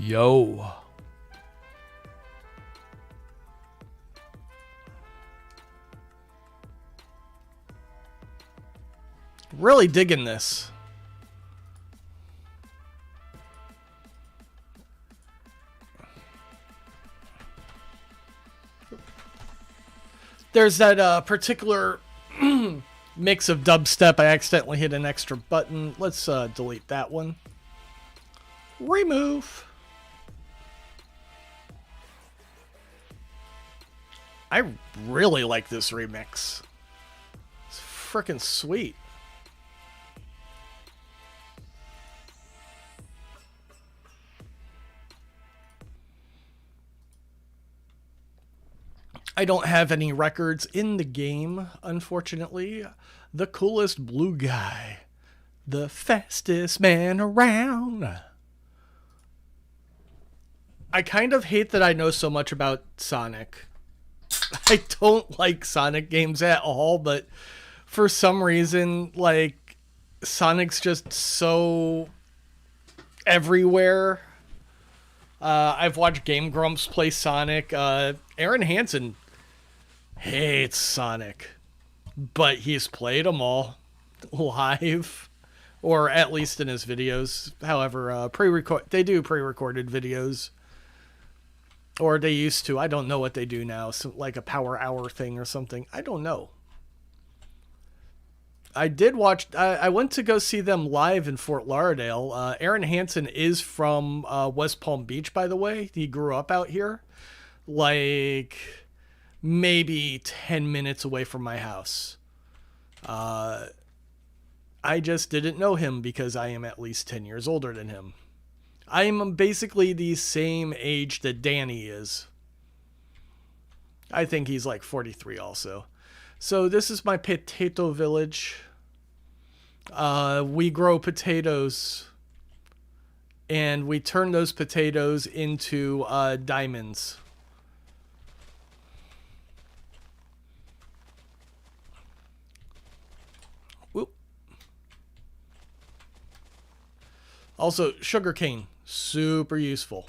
Yo. Really digging this. There's that particular mix of dubstep. I accidentally hit an extra button. Let's delete that one. Remove. I really like this remix. It's freaking sweet. I don't have any records in the game, unfortunately. The coolest blue guy. The fastest man around. I kind of hate that I know so much about Sonic. I don't like Sonic games at all, but for some reason, like, Sonic's just so everywhere. I've watched Game Grumps play Sonic. Aaron Hansen hates Sonic, but he's played them all live, or at least in his videos. However, they do pre-recorded videos, or they used to. I don't know what they do now, so like a power hour thing or something. I don't know. I did watch. I went to go see them live in Fort Lauderdale. Aaron Hansen is from West Palm Beach, by the way. He grew up out here, like maybe 10 minutes away from my house. I just didn't know him because I am at least 10 years older than him. I am basically the same age that Danny is. I think he's like 43 also. So this is my potato village. We grow potatoes, and we turn those potatoes into diamonds. Whoop. Also, sugarcane, super useful.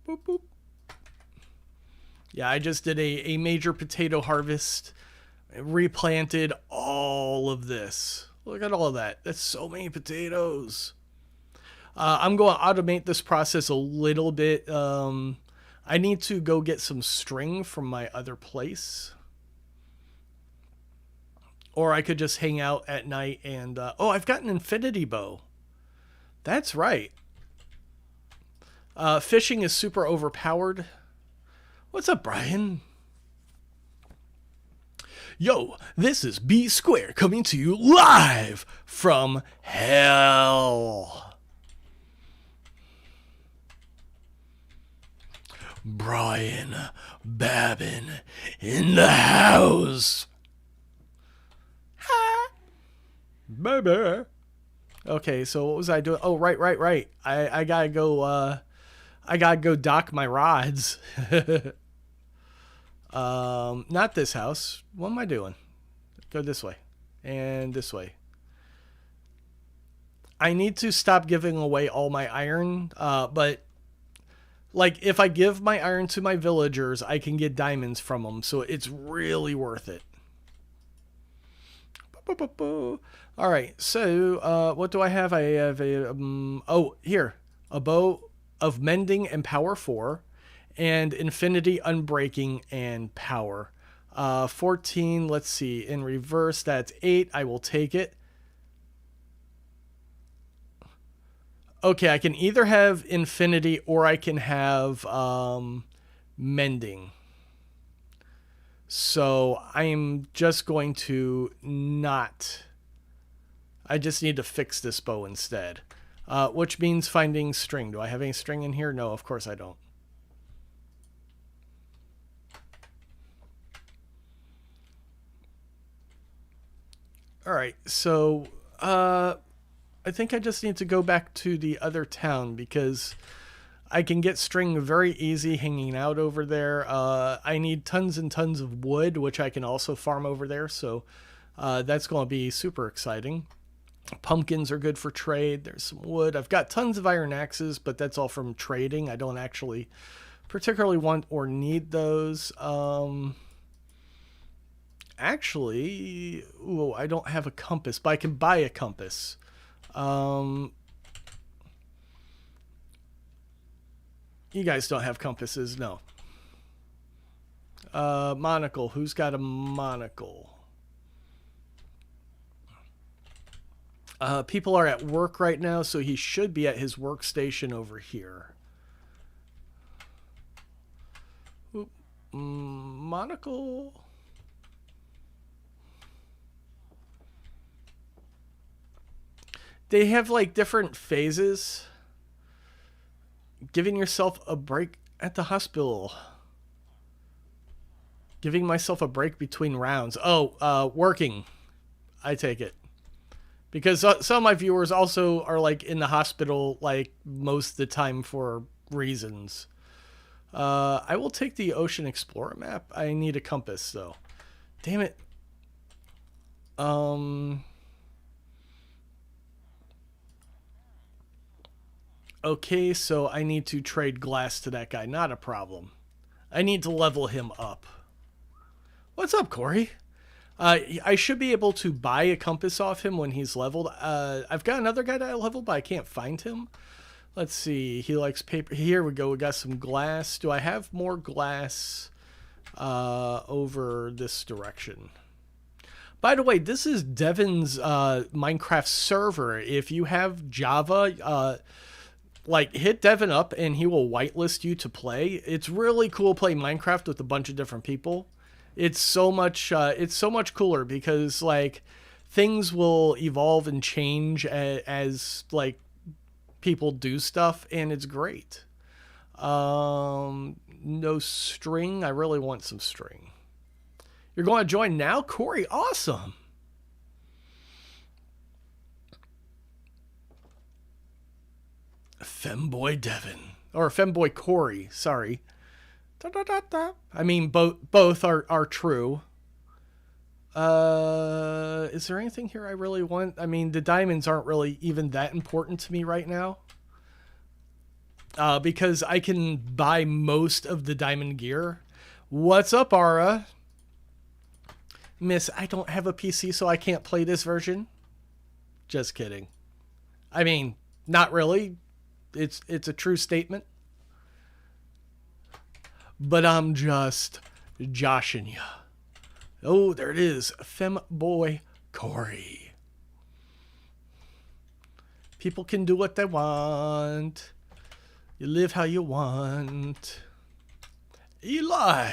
Boop, boop. Yeah, I just did a major potato harvest. Replanted all of this. Look at all of that. That's so many potatoes. I'm going to automate this process a little bit. I need to go get some string from my other place. Or I could just hang out at night and... oh, I've got an infinity bow. That's right. Fishing is super overpowered. What's up, Brian? Yo, this is B Square coming to you live from hell. Brian Babin in the house. Ha! Baby. Okay, so what was I doing? Oh, right. I gotta go dock my rods. Not this house. What am I doing? Go this way. And this way. I need to stop giving away all my iron. But, like, if I give my iron to my villagers, I can get diamonds from them. So it's really worth it. Alright, so, what do I have? I have a, here. A bow of mending and power 4. And infinity, unbreaking, and power. 14, let's see. In reverse, that's 8. I will take it. Okay, I can either have infinity or I can have mending. So I'm just going to not... I just need to fix this bow instead. Which means finding string. Do I have any string in here? No, of course I don't. All right, so I think I just need to go back to the other town because I can get string very easy hanging out over there. I need tons and tons of wood, which I can also farm over there, so that's going to be super exciting. Pumpkins are good for trade. There's some wood. I've got tons of iron axes, but that's all from trading. I don't actually particularly want or need those. Actually, ooh, I don't have a compass, but I can buy a compass. You guys don't have compasses, no. Monocle. Who's got a monocle? People are at work right now, so he should be at his workstation over here. Oop. Monocle. They have like different phases. Giving yourself a break at the hospital. Giving myself a break between rounds. Oh, working. I take it. Because some of my viewers also are like in the hospital like most of the time for reasons. I will take the Ocean Explorer map. I need a compass though. Damn it. Okay, so I need to trade glass to that guy. Not a problem. I need to level him up. What's up, Corey? I should be able to buy a compass off him when he's leveled. I've got another guy that I leveled, but I can't find him. Let's see. He likes paper. Here we go. We got some glass. Do I have more glass over this direction? By the way, this is Devin's Minecraft server. If you have Java, like hit Devin up and he will whitelist you to play. It's really cool playing Minecraft with a bunch of different people. It's so much cooler because like things will evolve and change as like people do stuff, and it's great. No string. I really want some string. You're going to join now, Corey? Awesome. Femboy Devin. Or Femboy Corey, sorry. Da, da, da, da. I mean, both are true. Is there anything here I really want? I mean, the diamonds aren't really even that important to me right now. Because I can buy most of the diamond gear. What's up, Ara? Miss, I don't have a PC, so I can't play this version. Just kidding. I mean, not really. It's a true statement. But I'm just joshing ya. Oh, there it is. Femboy Corey. People can do what they want. You live how you want. Eli.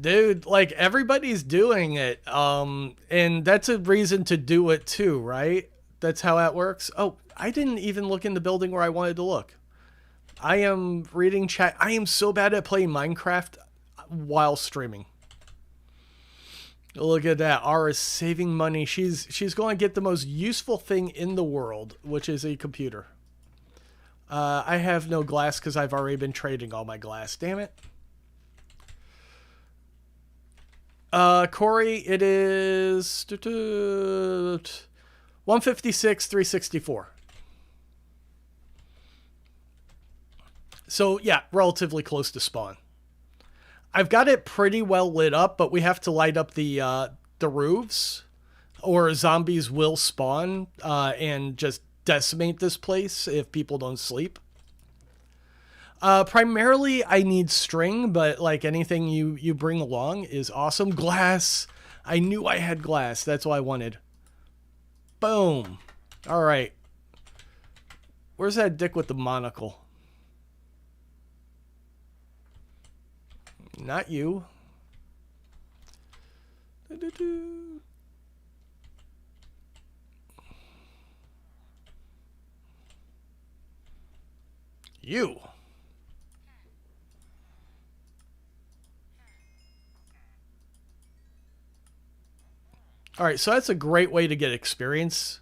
Dude, like everybody's doing it. And that's a reason to do it too, right? That's how that works. Oh, I didn't even look in the building where I wanted to look. I am reading chat. I am so bad at playing Minecraft while streaming. Look at that. Ara's saving money. She's going to get the most useful thing in the world, which is a computer. I have no glass because I've already been trading all my glass. Damn it. Corey, it is 156, 364. So yeah, relatively close to spawn. I've got it pretty well lit up, but we have to light up the roofs, or zombies will spawn and just decimate this place if people don't sleep. Primarily, I need string, but like anything you bring along is awesome. Glass. I knew I had glass. That's what I wanted. Boom. All right. Where's that dick with the monocle? Not you. You. All right, so that's a great way to get experience.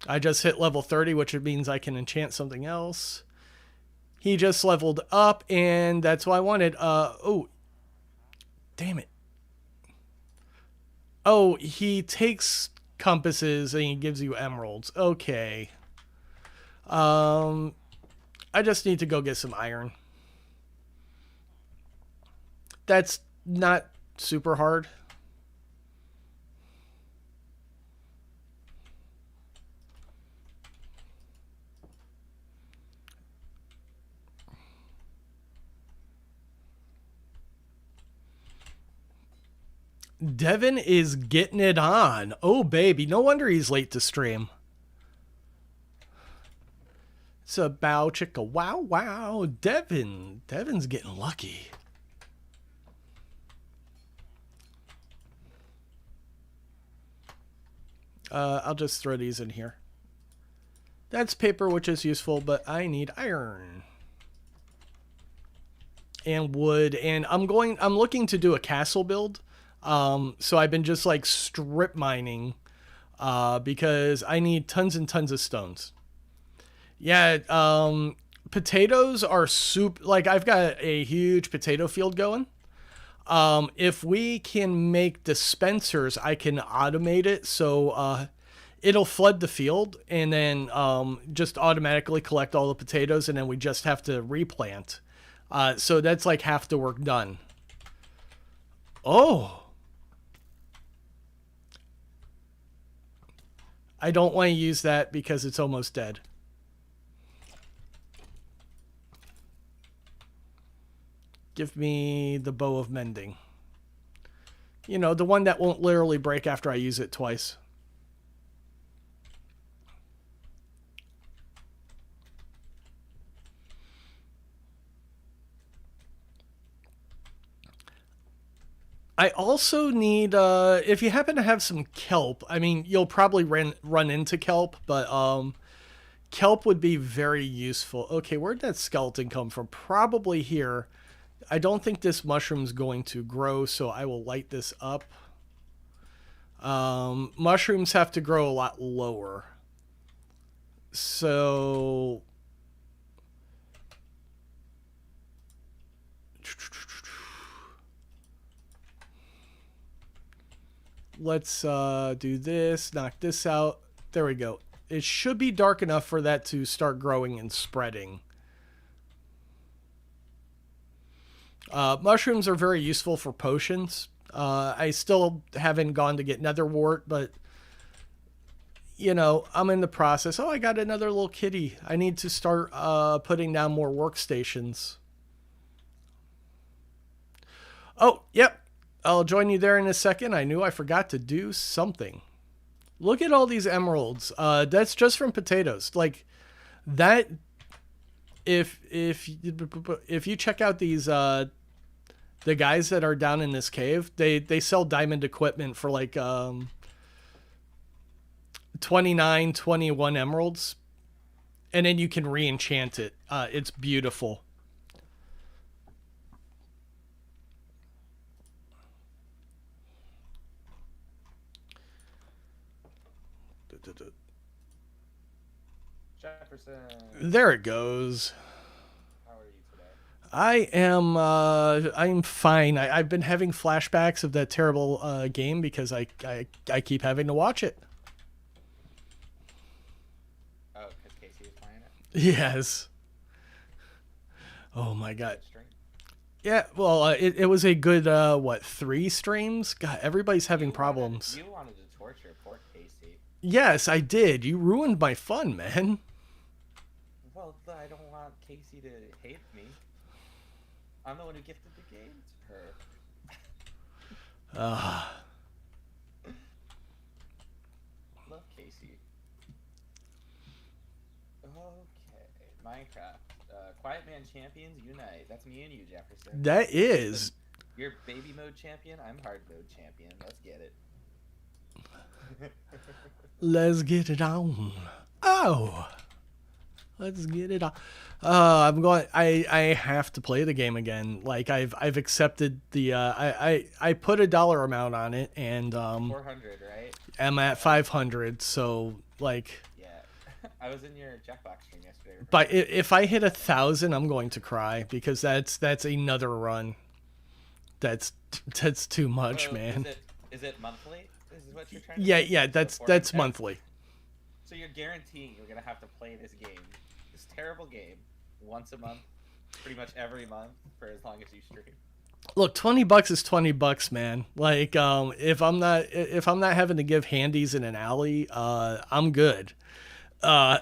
I just hit level 30, which means I can enchant something else. He just leveled up, and that's what I wanted. Oh, damn it. Oh, he takes compasses and he gives you emeralds. Okay. Um, I just need to go get some iron. That's not super hard. Devin is getting it on. Oh, baby. No wonder he's late to stream. It's a bow chicka wow wow. Devin's getting lucky. I'll just throw these in here. That's paper, which is useful, but I need iron and wood. And I'm looking to do a castle build. So I've been just like strip mining, because I need tons and tons of stones. Yeah. Potatoes are soup. Like I've got a huge potato field going. If we can make dispensers, I can automate it so it'll flood the field and then just automatically collect all the potatoes, and then we just have to replant. So that's like half the work done. Oh, I don't want to use that because it's almost dead. Give me the bow of mending. You know, the one that won't literally break after I use it twice. I also need, if you happen to have some kelp, I mean, you'll probably run into kelp, but kelp would be very useful. Okay, where'd that skeleton come from? Probably here. I don't think this mushroom's going to grow, so I will light this up. Mushrooms have to grow a lot lower. So let's do this, knock this out. There we go. It should be dark enough for that to start growing and spreading. Mushrooms are very useful for potions. I still haven't gone to get netherwort, but you know, I'm in the process. Oh, I got another little kitty. I need to start putting down more workstations. Oh, yep. I'll join you there in a second. I knew I forgot to do something. Look at all these emeralds. That's just from potatoes. Like that. If you check out these the guys that are down in this cave, they sell diamond equipment for like 29, 21 emeralds, and then you can re-enchant it. It's beautiful. Jefferson, There it goes. how are you today? I'm fine. I've been having flashbacks of that terrible game because I keep having to watch it. Oh, because Casey was playing it? Yes. Oh my god. Good string. Yeah, well, it was a good, 3 streams? God, everybody's having problems. You wanted to torture poor Casey. Yes, I did. You ruined my fun, man. Well, I don't want Casey to hate me. I'm the one who gifted the game to her. Love Casey. Okay, Minecraft. Quiet Man Champions Unite. That's me and you, Jefferson. That is. You're baby mode champion. I'm hard mode champion. Let's get it. Let's get it on. Oh. Let's get it on. I have to play the game again. Like I've accepted the I put a dollar amount on it, and 400, right? I'm at 500, so like Yeah. I was in your Jackbox stream yesterday. but if I hit 1,000, I'm going to cry because that's another run. That's too much, man. Is it monthly? Is what you're trying to Yeah, say? yeah, So that's 410. monthly. So you're guaranteeing you're gonna have to play this game, this terrible game, once a month, pretty much every month for as long as you stream. Look, $20 is $20, man. Like, if I'm not having to give handies in an alley, I'm good. Uh,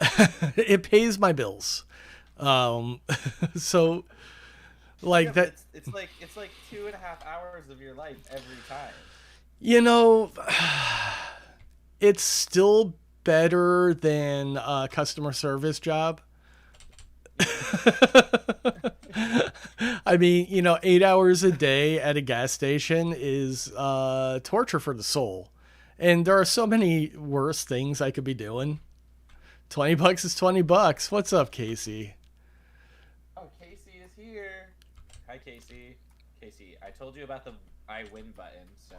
it pays my bills. Um, so Yeah, like but that, it's like 2.5 hours of your life every time. you know, it's still better than a customer service job. Yeah. I mean, 8 hours a day at a gas station is torture for the soul. And there are so many worse things I could be doing. $20 is $20. What's up, Casey? Oh, Casey is here. Hi, Casey. Casey, I told you about the I win button, so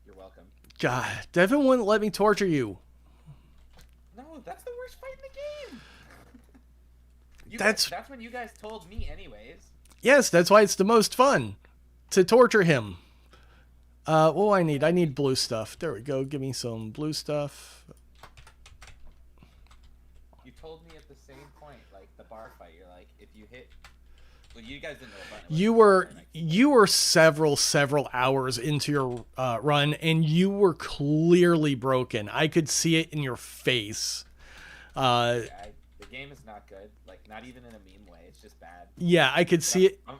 you're welcome. God, Devin wouldn't let me torture you. No, that's the worst fight in the game. That's That's when you guys told me, anyways. Yes, that's why it's the most fun to torture him. What do I need? I need blue stuff. There we go. Give me some blue stuff. You told me at the same point, like the bar fight. You're like, if you hit, well, you guys didn't know what button it was. You were several hours into your run, and you were clearly broken. I could see it in your face. The game is not good. Like, not even in a meme way. It's just bad. Yeah, I could But see it. I'm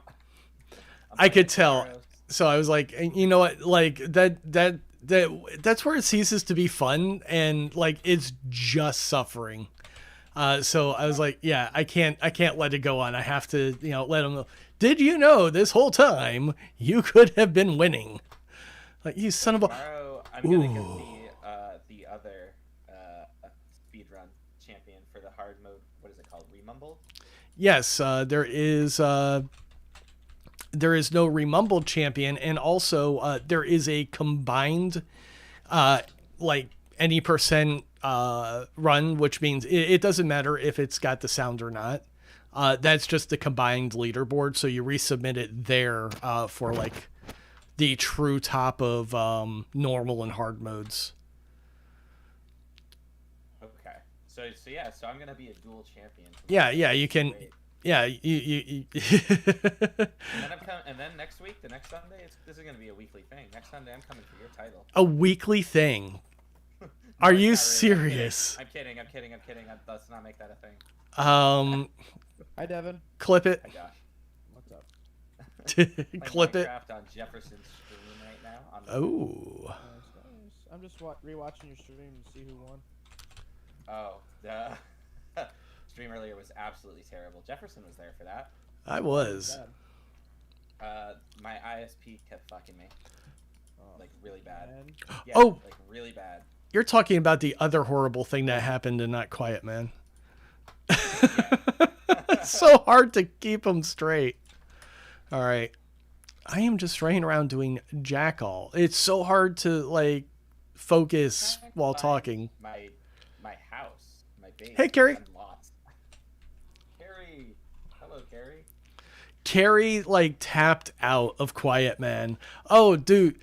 I could playing tell. tomorrow. So I was like, you know what? Like that's where it ceases to be fun, and like it's just suffering. So I was like, yeah, I can't let it go on. I have to, let them know. Did you know this whole time you could have been winning? Like, you son of a. Tomorrow, I'm gonna get the other speedrun champion for the hard mode. What is it called? Remumble? Yes, there is no remumbled champion, and also there is a combined, like any percent run, which means it doesn't matter if it's got the sound or not. That's just the combined leaderboard, so you resubmit it there for like the true top of normal and hard modes. Okay. So I'm gonna be a dual champion. Yeah, Tomorrow. yeah, you can. Great. Yeah, you And then next week, the next Sunday, this is gonna be a weekly thing. Next Sunday, I'm coming for your title. a weekly thing. No, Are it's you not really. serious? I'm kidding. Let's not make that a thing. Hi, Devin. Clip it. Hi, Josh. What's up? Playing Clip it. Minecraft on Jefferson's stream right now. Oh. Nice, nice. I'm just rewatching your stream to see who won. Oh, the stream earlier was absolutely terrible. Jefferson was there for that. I was. My ISP kept fucking me. Like, really bad. Man. Yeah, Oh. like, really bad. You're talking about the other horrible thing that happened in Not Quiet Man. It's so hard to keep them straight. All right. I am just running around doing jack all. It's so hard to, like, focus while talking. My house, my base. Hey, Carrie. I'm lost. Carrie. Hello, Carrie. Carrie, like, tapped out of Quiet Man. Oh, dude.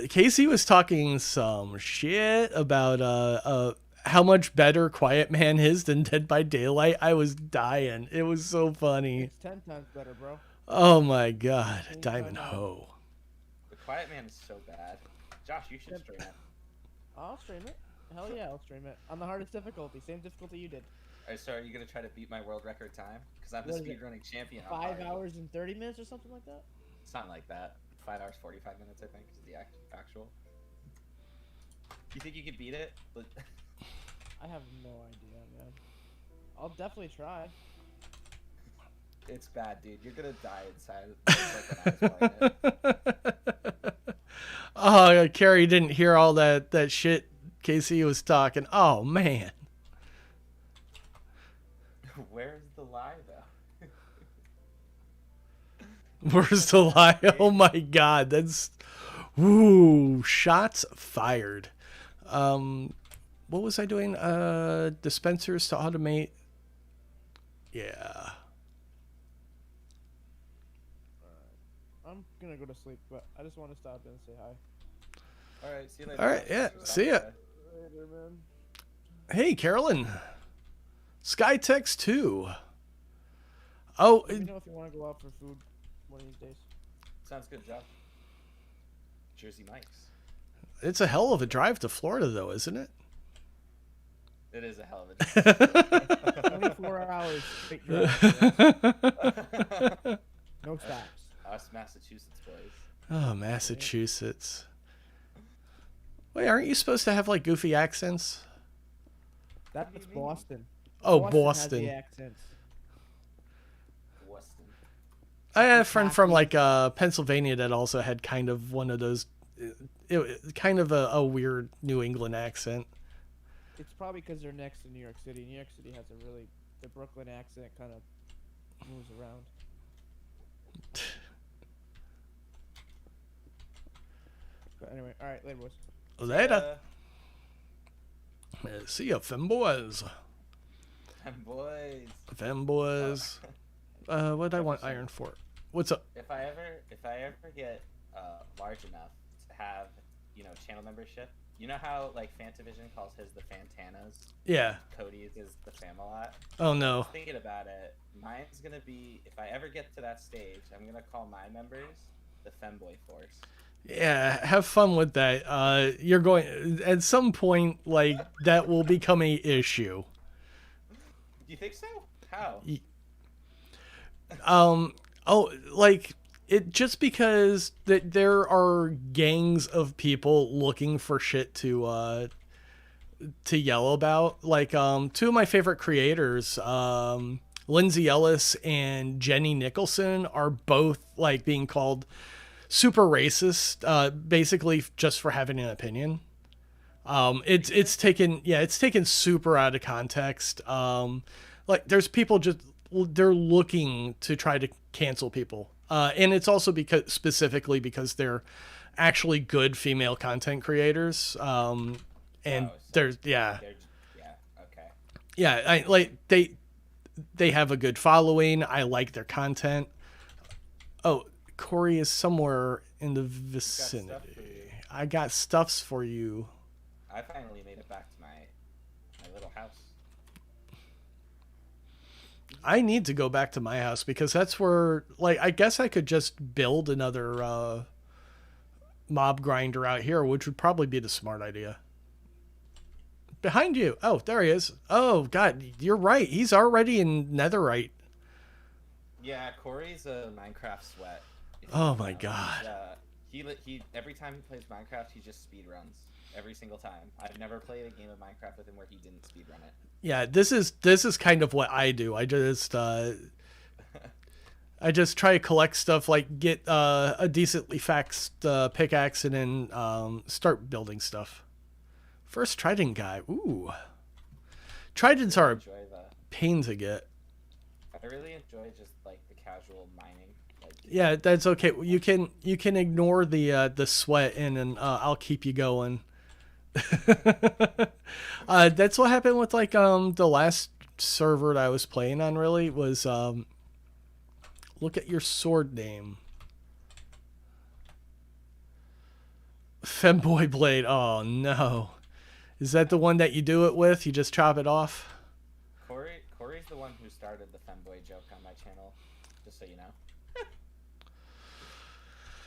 Casey was talking some shit about how much better Quiet Man is than Dead by Daylight. I was dying. It was so funny. It's 10 times better, bro. Oh my god, Diamond Ho. The Quiet Man is so bad. Josh, you should stream it. I'll stream it. Hell yeah, I'll stream it. On the hardest difficulty. Same difficulty you did. Alright, so are you gonna try to beat my world record time? Because I'm the What is it? speedrunning champion. on 5 hard. hours and 30 minutes or something like that? Something like that. 5 hours 45 minutes, I think, is the actual. You think you could beat it? But I have no idea, man. I'll definitely try. it's bad, dude. You're gonna die inside. Just like when I was playing it. Oh, Carrie didn't hear all that shit Casey was talking. Oh man. Where's the lie, though? Where's the lie? Oh my god, that's ooh, shots fired. What was I doing? Dispensers to automate. Yeah. I'm gonna go to sleep, but I just want to stop in and say hi. All right, see you later. All right, yeah, see ya. Later, man. Hey, Carolyn. Skytex 2. Oh, Let me know if you want to go out for food one of these days. Sounds good, Jeff. Jersey Mike's. it's a hell of a drive to Florida, though, isn't it? It is a hell of a drive. 24 hours straight drive. No stops. Us Massachusetts boys. Oh, Massachusetts. Wait, aren't you supposed to have like goofy accents? That's do you mean? Boston. Oh, Has Boston. the accents. Weston. I had a friend from like Pennsylvania that also had kind of one of those, kind of a weird New England accent. It's probably because they're next to New York City. New York City has a really, the Brooklyn accent kind of moves around. But anyway, all right, later, boys. Later. See ya, femboys. Boys. Femboys. What do I want iron for? What's up? If I ever get large enough to have, channel membership, you know how like Fantavision calls his the Fantanas? Yeah. Cody's is the Famalot. Oh no. Thinking about it, mine's gonna be, if I ever get to that stage, I'm gonna call my members the Femboy Force. Yeah, have fun with that. You're going at some point, like that will become a issue. You think so? How? Oh, like it just because that there are gangs of people looking for shit to yell about. Like two of my favorite creators, Lindsay Ellis and Jenny Nicholson, are both like being called super racist, basically just for having an opinion. It's taken super out of context. Like there's people just, they're looking to try to cancel people. And it's also specifically because they're actually good female content creators. And okay. Yeah. They have a good following. I like their content. Oh, Corey is somewhere in the vicinity. I got stuffs for you. I finally made it back to my little house. I need to go back to my house because that's where, like, I guess I could just build another mob grinder out here, which would probably be the smart idea. Behind you. Oh, there he is. Oh, God, you're right. He's already in netherite. Yeah, Corey's a Minecraft sweat. Oh, my God. He every time he plays Minecraft, he just speed runs. Every single time. I've never played a game of Minecraft with him where he didn't speedrun it. Yeah, this is kind of what I do. I just try to collect stuff, like get a decently faxed pickaxe and then start building stuff. First trident guy. Ooh. Tridents are a pain to get. I really enjoy just like the casual mining. Yeah, that's okay. You can ignore the sweat and I'll keep you going. That's what happened with like the last server that I was playing on. Really was look at your sword name, Femboy Blade. Oh no, is that the one that you do it with? You just chop it off. Corey's the one who started the femboy joke on my channel, just so you know.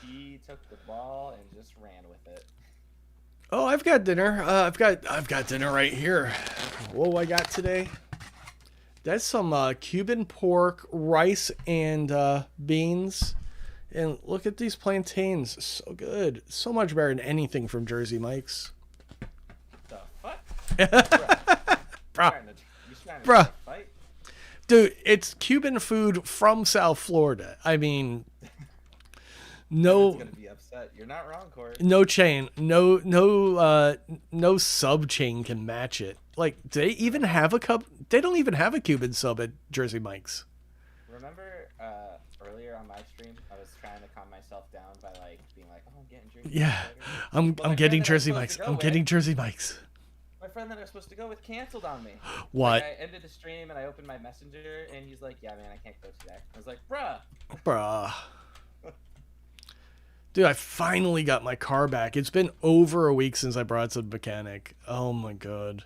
He took the ball and just ran with it. Oh, I've got dinner. I've got dinner right here. What I got today? That's some Cuban pork, rice, and beans. And look at these plantains. So good. So much better than anything from Jersey Mike's. The fuck? Bruh. Dude, it's Cuban food from South Florida. I mean, no. Gonna be upset. You're not wrong, Corey. No chain, no sub chain can match it. Like, do they even have a cup? They don't even have a Cuban sub at Jersey Mike's. Remember earlier on my stream, I was trying to calm myself down by like being like, "Oh, I'm getting Jersey." Yeah, I'm getting Jersey Mike's. I'm getting Jersey Mike's. My friend that I was supposed to go with canceled on me. What? Like, I ended the stream and I opened my messenger and he's like, "Yeah, man, I can't go today." I was like, "Bruh." Dude, I finally got my car back. It's been over a week since I brought it to the mechanic. Oh my god.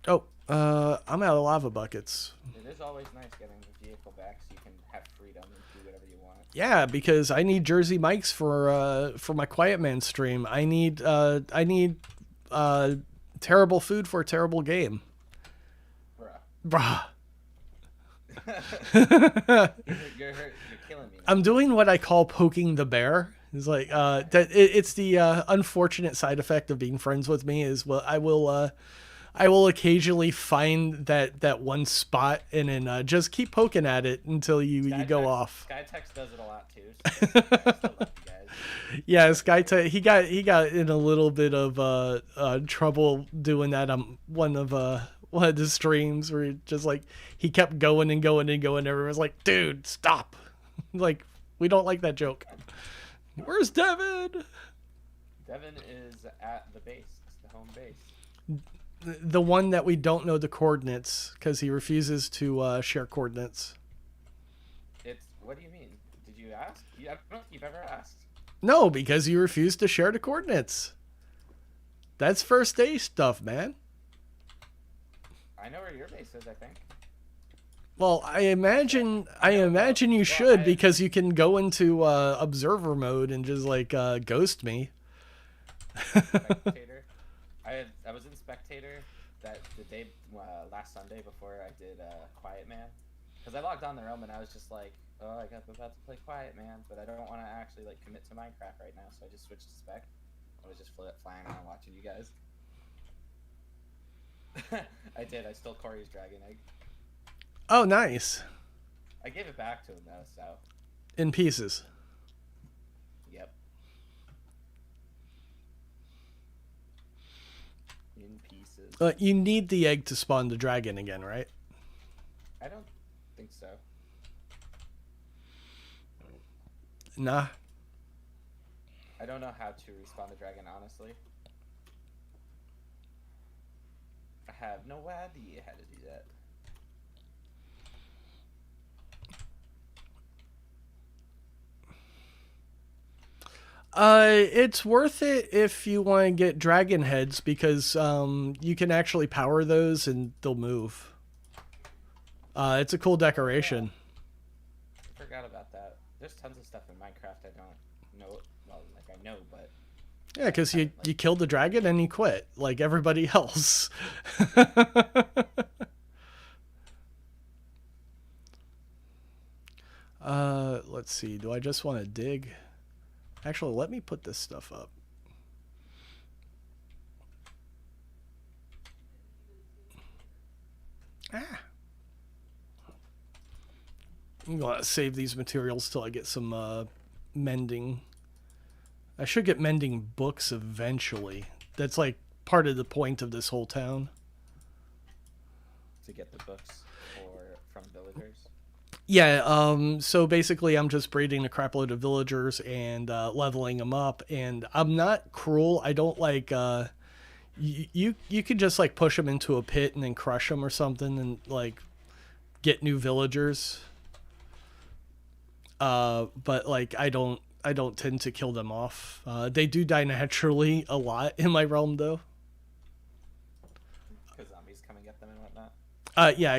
Oh, I'm out of lava buckets. It is always nice getting the vehicle back so you can have freedom and do whatever you want. Yeah, because I need Jersey Mike's for my Quiet Man stream. I need terrible food for a terrible game. Bruh. You're killing me. I'm doing what I call poking the bear. It's like it's the unfortunate side effect of being friends with me is I will occasionally find that one spot and then just keep poking at it until you go off. Skytex does it a lot too. So I still love you guys. Yeah, Skytex he got in a little bit of trouble doing that on one of the streams where he kept going and going and going. Everyone's like, dude, stop. Like, we don't like that joke. Where's Devin? Devin is at the base. It's the home base. The one that we don't know the coordinates because he refuses to share coordinates. What do you mean? Did you ask? I don't know if you've ever asked. No, because he refused to share the coordinates. That's first day stuff, man. I know where your base is, I think. Well, I imagine you should because you can go into observer mode and just ghost me. Spectator. I was in spectator the day last Sunday before I did Quiet Man, because I logged on the realm and I was just like, oh, I got about to play Quiet Man, but I don't want to actually commit to Minecraft right now, so I just switched to spec. I was just flying around watching you guys. I did. I stole Corey's dragon egg. Oh, nice. I gave it back to him though, so. In pieces. Yep. In pieces. You need the egg to spawn the dragon again, right? I don't think so. Nah. I don't know how to respawn the dragon, honestly. I have no idea how to do that. It's worth it if you want to get dragon heads because you can actually power those and they'll move. It's a cool decoration. I forgot about that. There's tons of stuff in Minecraft I don't know. Well, I know, but yeah, because you killed the dragon and you quit like everybody else. Let's see. Do I just want to dig? Actually, let me put this stuff up. I'm going to save these materials till I get some mending. I should get mending books eventually. That's part of the point of this whole town. To get the books from villagers. Yeah, so basically I'm just breeding a crap load of villagers and leveling them up, and I'm not cruel. I don't you could just push them into a pit and then crush them or something and get new villagers. But I don't tend to kill them off. They do die naturally a lot in my realm though. Because zombies come and get them and whatnot. Yeah,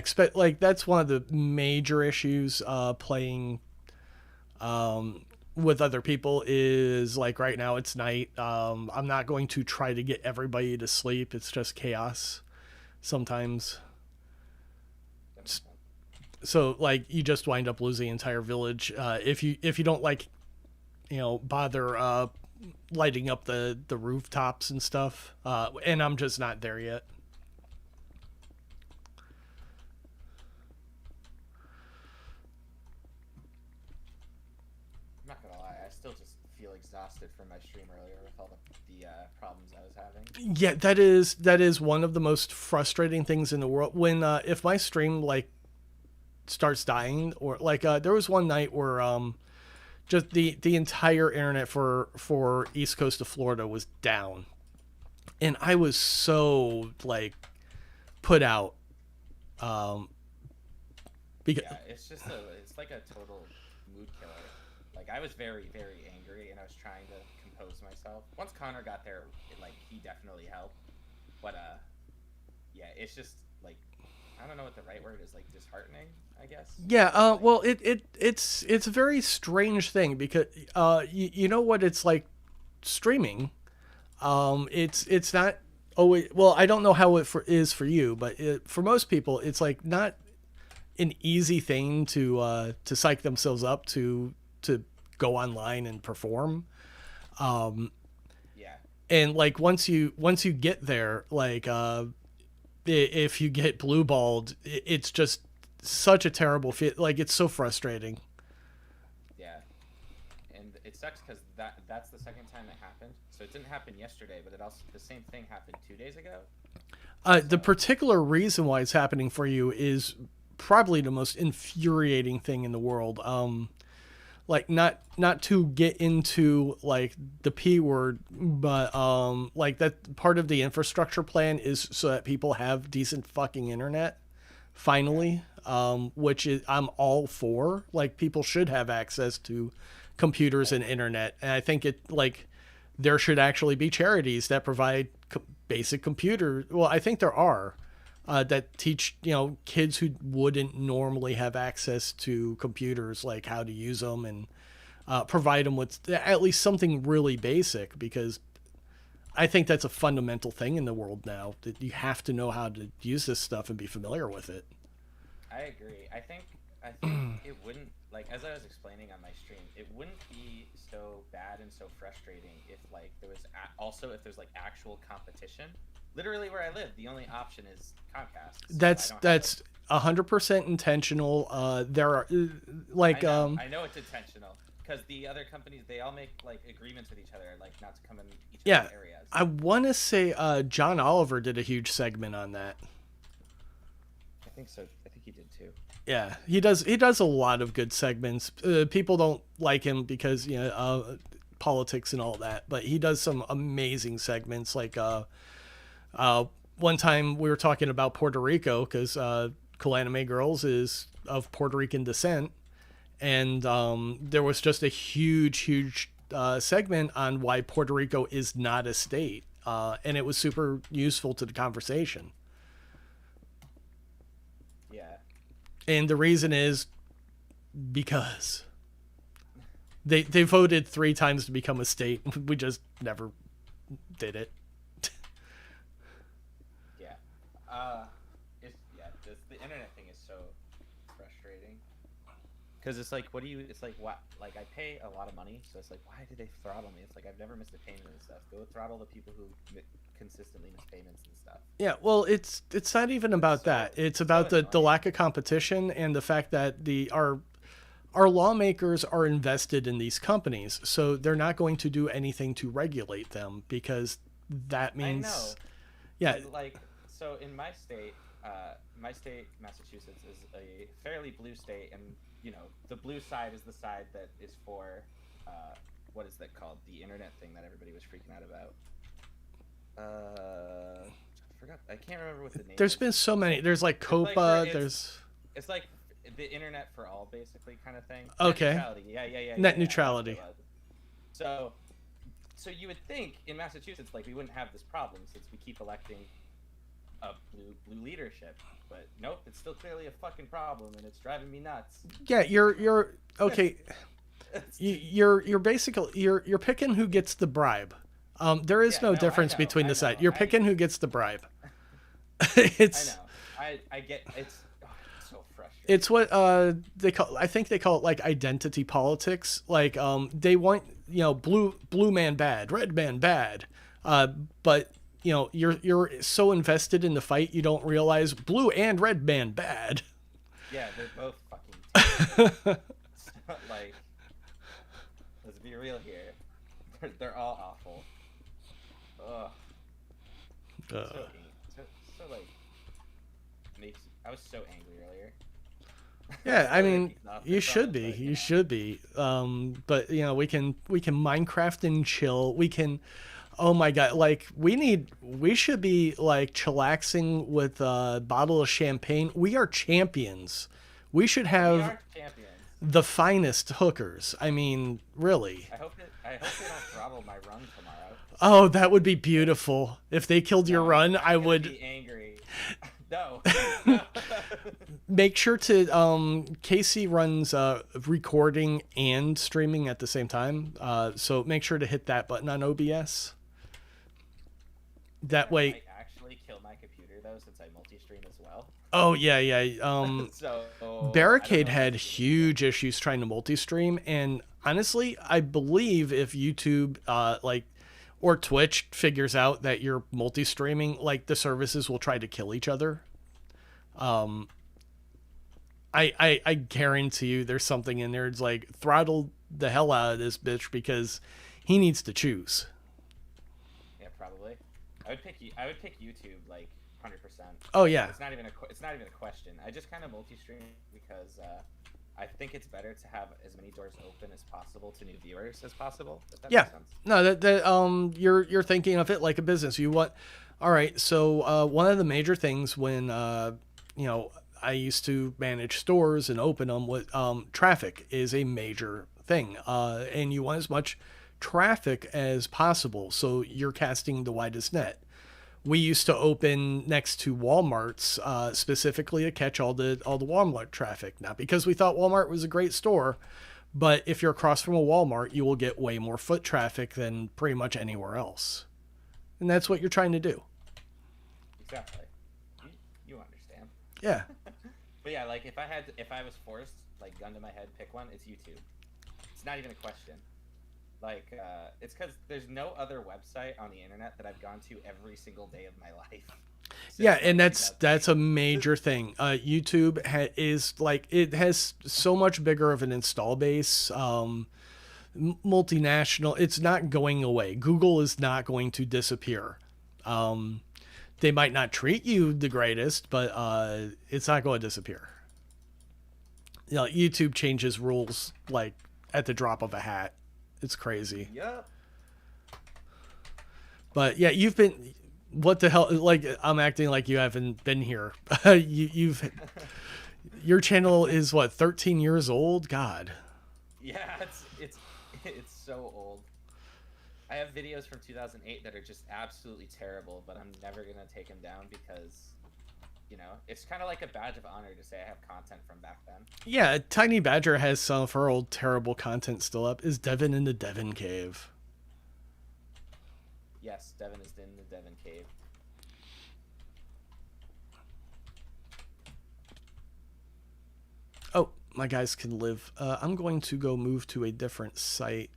that's one of the major issues playing with other people is right now it's night. I'm not going to try to get everybody to sleep. It's just chaos sometimes. So you just wind up losing the entire village if you don't bother lighting up the rooftops and stuff. And I'm just not there yet. Exhausted from my stream earlier with all the problems I was having. Yeah, that is one of the most frustrating things in the world. When if my stream starts dying or there was one night where just the entire internet for East Coast of Florida was down, and I was so put out. Because yeah, it's like a total mood killer. Like I was very, very angry, and I was trying to compose myself. Once Connor got there, he definitely helped. But yeah, it's just like I don't know what the right word is. Like disheartening, I guess. Yeah, Like, well, it's a very strange thing because you know what it's like streaming. It's not always, well, I don't know how is for you, but for most people, it's like not an easy thing to psych themselves up to go online and perform. yeah, And like once you get there, if you get blue balled, it's just such a terrible feel. Like it's so frustrating. yeah, and it sucks because that's the second time it happened. So it didn't happen yesterday, but it also the same thing happened 2 days ago. The particular reason why it's happening for you is probably the most infuriating thing in the world. Like not to get into like the P word, but like that part of the infrastructure plan is so that people have decent fucking internet. Finally, which is I'm all for. Like people should have access to computers and internet, and I think it like there should actually be charities that provide basic computer. Well, I think there are that teach kids who wouldn't normally have access to computers like how to use them and provide them with at least something really basic, because I think that's a fundamental thing in the world now, that you have to know how to use this stuff and be familiar with it. I agree. I think it wouldn't, like, as I was explaining on my stream, it wouldn't be so bad and so frustrating if like there was also if there's like actual competition. Literally where I live, the only option is Comcast. So that's 100% intentional. There are like I know it's intentional because the other companies, they all make like agreements with each other, like not to come in each other's areas. I want to say John Oliver did a huge segment on that. I think so. I think he did too. Yeah, he does. He does a lot of good segments. People don't like him because politics and all that, but he does some amazing segments. Like one time we were talking about Puerto Rico because Cool Anime Girls is of Puerto Rican descent, and there was just a huge segment on why Puerto Rico is not a state, and it was super useful to the conversation. Yeah. And the reason is because they voted 3 times to become a state. We just never did it. Yeah. Just the internet thing is so frustrating. Because it's like, it's like, what? Like, I pay a lot of money, so it's like, why do they throttle me? It's like, I've never missed a payment and stuff. Go throttle the people who consistently miss payments and stuff. Yeah, well, it's not even about that. It's about the lack of competition and the fact that our lawmakers are invested in these companies, so they're not going to do anything to regulate them because that means. I know. Yeah. Like, so in my state, Massachusetts, is a fairly blue state, and the blue side is the side that is for, what is that called? The internet thing that everybody was freaking out about. I forgot. I can't remember what the name. There's been so many. There's like COPA. It's like the internet for all, basically, kind of thing. Okay. Net neutrality. Yeah. Net neutrality. So you would think in Massachusetts, like, we wouldn't have this problem since we keep electing a blue leadership, but nope, it's still clearly a fucking problem, and it's driving me nuts. Yeah, you're okay. You're basically you're picking who gets the bribe. There is no difference between the side. You're picking who gets the bribe. It's. I know. I get it's. It's so frustrating. It's what they call. I think they call it like identity politics. Like they want blue man bad, red man bad, but you're so invested in the fight you don't realize blue and red man bad. Yeah, they're both fucking. Like, let's be real here. They're all awful. Ugh. So like makes. I was so angry earlier. Yeah, I mean, you should be. You should be. But we can Minecraft and chill. We can. Oh my god! Like we should be like chillaxing with a bottle of champagne. We are champions. We should have. We are champions. the finest hookers. I mean, really. I hope they don't throttle my run tomorrow. Oh, that would be beautiful. If they killed your No, run, I'm I gonna would be angry. No. make sure to Casey runs recording and streaming at the same time. So make sure to hit that button on OBS. That I way. might actually kill my computer though, since I multi-stream as well. Oh yeah. So Barricade I don't know had if it's huge issues trying to multi-stream, and honestly, I believe if YouTube or Twitch figures out that you're multi-streaming, like the services will try to kill each other. I guarantee you there's something in there. It's like throttle the hell out of this bitch because he needs to choose. Yeah, probably. I would pick YouTube like 100%. Oh yeah. It's not even a question. I just kind of multi-stream because I think it's better to have as many doors open as possible to new viewers as possible. If that Yeah. makes sense. No, that you're thinking of it like a business. You want, all right. So one of the major things when I used to manage stores and open them with traffic is a major thing, and you want as much traffic as possible. So you're casting the widest net. We used to open next to Walmarts specifically to catch all the Walmart traffic. Not because we thought Walmart was a great store, but if you're across from a Walmart, you will get way more foot traffic than pretty much anywhere else. And that's what you're trying to do. Exactly. You understand. Yeah. But yeah, like if I was forced, like gun to my head, pick one, it's YouTube. It's not even a question. Like, it's because there's no other website on the internet that I've gone to every single day of my life. Yeah, and that's a major thing. YouTube is like, it has so much bigger of an install base. Multinational, it's not going away. Google is not going to disappear. They might not treat you the greatest, but it's not going to disappear. YouTube changes rules like at the drop of a hat. It's crazy. Yep. But yeah, you've been. What the hell? Like, I'm acting like you haven't been here. You've. Your channel is what, 13 years old? God. Yeah, it's so old. I have videos from 2008 that are just absolutely terrible, but I'm never gonna take them down because, it's kind of like a badge of honor to say I have content from back then. Yeah, Tiny Badger has some of her old terrible content still up. Is Devin in the Devin Cave? Yes, Devin is in the Devin Cave. Oh, my guys can live. I'm going to go move to a different site,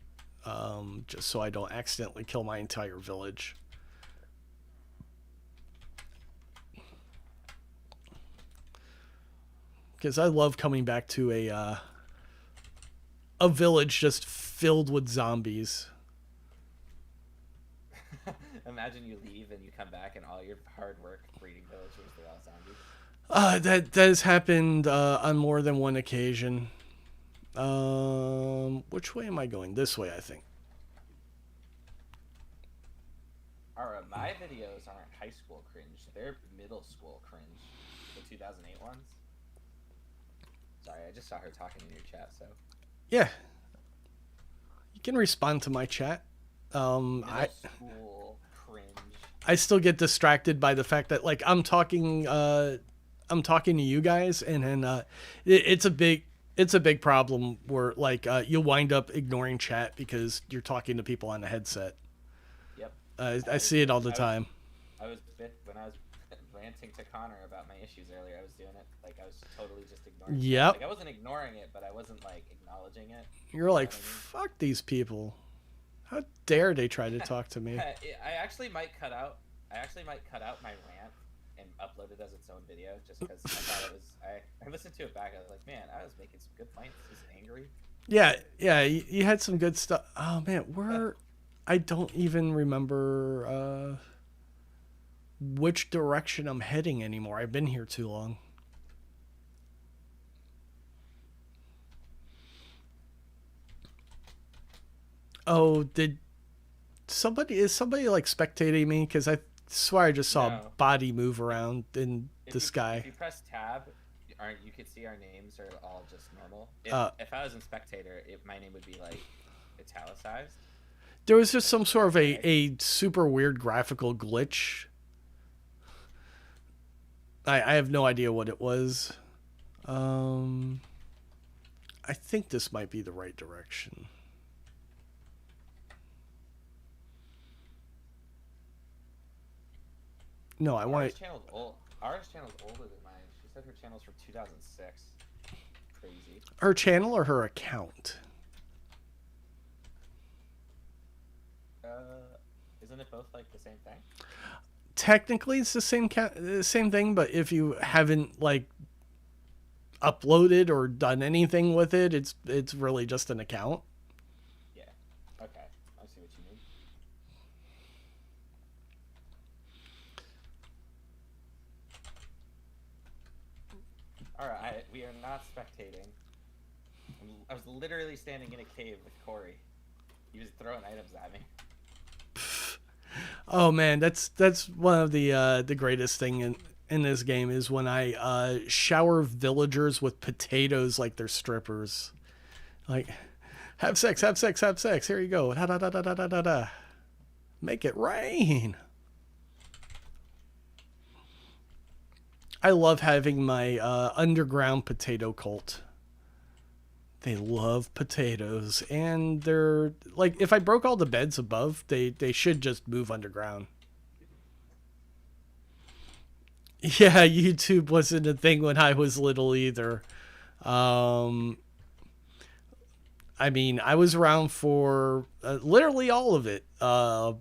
just so I don't accidentally kill my entire village. Because I love coming back to a village just filled with zombies. Imagine you leave and you come back and all your hard work breeding villagers, they're all zombies. That has happened on more than one occasion. Which way am I going? This way, I think. My videos aren't high school cringe. They're middle school cringe. The 2008 ones. Sorry, I just saw her talking in your chat, so. Yeah. You can respond to my chat. Middle school cringe. I still get distracted by the fact that like I'm talking to you guys, and then it's a big problem where like you'll wind up ignoring chat because you're talking to people on a headset. Yep. I see it all the time. When I was ranting to Connor about my issues earlier, I was doing it like I was totally just ignoring it. Yep. Like I wasn't ignoring it, but I wasn't like acknowledging it. You're like, fuck these people. How dare they try to talk to me? I actually might cut out my rant and upload it as its own video just because I thought it was. I listened to it back. I was like, man, I was making some good points. Just angry. Yeah. You had some good stuff. Oh man, I don't even remember which direction I'm heading anymore. I've been here too long. Oh, is somebody like spectating me? Because I swear I just saw a body move around in the sky. If you press tab, You could see our names are all just normal. Uh, If I was in spectator, my name would be like italicized. there was just Like some sort of okay. a super weird graphical glitch. I have no idea what it was. Um, I think this might be the right direction. No, I want Ours to. channel's old. Ours channel's older than mine. She said her channel's from 2006. Crazy. Her channel or her account? Isn't it both like the same thing? Technically, it's the same thing, but if you haven't like uploaded or done anything with it, it's really just an account. Yeah. Okay. I see what you mean. All right. We are not spectating. I was literally standing in a cave with Corey. He was throwing items at me. Oh man, that's one of the greatest thing in this game is when I shower villagers with potatoes like they're strippers. Like, have sex, have sex, have sex. Here you go. Da da da da da da da da. Make it rain. I love having my underground potato cult. They love potatoes, and they're like, if I broke all the beds above, they should just move underground. Yeah, YouTube wasn't a thing when I was little either. Um, I mean, I was around for literally all of it. I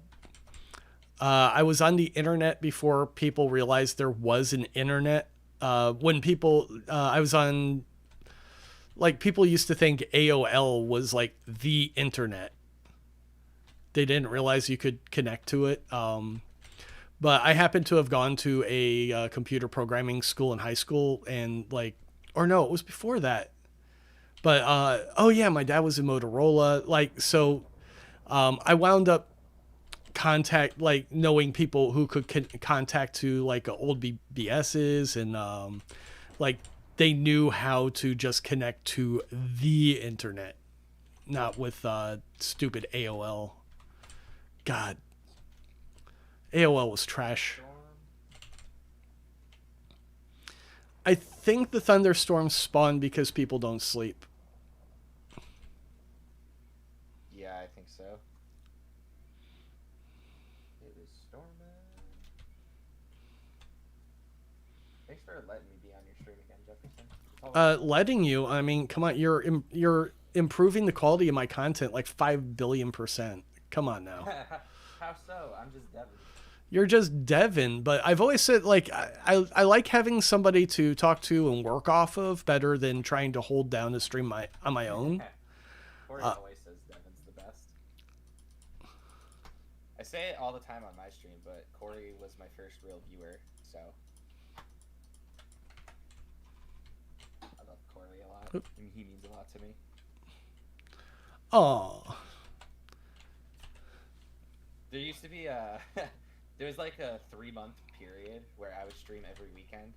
was on the internet before people realized there was an internet. When people, I was on, like, people used to think AOL was like the internet. They didn't realize you could connect to it. But I happened to have gone to a computer programming school in high school, and like, or no, it was before that. But oh yeah, my dad was in Motorola. Like, so I wound up knowing people who could contact to like old BBSs, and like they knew how to just connect to the internet, not with stupid AOL. God, AOL was trash. I think the thunderstorms spawn because people don't sleep. Yeah, I think so. It is storming. Thanks for letting me be on your stream again, Jefferson. Letting you, I mean, come on, you're improving the quality of my content like 5 billion%. Come on now. How so? I'm just Devin. You're just Devin, but I've always said like I like having somebody to talk to and work off of better than trying to hold down a stream on my own. Corey always says Devin's the best. I say it all the time on my stream, but Corey was my first real viewer, so I love Corey a lot. And he means a lot to me. Oh. There used to be there was like a 3-month period where I would stream every weekend.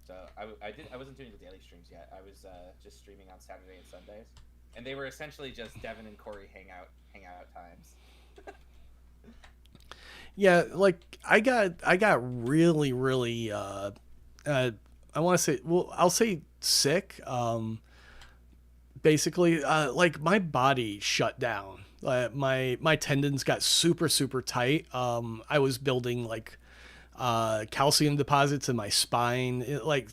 So I wasn't doing the daily streams yet. I was just streaming on Saturday and Sundays, and they were essentially just Devin and Corey hangout times. Yeah, like I got really I want to say, well, I'll say sick. Basically, like my body shut down. My tendons got super tight. I was building like calcium deposits in my spine. Like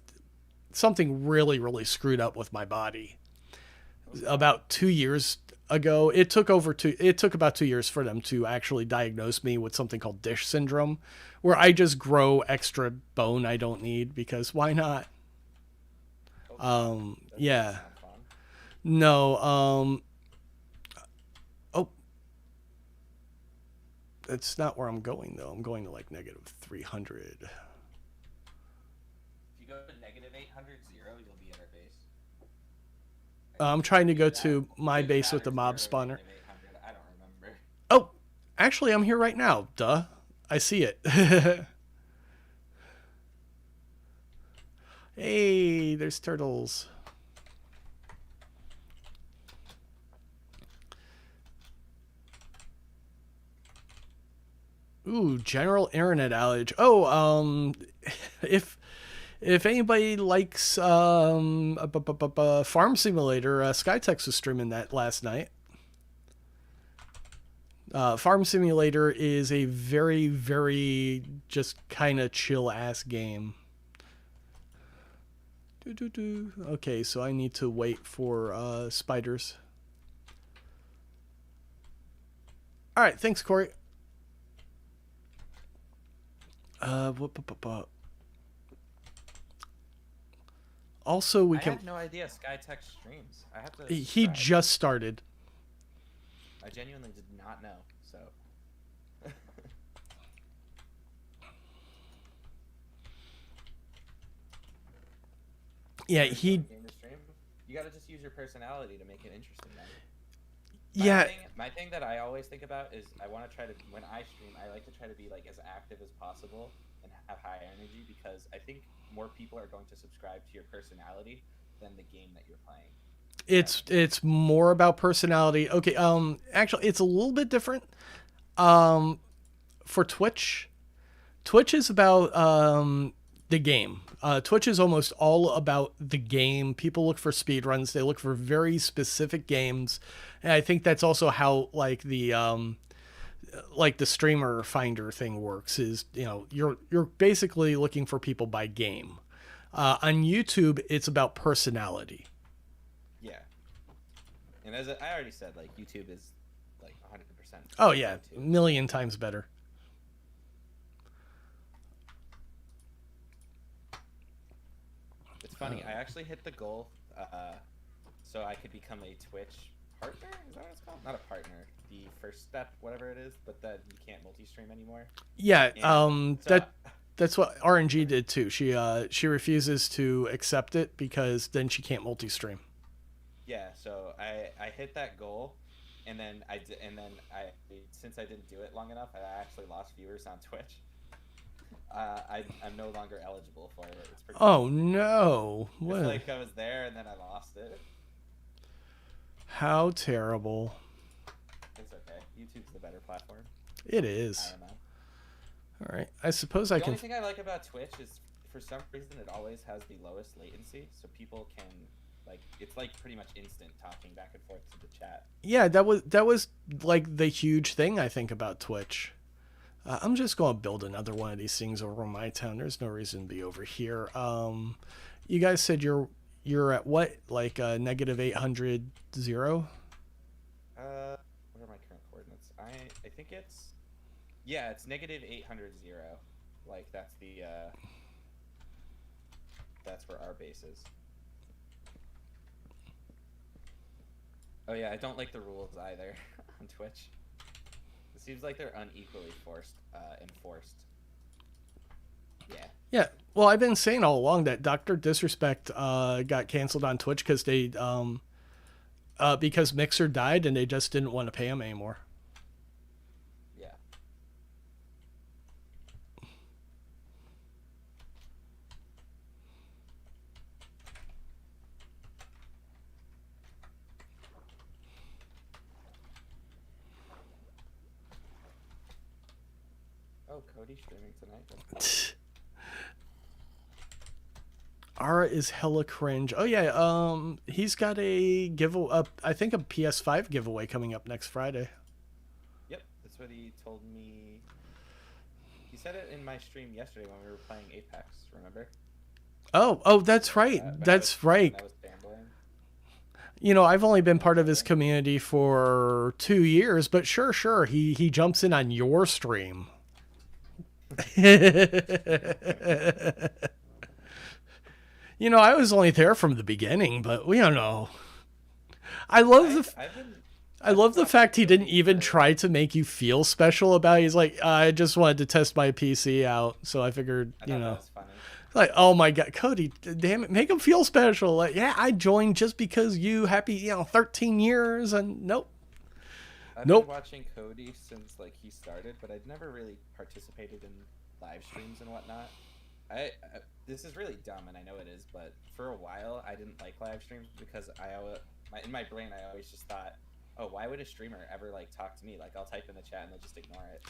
something really screwed up with my body. About 2 years ago, it took about 2 years for them to actually diagnose me with something called Dish syndrome, where I just grow extra bone I don't need because why not? Yeah. No, oh, that's not where I'm going though. I'm going to like -300. If you go to -800, you'll be at our base. I'm trying to go to my base with the mob spawner. I don't remember. Oh, actually, I'm here right now. Duh. I see it. Hey, there's turtles. Ooh, general internet outage. Oh, if anybody likes Farm Simulator, Skytex was streaming that last night. Farm Simulator is a very, very just kind of chill ass game. Okay, so I need to wait for spiders. All right, thanks, Corey. Also, we I can. had no idea SkyTech streams. I have to. He subscribe. just started. I genuinely did not know. So. Yeah, Game to stream. You gotta just use your personality to make it interesting. Then. Yeah. My thing that I always think about is I want to try to when I stream, I like to try to be like as active as possible and have high energy because I think more people are going to subscribe to your personality than the game that you're playing. It's more about personality. Okay, actually it's a little bit different. For Twitch is about the game. Twitch is almost all about the game. People look for speed runs. They look for very specific games, and I think that's also how like the streamer finder thing works. Is you're basically looking for people by game. On YouTube, it's about personality. Yeah, and as I already said, like YouTube is like 100%. Oh yeah, a million times better. It's funny. I actually hit the goal, so I could become a Twitch partner. Is that what it's called? Not a partner. The first step, whatever it is, but that you can't multi-stream anymore. Yeah. And so That's what RNG did too. She refuses to accept it because then she can't multi-stream. Yeah. So I hit that goal, and then I since I didn't do it long enough, I actually lost viewers on Twitch. I'm no longer eligible for it. It's pretty No! What? It's like I was there and then I lost it. How terrible! It's okay. YouTube's the better platform. It is. I don't know. All right. I suppose The I can. only thing I like about Twitch is for some reason it always has the lowest latency, so people can it's like pretty much instant talking back and forth to the chat. Yeah, that was like the huge thing I think about Twitch. I'm just going to build another one of these things over in my town. There's no reason to be over here. You guys said you're at what? Like negative 800 0? What are my current coordinates? I think it's negative 800 0. Like that's the that's where our base is. Oh yeah, I don't like the rules either on Twitch. It seems like they're unequally enforced. Yeah. Yeah. Well, I've been saying all along that Dr. Disrespect got canceled on Twitch because because Mixer died and they just didn't want to pay him anymore. Yeah. Oh, Cody's streaming tonight. That's Ara is hella cringe. Oh yeah, he's got a giveaway. I think a PS5 giveaway coming up next Friday. Yep, that's what he told me. He said it in my stream yesterday when we were playing Apex. Remember? Oh, that's right. That's right. I was fanboying. I've only been part of his community for 2 years, but sure, he jumps in on your stream. I was only there from the beginning, but we don't know. I love the fact he didn't even try to make you feel special about it. He's like, I just wanted to test my PC out, so I figured, I thought that was funny. Like, oh my god, Cody, damn it, make him feel special. Like, yeah, I joined just because you happy, 13 years, and nope. I've been watching Cody since he started, but I've never really participated in live streams and whatnot. this is really dumb, and I know it is, but for a while I didn't like live streams because in my brain I always just thought, oh, why would a streamer ever like talk to me? Like I'll type in the chat and they'll just ignore it.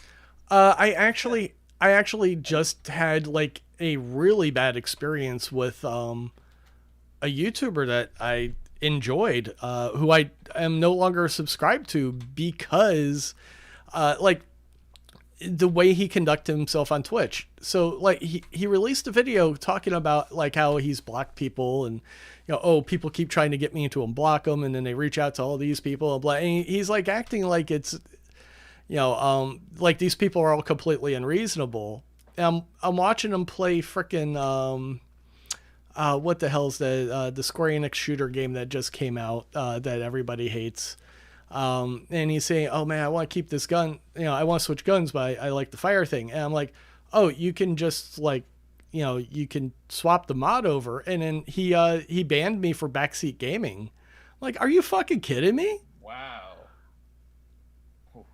I actually just had like a really bad experience with a YouTuber that I enjoyed, who I am no longer subscribed to because like the way he conducted himself on Twitch. So like he released a video talking about like how he's blocked people and oh, people keep trying to get me to unblock them and then they reach out to all these people and he's like acting like it's like these people are all completely unreasonable. And I'm watching him play frickin' what the hell's the Square Enix shooter game that just came out that everybody hates. And he's saying, oh man, I want to keep this gun. I want to switch guns, but I like the fire thing. And I'm like, oh, you can just like, you can swap the mod over. And then he banned me for backseat gaming. Like, are you fucking kidding me? Wow.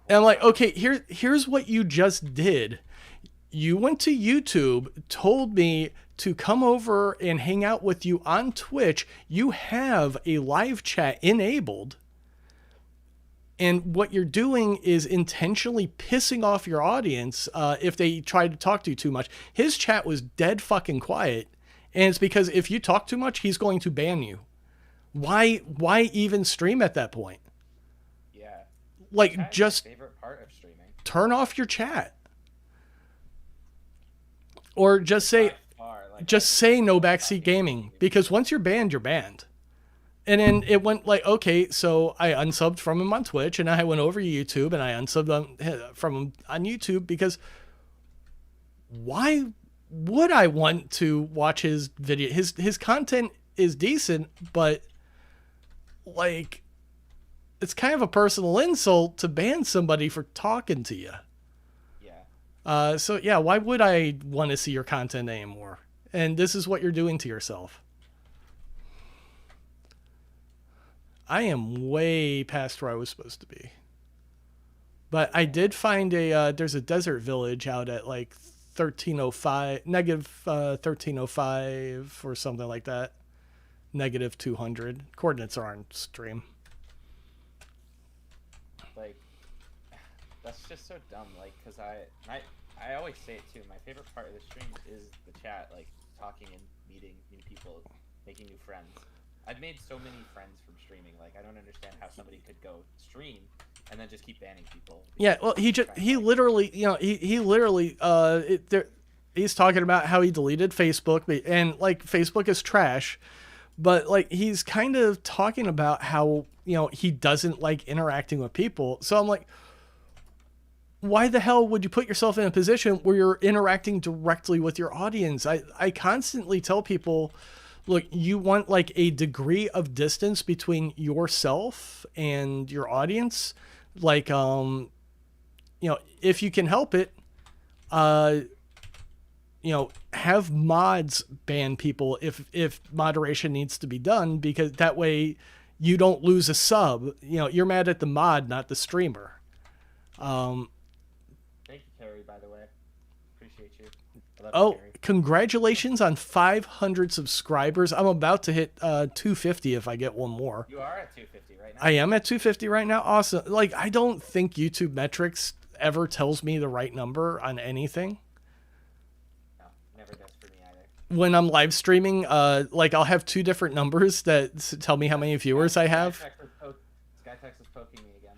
And I'm like, okay, here's what you just did. You went to YouTube, told me to come over and hang out with you on Twitch. You have a live chat enabled. And what you're doing is intentionally pissing off your audience if they try to talk to you too much. His chat was dead fucking quiet. And it's because if you talk too much, he's going to ban you. Why even stream at that point? Yeah. Like, Chat is just my favorite part of streaming. turn off your chat. Or just say no backseat gaming. Because once you're banned, you're banned. And then it went like, okay, so I unsubbed from him on Twitch and I went over to YouTube and I unsubbed from him on YouTube because why would I want to watch his video? His content is decent, but like it's kind of a personal insult to ban somebody for talking to you. Yeah. So yeah, why would I want to see your content anymore? And this is what you're doing to yourself. I am way past where I was supposed to be. But I did find there's a desert village out at like 1305, negative 1305 or something like that. Negative 200. Coordinates are on stream. Like, that's just so dumb. Like, because I always say it too. My favorite part of the stream is the chat, like talking and meeting new people, making new friends. I've made so many friends from streaming. Like, I don't understand how somebody could go stream and then just keep banning people. Yeah, well, he literally, he's talking about how he deleted Facebook and like Facebook is trash, but like he's kind of talking about how, he doesn't like interacting with people. So I'm like, why the hell would you put yourself in a position where you're interacting directly with your audience? I constantly tell people, look, you want like a degree of distance between yourself and your audience. Like, if you can help it, have mods ban people if moderation needs to be done, because that way you don't lose a sub. You're mad at the mod, not the streamer. Thank you, Terry, by the way. Appreciate you. Oh, congratulations on 500 subscribers. I'm about to hit 250 if I get one more. You are at 250 right now. I am at 250 right now. Awesome. Like, I don't think YouTube metrics ever tells me the right number on anything. No, never does for me either. When I'm live streaming, like I'll have two different numbers that tell me how many viewers I have. Skytex is poking me again.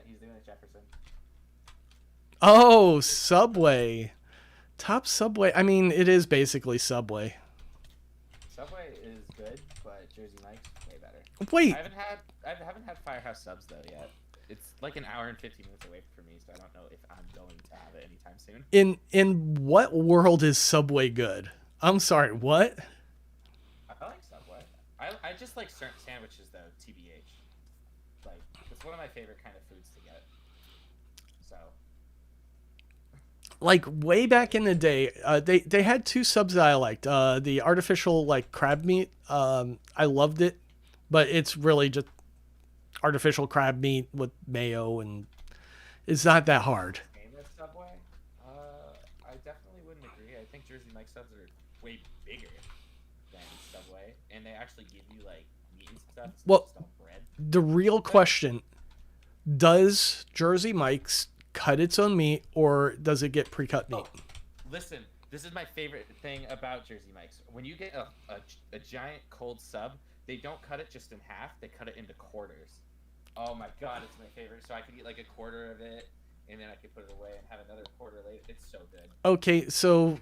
He's doing it, Jefferson. Oh, Subway. Top Subway. I mean, it is basically Subway. Subway is good, but Jersey Mike's way better. Wait. I haven't had Firehouse Subs though yet. It's like an hour and 15 minutes away from me, so I don't know if I'm going to have it anytime soon. In what world is Subway good? I'm sorry, what? I like Subway. I just like certain sandwiches though, TBH. Like, it's one of my favorite kind of foods to get. So. Like way back in the day, they had two subs that I liked. The artificial like crab meat, I loved it, but it's really just artificial crab meat with mayo, and it's not that hard. Subway? I definitely wouldn't agree. I think Jersey Mike subs are way bigger than Subway, and they actually give you like meat and stuff. It's Well, just all bread. The real question, does Jersey Mike's cut its own meat or does it get pre-cut meat? Listen, this is my favorite thing about Jersey Mike's. When you get a giant cold sub, they don't cut it just in half. They cut it into quarters. Oh my god, it's my favorite. So I could eat like a quarter of it, and then I could put it away and have another quarter later. It's so good. Okay, so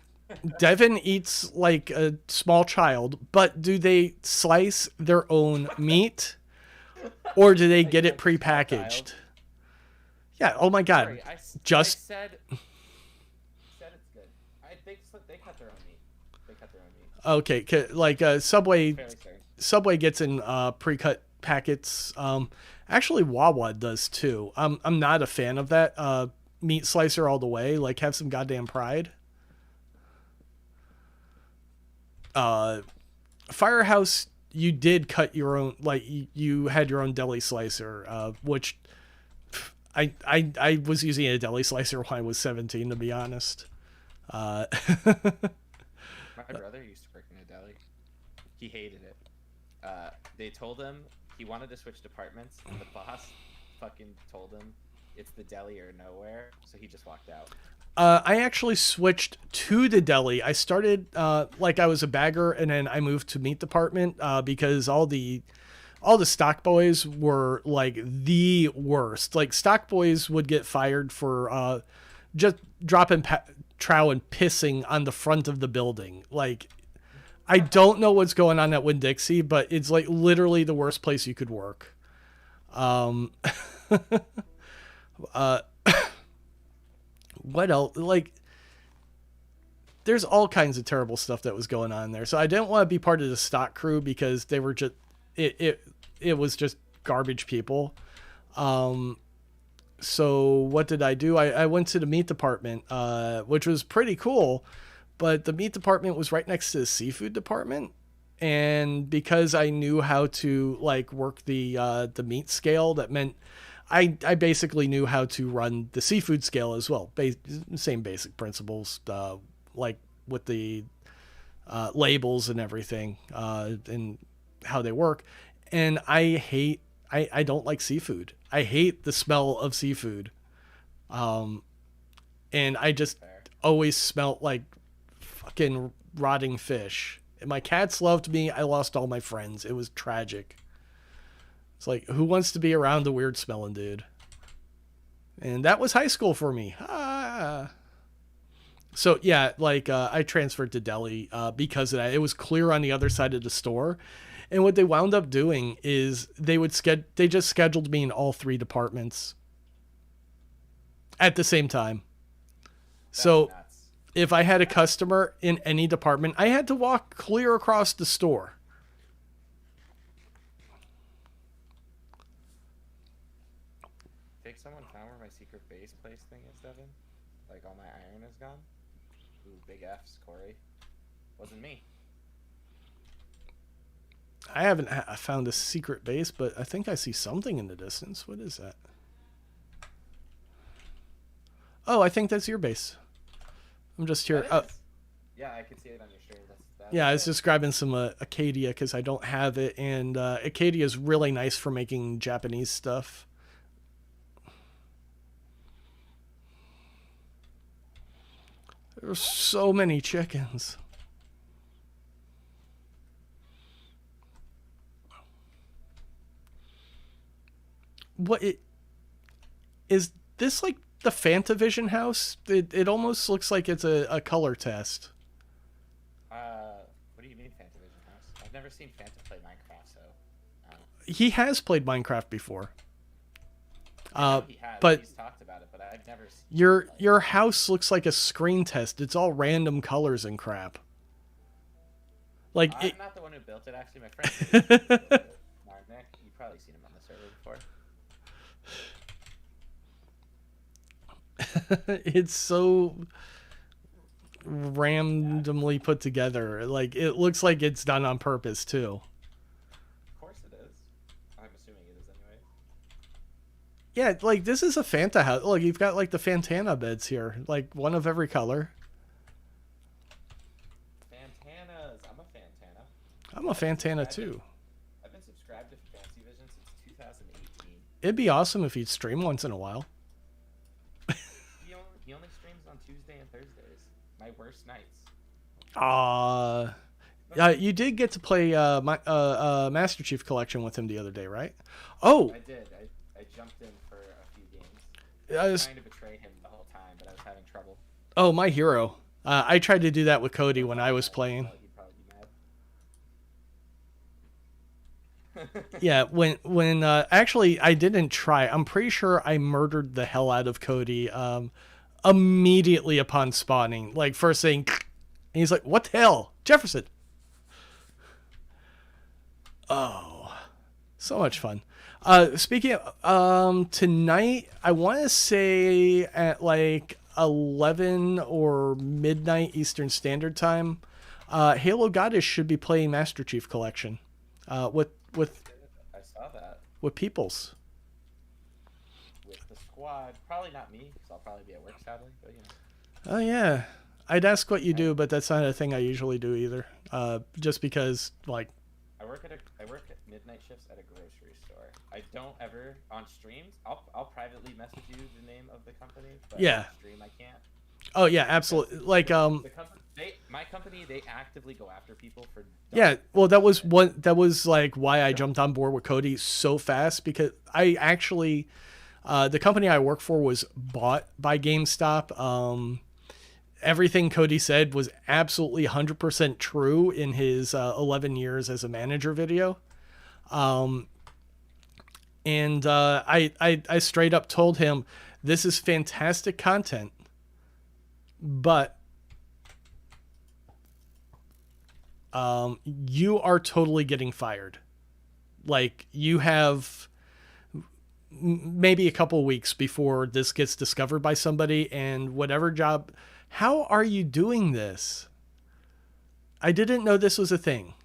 Devin eats like a small child, but do they slice their own meat or do they get it prepackaged? Yeah, oh my god. Sorry, I Just said it's good. They cut their own meat. They cut their own meat. okay, like Subway Fairly certain. Subway gets in pre-cut packets. Actually Wawa does too. I'm not a fan of that. Meat slicer all the way, like have some goddamn pride. Firehouse, you did cut your own, like you had your own deli slicer, which I was using a deli slicer when I was 17, to be honest. My brother used to work in a deli. He hated it. They told him he wanted to switch departments, and the boss fucking told him it's the deli or nowhere, so he just walked out. I actually switched to the deli. I started like I was a bagger, and then I moved to meat department because all the stock boys were like the worst. Like stock boys would get fired for just dropping trow and pissing on the front of the building. Like I don't know what's going on at Winn-Dixie, but it's like literally the worst place you could work. What else? Like, there's all kinds of terrible stuff that was going on there. So I didn't want to be part of the stock crew because they were just it was just garbage people. So what did I do? I went to the meat department, which was pretty cool, but the meat department was right next to the seafood department. And because I knew how to like work the meat scale, that meant I basically knew how to run the seafood scale as well. Same basic principles, like with the labels and everything, and how they work. And I don't like seafood. I hate the smell of seafood. And I just always smelled like fucking rotting fish. And my cats loved me. I lost all my friends. It was tragic. It's like, who wants to be around the weird smelling dude? And that was high school for me. So yeah, like I transferred to deli because of that. It was clear on the other side of the store. And what they wound up doing is they just scheduled me in all three departments at the same time. So Nuts. if I had a customer in any department, I had to walk clear across the store. Think someone found where my secret base place thing is, Devin? Like all my iron is gone? Ooh, big F's, Corey. Wasn't me. I haven't found a secret base, but I think I see something in the distance. What is that? Oh, I think that's your base. I'm just here. That is. Yeah, I can see it on your stream. That's Yeah, I was just grabbing some Acadia because I don't have it, and Acadia is really nice for making Japanese stuff. There's so many chickens. Is this like the Fantavision house? It almost looks like it's a color test. What do you mean Fantavision House? I've never seen Fanta play Minecraft, so. He has played Minecraft before. He has. But He's talked about it, but I've never seen your house looks like a screen test. It's all random colors and crap. Like I'm not the one who built it. Actually, my friend built it. Marnek, you've probably seen him on the server before. it's so randomly put together. Like it looks like it's done on purpose too. Of course it is. I'm assuming it is anyway. Yeah, like this is a Fanta house. Look, you've got like the Fantana beds here, like one of every color. Fantana. I'm a Fantana too. I've been subscribed to Fancy Vision since 2018. It'd be awesome if you'd stream once in a while. He only streams on Tuesday and Thursdays. My worst nights. You did get to play my Master Chief Collection with him the other day, right? Oh, I did. I jumped in for a few games. I was trying to betray him the whole time, but I was having trouble. Oh, my hero. I tried to do that with Cody when I was playing. He'd probably be mad. Yeah, when actually I didn't try. I'm pretty sure I murdered the hell out of Cody immediately upon spawning. Like first saying, and he's like, "What the hell, Jefferson?" Oh, so much fun. Speaking of tonight, I want to say at like 11 or midnight Eastern Standard Time, Halo Goddess should be playing Master Chief Collection with I saw that. with Peoples. With the squad. Probably not me, because I'll probably be at work sadly, but you know. Oh yeah, I'd ask what you do, but that's not a thing I usually do either. Just because like I work at midnight shifts at a grocery store. I don't ever on streams. I'll privately message you the name of the company, but Yeah. on stream I can't. oh yeah, absolutely. Like My company, they actively go after people for. yeah, well that was like why I jumped on board with Cody so fast, because I actually the company I work for was bought by GameStop. Everything Cody said was absolutely 100% true in his 11 years as a manager video. And I straight up told him, this is fantastic content, but you are totally getting fired. Like, you have maybe a couple weeks before this gets discovered by somebody, and whatever job... How are you doing this? I didn't know this was a thing.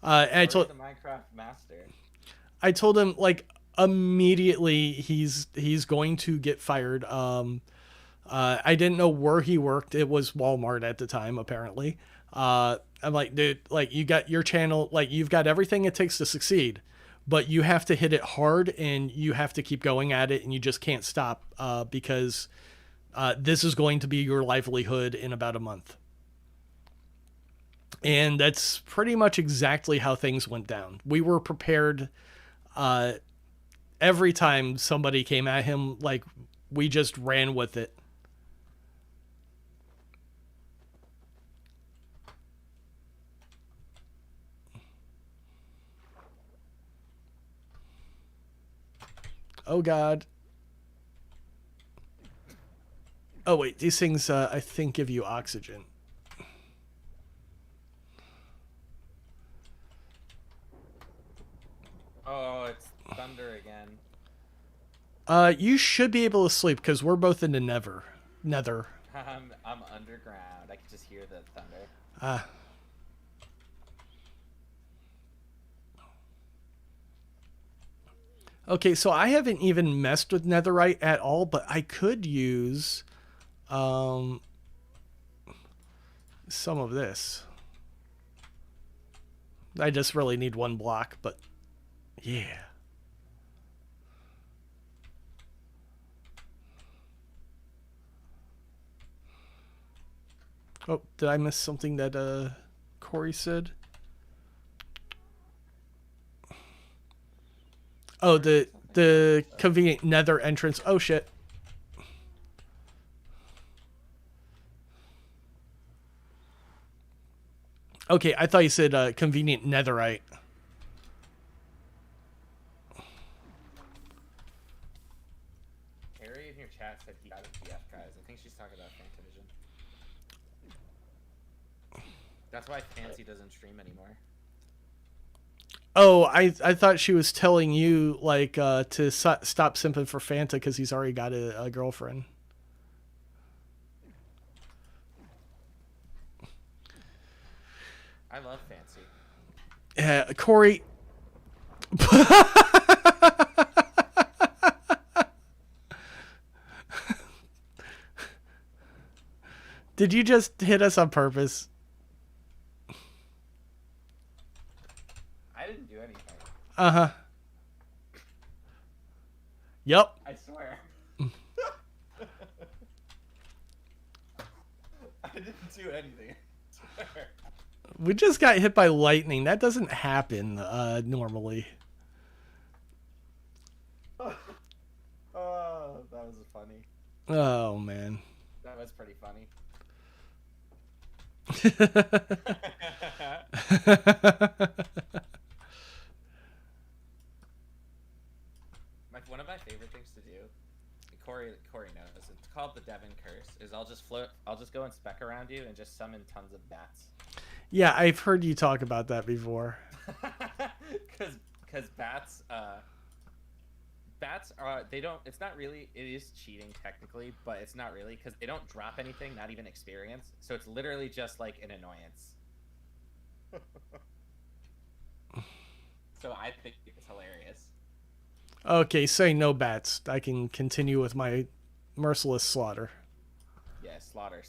And I told the Minecraft master. I told him like immediately he's going to get fired. I didn't know where he worked. It was Walmart at the time, apparently. I'm like, dude, like you got your channel, like you've got everything it takes to succeed, but you have to hit it hard and you have to keep going at it, and you just can't stop because this is going to be your livelihood in about a month. And that's pretty much exactly how things went down. We were prepared. Every time somebody came at him, like, we just ran with it. Oh, God. Oh, wait. These things, I think, give you oxygen. Oh, it's thunder again. You should be able to sleep because we're both in the nether. I'm underground. I can just hear the thunder. Okay, so I haven't even messed with netherite at all, but I could use some of this. I just really need one block, but yeah. Oh, did I miss something that Corey said? Oh, the convenient nether entrance. Oh shit. Okay, I thought you said convenient netherite. Harry in your chat said he got a PF prize. I think she's talking about Fantavision. That's why Fancy doesn't stream anymore. Oh, I thought she was telling you like to stop simping for Fanta because he's already got a girlfriend. I love Fancy. Yeah, Corey. Did you just hit us on purpose? I didn't do anything. Uh-huh. Yep. I swear. I didn't do anything. I swear. We just got hit by lightning. That doesn't happen normally. Oh, that was funny. Oh, man. That was pretty funny. One of my favorite things to do, Corey knows, it's called the Devon Curse, is I'll just go and spec around you and just summon tons of bats. Yeah, I've heard you talk about that before. Because bats are, they don't, it's not really, it is cheating technically, but it's not really, because they don't drop anything, not even experience, so it's literally just like an annoyance. So I think it's hilarious. Okay, say no bats. I can continue with my merciless slaughter. Yeah, slaughter.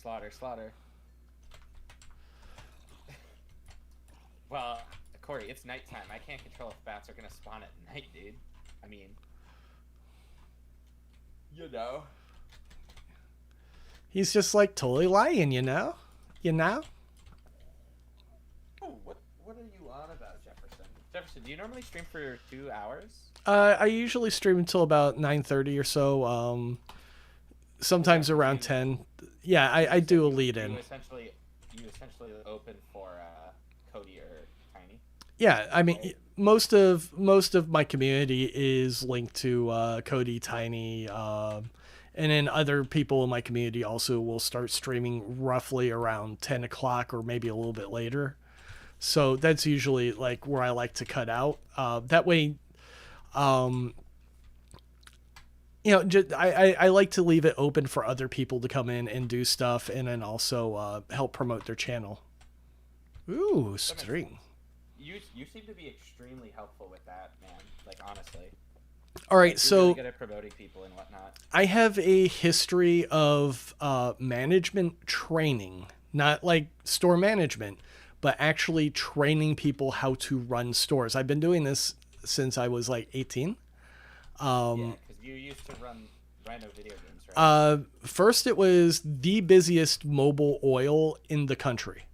Well, Corey, it's nighttime. I can't control if bats are gonna spawn at night, dude. I mean, you know. He's just like totally lying, you know? Oh, what are you on about, Jefferson? Jefferson, do you normally stream for 2 hours? I usually stream until about 9:30 or so. Sometimes around 10. Yeah, I do a lead in. You essentially open for Cody or Tiny. Yeah, I mean, most of my community is linked to Cody, Tiny, and then other people in my community also will start streaming roughly around 10 o'clock or maybe a little bit later. So that's usually like where I like to cut out. That way, I like to leave it open for other people to come in and do stuff, and then also help promote their channel. Ooh, string. You seem to be extremely helpful with that, man. Like, honestly. All right, You're so really good at promoting people and whatnot. I have a history of management training, not like store management, but actually training people how to run stores. I've been doing this since I was like 18. Yeah, because you used to run Rhino video games, right? First, it was the busiest mobile oil in the country.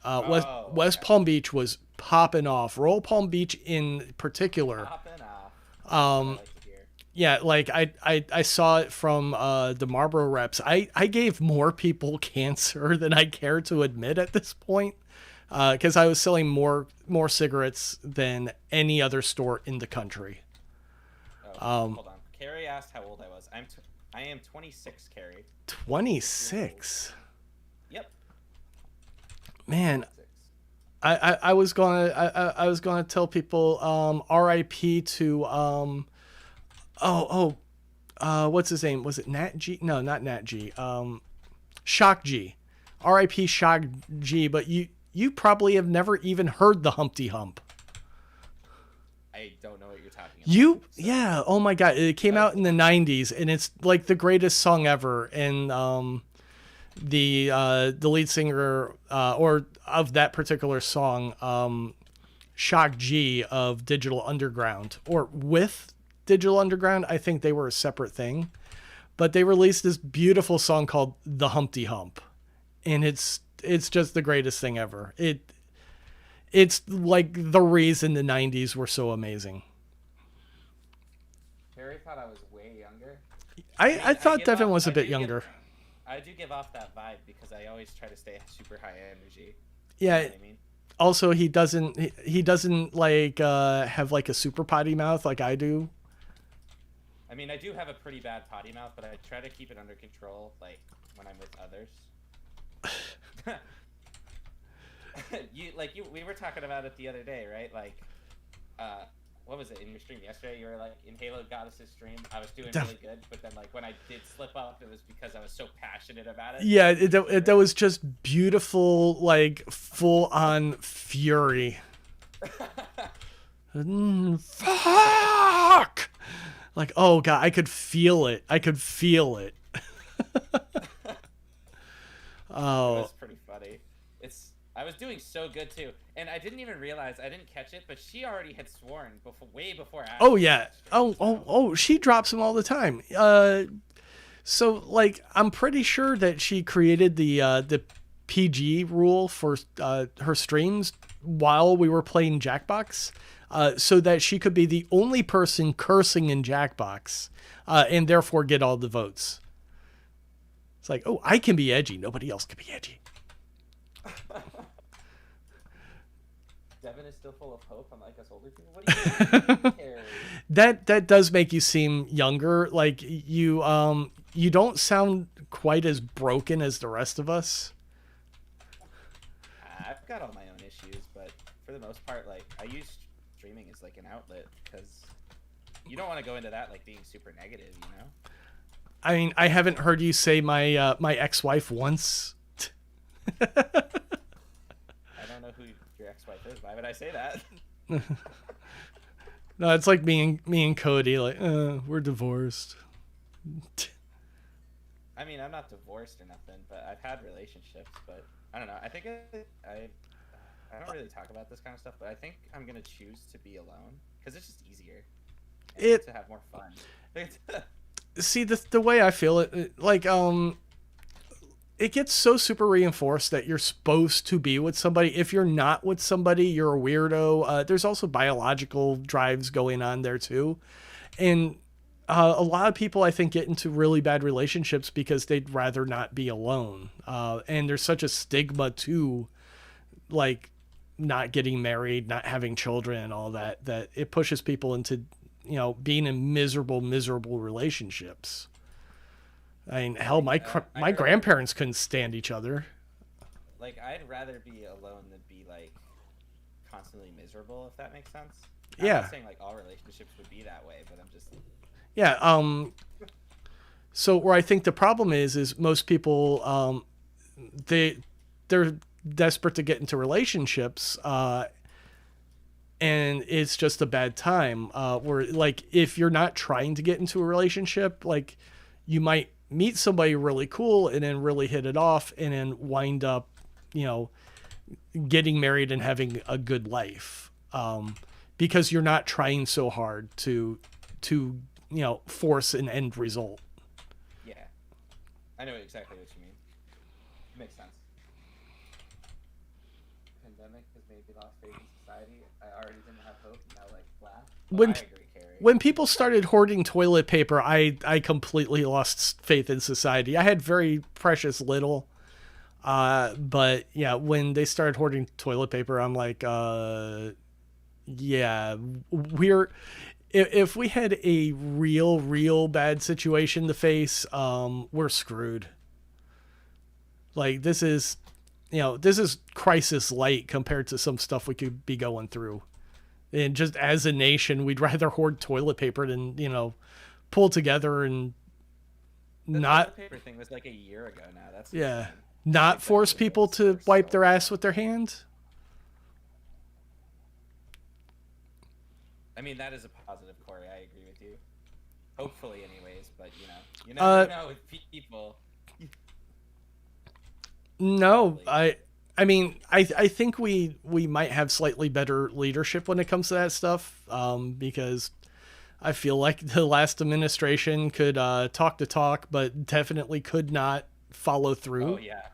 West Palm Beach was popping off. Royal Palm Beach in particular. Popping off. That's what I like to hear. Yeah, like I saw it from the Marlboro reps. I gave more people cancer than I care to admit at this point, because I was selling more cigarettes than any other store in the country. Hold on. Carrie asked how old I was. I am 26, Carrie. 26. Yep. Man, I was gonna tell people R.I.P. to what's his name? Was it Nat G? No, not Nat G. Shock G. R.I.P. Shock G. But you probably have never even heard the Humpty Hump. I don't know what you're talking about. Yeah. Oh my God! It came out in the '90s, and it's like the greatest song ever. And the lead singer or of that particular song, Shock G of Digital Underground, or with Digital Underground, I think they were a separate thing, but they released this beautiful song called "The Humpty Hump," and it's just the greatest thing ever. It's like the reason the 90s were so amazing. Harry thought I was way younger. I thought Devin was a bit younger. I do give off that vibe because I always try to stay super high energy. Yeah. You know what I mean? Also, he doesn't like have like a super potty mouth like I do. I mean, I do have a pretty bad potty mouth, but I try to keep it under control, like when I'm with others. We were talking about it the other day, right? Like, what was it in your stream yesterday? You were like, in Halo Goddess's stream, I was doing really good, but then like when I did slip up, it was because I was so passionate about it. Yeah, that was just beautiful, like full on fury. Fuck! Like, oh God, I could feel it. Oh, it was pretty funny. I was doing so good too, and I didn't even realize I didn't catch it, but she already had sworn before, way before. Oh yeah. Oh, she drops them all the time. So like I'm pretty sure that she created the PG rule for her streams while we were playing Jackbox, so that she could be the only person cursing in Jackbox, and therefore get all the votes. It's like, oh, I can be edgy. Nobody else can be edgy. Devin is still full of hope, unlike us older people. What do you care? That does make you seem younger. Like you don't sound quite as broken as the rest of us. I've got all my own issues, but for the most part, like I use streaming as like an outlet because you don't want to go into that like being super negative, you know. I mean, I haven't heard you say my ex-wife once. I don't know who your ex-wife is. Why would I say that? No, it's like me and Cody. Like, we're divorced. I mean, I'm not divorced or nothing, but I've had relationships. But I don't know. I think I don't really talk about this kind of stuff, but I think I'm gonna choose to be alone because it's just easier. And to have more fun. See, the way I feel it, like it gets so super reinforced that you're supposed to be with somebody. If you're not with somebody, you're a weirdo. There's also biological drives going on there too. And a lot of people, I think, get into really bad relationships because they'd rather not be alone. And there's such a stigma to like not getting married, not having children and all that, that it pushes people into, you know, being in miserable relationships. I mean, hell, my grandparents couldn't stand each other. Like, I'd rather be alone than be like constantly miserable, if that makes sense. Yeah. I'm not saying like all relationships would be that way, but I'm just. Yeah. So where I think the problem is most people, they're desperate to get into relationships, and it's just a bad time. Where like if you're not trying to get into a relationship, like you might meet somebody really cool and then really hit it off and then wind up, you know, getting married and having a good life, because you're not trying so hard to you know, force an end result. Yeah, I know exactly what you mean. It makes sense. Pandemic has made me lost faith in society. I already didn't have hope, and now like laugh. When I agree, Carrie. When people started hoarding toilet paper, I completely lost faith in society. I had very precious little, but yeah, when they started hoarding toilet paper, I'm like, yeah, if we had a real bad situation to face, we're screwed. Like this is crisis light compared to some stuff we could be going through. And just as a nation, we'd rather hoard toilet paper than, you know, pull together and The not toilet paper thing was like a year ago now. That's yeah, insane. not Like, force that people was to so wipe their long. ass with their hand. I mean, that is a positive, Corey. I agree with you. Hopefully, anyways. But you never know with people. No, Probably. I mean, I think we might have slightly better leadership when it comes to that stuff, because I feel like the last administration could talk the talk, but definitely could not follow through. Oh yeah.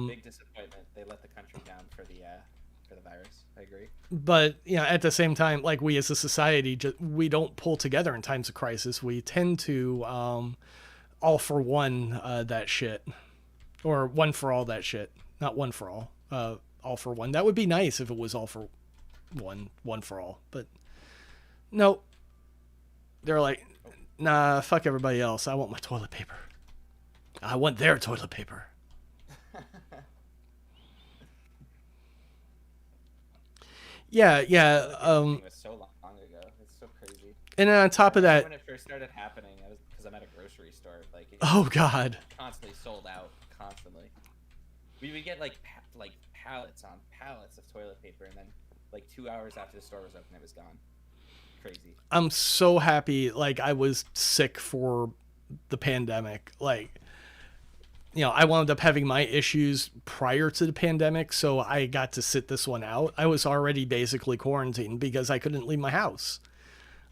Big disappointment. They let the country down for the virus. I agree. But at the same time, like we as a society, we don't pull together in times of crisis. We tend to all for one that shit, or one for all that shit. Not one for all. All for one. That would be nice if it was all for one for all. But no, they're like, nah, fuck everybody else. I want my toilet paper. I want their toilet paper. Yeah. It was so long ago. It's so crazy. And then on top of that, When it first started happening, I was because I'm at a grocery store. Like, it oh God. constantly sold out. Constantly. We would get like pallets on pallets of toilet paper, and then like 2 hours after the store was open, it was gone. Crazy. I'm so happy. Like I was sick for the pandemic. Like I wound up having my issues prior to the pandemic, so I got to sit this one out. I was already basically quarantined because I couldn't leave my house.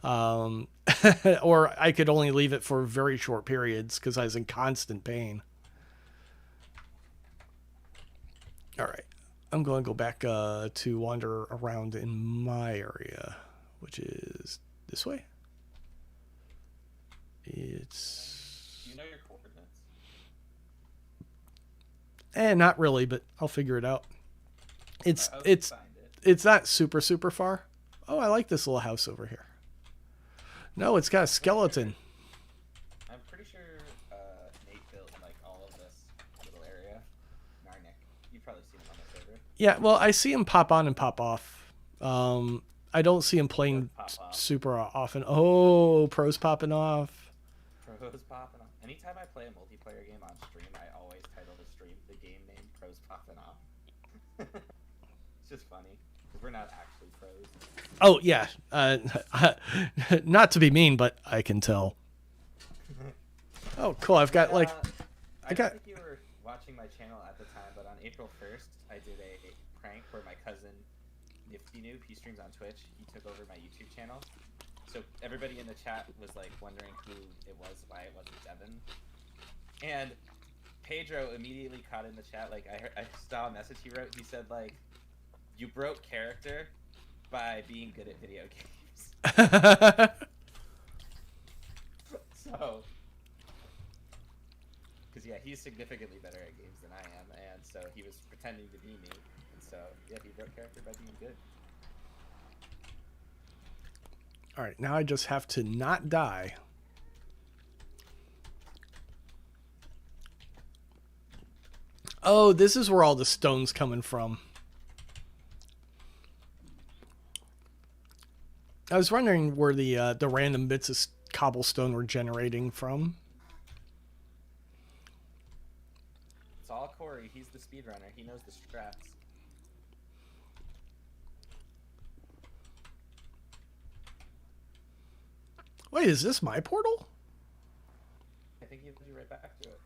Or I could only leave it for very short periods because I was in constant pain. All right. I'm going to go back to wander around in my area, which is this way. It's... Do you know your coordinates? not really, but I'll figure it out. It's How would it's you find it? it's not super far. Oh, I like this little house over here. No, it's got a skeleton. I'm pretty sure Nate built like all of this little area. Narnik. You've probably seen him on the server. Yeah, well, I see him pop on and pop off. I don't see him playing Pop off. super often. Oh, pros popping off. Pros popping off. Anytime I play a multiplayer game on stream, I always title the stream the game name Pros Popping Off. It's just funny because we're not actually pros. Oh yeah, not to be mean, but I can tell. Oh, cool. I've got like I got- don't think you were watching my channel at the time, but on April 1st, I did a prank where my cousin Nifty Noob, he streams on Twitch, he took over my YouTube channel. So everybody in the chat was like wondering who it was, why it wasn't Devin. And Pedro immediately caught in the chat, like I saw a message he wrote. He said like, "You broke character by being good at video games." So, because yeah, he's significantly better at games than I am, and so he was pretending to be me, and so yeah, he broke character by being good. All right, now I just have to not die. Oh, this is where all the stone's coming from. I was wondering where the random bits of cobblestone were generating from. It's all Corey. He's the speedrunner. He knows the strats. Wait, is this my portal? I think he led you right back to it.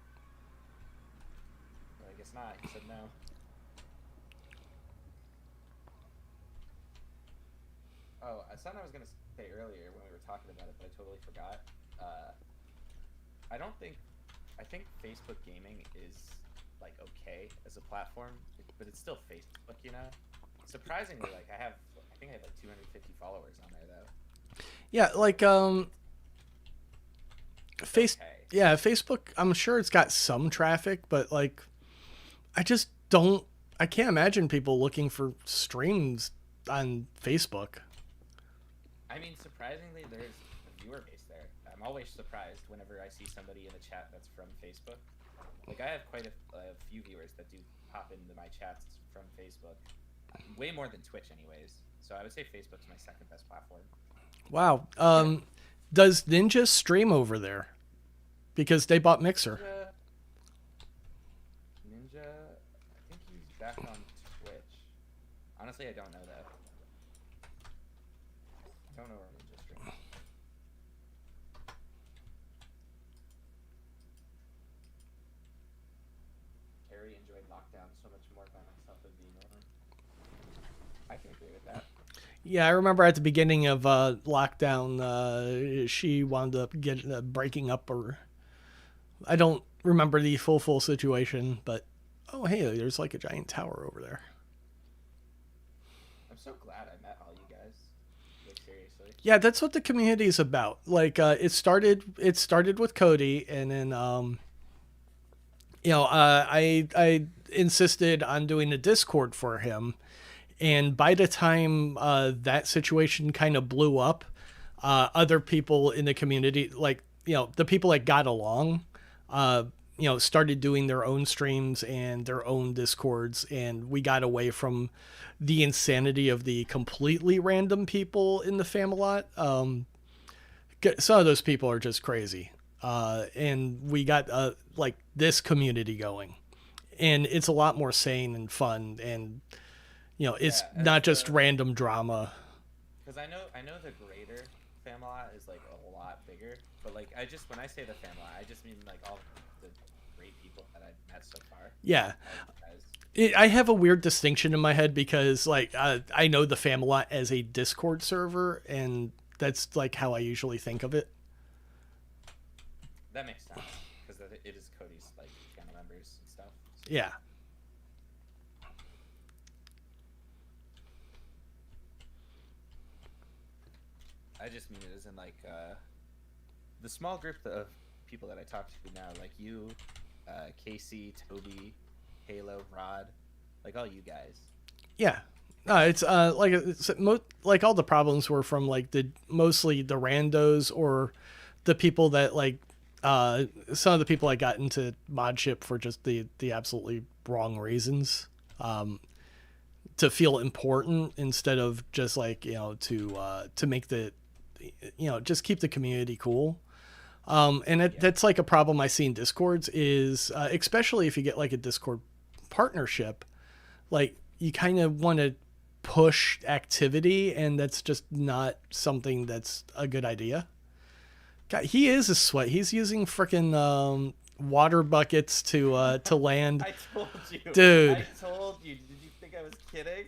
Well, I guess not. He said no. Oh, something I was gonna say earlier when we were talking about it, but I totally forgot. I think Facebook gaming is like okay as a platform, but it's still Facebook, you know. Surprisingly, like I think I have like 250 followers on there though. Yeah, like Okay. Yeah, Facebook, I'm sure it's got some traffic, but like I can't imagine people looking for streams on Facebook. I mean, surprisingly, there's a viewer base there. I'm always surprised whenever I see somebody in the chat that's from Facebook. Like, I have quite a few viewers that do pop into my chats from Facebook. Way more than Twitch, anyways. So I would say Facebook's my second best platform. Wow. Does Ninja stream over there? Because they bought Mixer. Ninja, I think he's back on Twitch. Honestly, I don't know that. I don't know where Ninja streams. Harry enjoyed lockdown so much more by myself than being alone. I can agree with that. Yeah, I remember at the beginning of lockdown, she wound up breaking up, or I don't remember the full situation, but oh hey, there's like a giant tower over there. I'm so glad I met all you guys. Like, seriously. Yeah, that's what the community is about. Like, it started with Cody, and then I insisted on doing a Discord for him. And by the time that situation kind of blew up, other people in the community, like, the people that got along, started doing their own streams and their own Discords. And we got away from the insanity of the completely random people in the Famalot. Some of those people are just crazy. And we got like this community going. And it's a lot more sane and fun, and it's not just random drama. Because I know the greater Famalot is like a lot bigger, but like when I say the Famalot, I just mean like all the great people that I've met so far. Yeah. All you guys. I have a weird distinction in my head because like I know the Familot as a Discord server, and that's like how I usually think of it. That makes sense because it is Cody's like channel members and stuff. So. Yeah. I just mean it as in like the small group of people that I talk to now, like you, Casey, Toby, Halo, Rod, like all you guys. Yeah. No, it's like all the problems were from like the mostly the randos or the people that like some of the people I got into modship for just the absolutely wrong reasons. To feel important instead of just like, you know, to make the, you know, just keep the community cool. That's like a problem I see in Discords is, especially if you get like a Discord partnership, like you kind of want to push activity, and that's just not something that's a good idea. God, he is a sweat. He's using freaking water buckets to land. I told you, dude. I told you. Did you think I was kidding?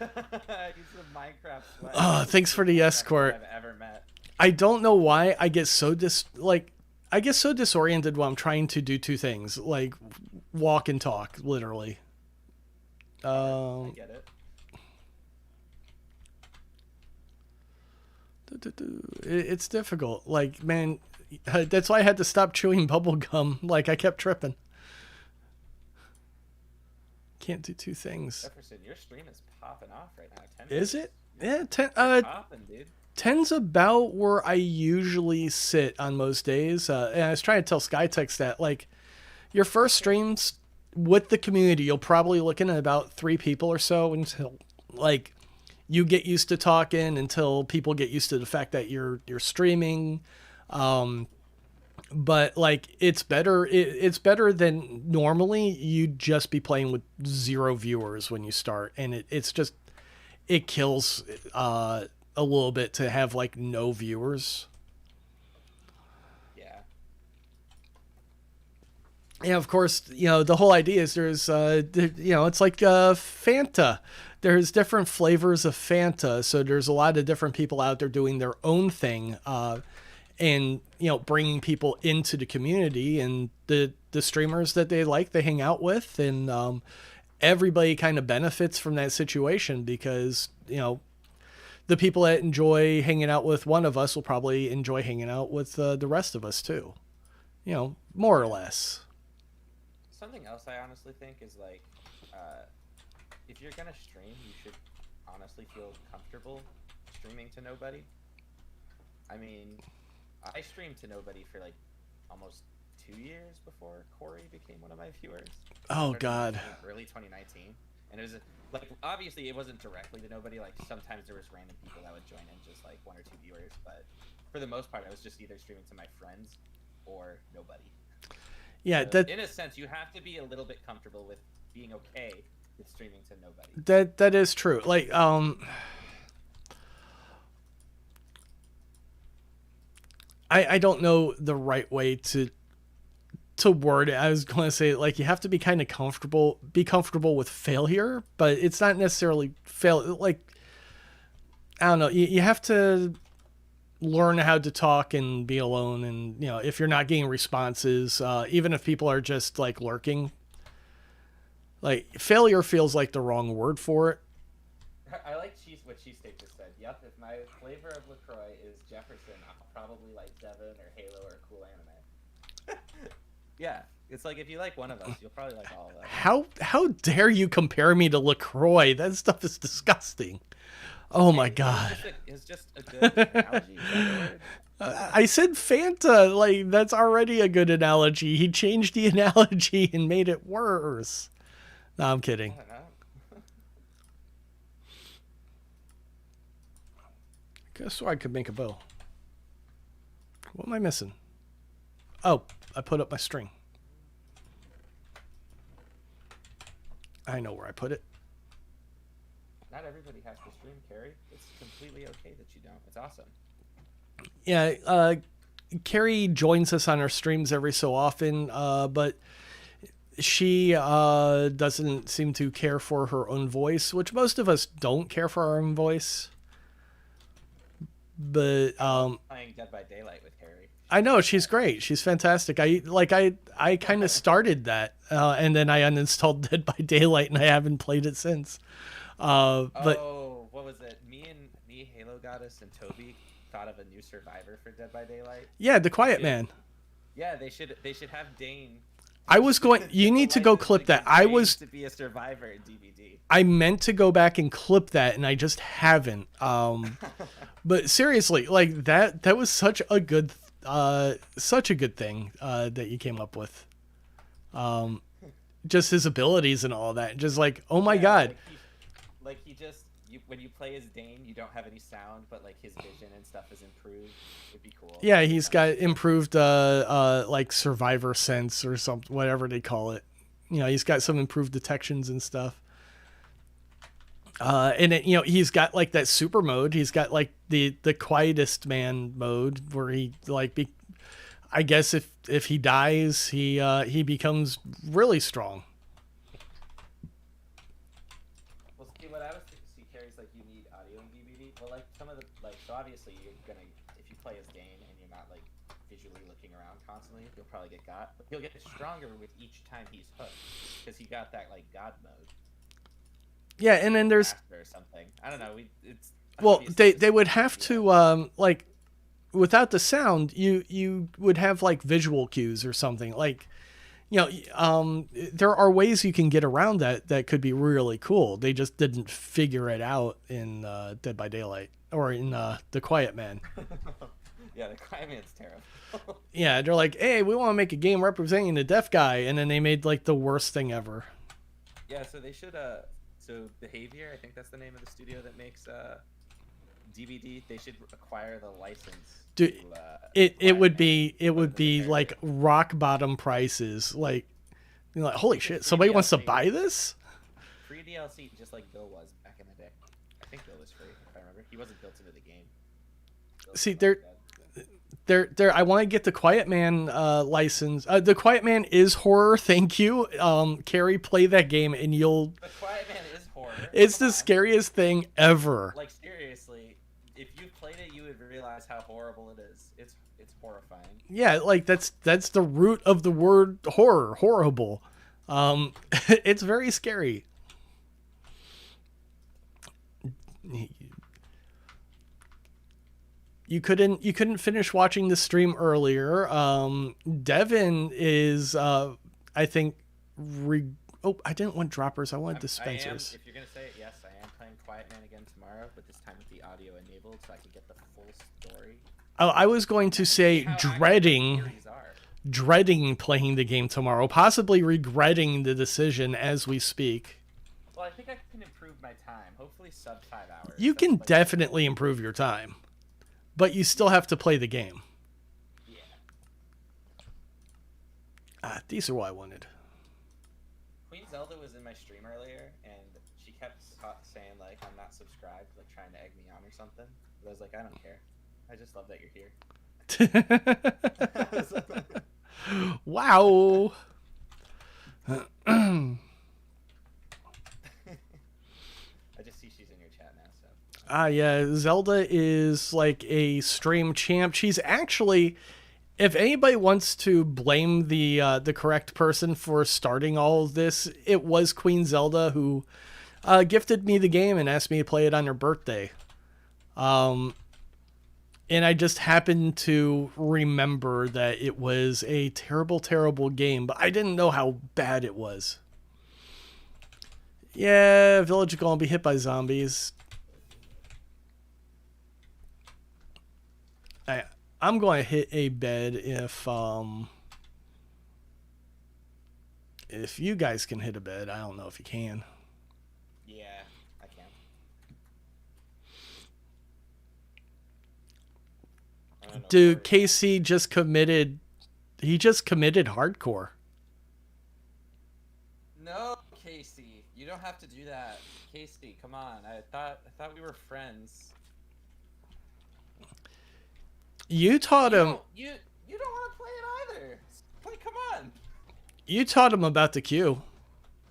I use the Minecraft sweat. Oh, thanks for the escort. I've ever met. I don't know why I get so disoriented when I'm trying to do two things, like walk and talk, literally. I get it. It's difficult. Like, man, that's why I had to stop chewing bubble gum. Like, I kept tripping. Can't do two things. Jefferson, your stream is popping off right now. 10 Is minutes. it? Yeah, Popping, dude. 10's about where I usually sit on most days. And I was trying to tell SkyTex that, like, your first streams with the community, you'll probably looking at about 3 people or so until, like, you get used to talking, until people get used to the fact that you're streaming. But like, it's better than normally you'd just be playing with 0 viewers when you start, and it kills a little bit to have like no viewers. Yeah. Yeah, of course, you know, the whole idea is there's you know, it's like Fanta. There's different flavors of Fanta, so there's a lot of different people out there doing their own thing, and, you know, bringing people into the community, and the streamers that they hang out with, and everybody kind of benefits from that situation because, you know, the people that enjoy hanging out with one of us will probably enjoy hanging out with the rest of us too, you know, more or less. Something else I honestly think is like, if you're gonna stream, you should honestly feel comfortable streaming to nobody. I mean, I streamed to nobody for like almost 2 years before Corey became one of my viewers. Oh Started God. in early 2019, and it was like, obviously it wasn't directly to nobody. Like sometimes there was random people that would join in, just like 1 or 2 viewers, but for the most part, I was just either streaming to my friends or nobody. Yeah, So, that in a sense, you have to be a little bit comfortable with being okay with streaming to nobody. that is true. Like, I don't know the right way to word it. I was going to say, like, you have to be kind of comfortable with failure, but it's not necessarily fail. Like, I don't know. You have to learn how to talk and be alone. And, you know, if you're not getting responses, even if people are just like lurking, like, failure feels like the wrong word for it. I like what Cheesesteak just said. Yep, if my flavor of LaCroix is Jefferson, I'll probably like Devin or Halo or Cool Anime. Yeah, it's like if you like one of us, you'll probably like all of them. How dare you compare me to LaCroix? That stuff is disgusting. Oh my God. It's just a good analogy. Is that the word? I said Fanta. Like, that's already a good analogy. He changed the analogy and made it worse. No, I'm kidding. I don't know. Guess I could make a bow. What am I missing? Oh, I put up my string. I know where I put it. Not everybody has to stream, Carrie. It's completely okay that you don't. It's awesome. Yeah, Carrie joins us on our streams every so often, but she doesn't seem to care for her own voice, which most of us don't care for our own voice. But Playing Dead by Daylight with Harry. I know she's great. She's fantastic. I kind of started that, and then I uninstalled Dead by Daylight, and I haven't played it since. But What was it? Me, Halo Goddess, and Toby thought of a new survivor for Dead by Daylight. yeah, The Quiet Man. Yeah, they should have Dane. I was going. You need to go clip that. I was to be a survivor in DVD. I meant to go back and clip that, and I just haven't. But seriously, like that was such a good thing that you came up with. Just his abilities and all that. Just like, oh my god. When you play as Dane, you don't have any sound, but like his vision and stuff is improved. It'd be cool. Yeah, he's got improved like survivor sense or something, whatever they call it. You know, he's got some improved detections and stuff. And it, he's got like that super mode. He's got like the quietest man mode where he like I guess if he dies, he becomes really strong. Well, see what I was see Carrie's like you need audio and DVD. Well, like some of the so obviously you're gonna if you play as Dane and you're not like visually looking around constantly, you'll probably get got. But you'll get stronger with each time he's hooked because he got that like God mode. Yeah, and then there's or something. I don't know. It's well, they would have to like without the sound, you would have like visual cues or something. Like, there are ways you can get around that could be really cool. They just didn't figure it out in Dead by Daylight or in The Quiet Man. Yeah, The Quiet Man's terrible. Yeah, they're like, hey, we want to make a game representing the deaf guy, and then they made like the worst thing ever. Yeah, so they should So Behavior, I think that's the name of the studio that makes DVD. They should acquire the license. Dude, it would be like rock bottom prices. Like, holy shit, somebody wants to buy this? Free DLC, just like Bill was back in the day. I think Bill was free, if I remember. He wasn't built into the game. See, I want to get the Quiet Man license. The Quiet Man is horror. Thank you, Carrie. Play that game, and you'll. The Quiet Man is horror. It's the scariest thing ever. Like seriously, if you played it, you would realize how horrible it is. It's horrifying. Yeah, like that's the root of the word horror. Horrible. It's very scary. You couldn't finish watching the stream earlier. Devin is I think I didn't want droppers. I wanted dispensers. If you're gonna say it, yes, I am playing Quiet Man again tomorrow, but this time with the audio enabled, so I can get the full story. Oh, I was going to say dreading playing the game tomorrow, possibly regretting the decision as we speak. Well, I think I can improve my time. Hopefully, sub 5 hours. You can definitely improve your time, but you still have to play the game. Yeah. These are what I wanted. Queen Zelda was in my stream earlier, and she kept saying, like, I'm not subscribed, like, trying to egg me on or something. But I was like, I don't care. I just love that you're here. Wow. I just see she's in your chat now, so. Yeah, Zelda is like a stream champ. She's actually... If anybody wants to blame the correct person for starting all of this, it was Queen Zelda who gifted me the game and asked me to play it on her birthday. And I just happened to remember that it was a terrible, terrible game, but I didn't know how bad it was. Yeah, village is gonna be hit by zombies. I'm going to hit a bed if you guys can hit a bed. I don't know if you can. Yeah, I can. Dude, KC just committed. He just committed hardcore. No, Casey, you don't have to do that. Casey, come on. I thought we were friends. You taught him. You don't want to play it either. Come on. You taught him about the Q.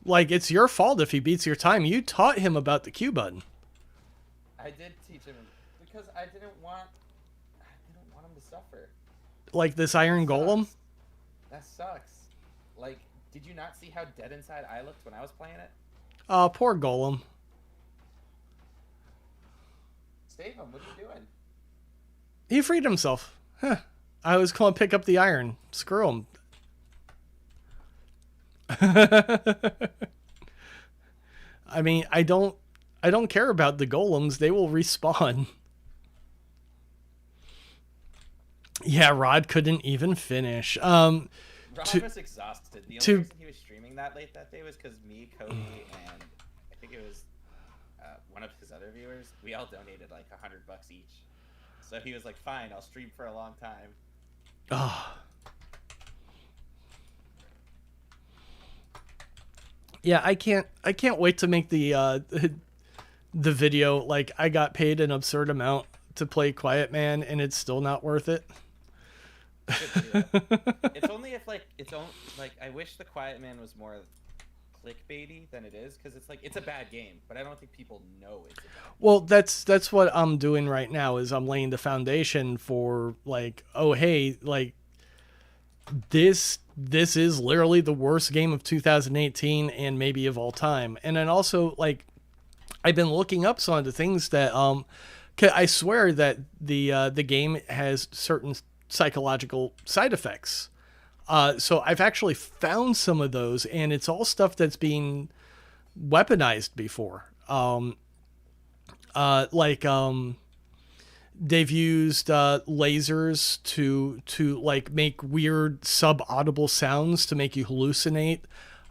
Like, it's your fault if he beats your time. You taught him about the Q button. I did teach him because I didn't want him to suffer. Like this Iron Golem? That sucks. Like, did you not see how dead inside I looked when I was playing it? Poor Golem. Save him. What are you doing? He freed himself. Huh. I was going to pick up the iron. Screw him. I mean, I don't care about the golems. They will respawn. Yeah, Rod couldn't even finish. Rod was exhausted. The only reason he was streaming that late that day was because me, Cody, and I think it was one of his other viewers. We all donated like $100 each. So he was like, "Fine, I'll stream for a long time." Oh. Yeah, I can't wait to make the video. Like, I got paid an absurd amount to play Quiet Man, and it's still not worth it. It's only if I wish the Quiet Man was more clickbaity than it is, because it's like it's a bad game, but I don't think people know it's a bad game. Well, that's what I'm doing right now, is I'm laying the foundation for like, oh hey, like this is literally the worst game of 2018 and maybe of all time. And then also, like, I've been looking up some of the things that I swear that the game has certain psychological side effects. So I've actually found some of those, and it's all stuff that's being weaponized before. They've used lasers to like make weird sub-audible sounds to make you hallucinate.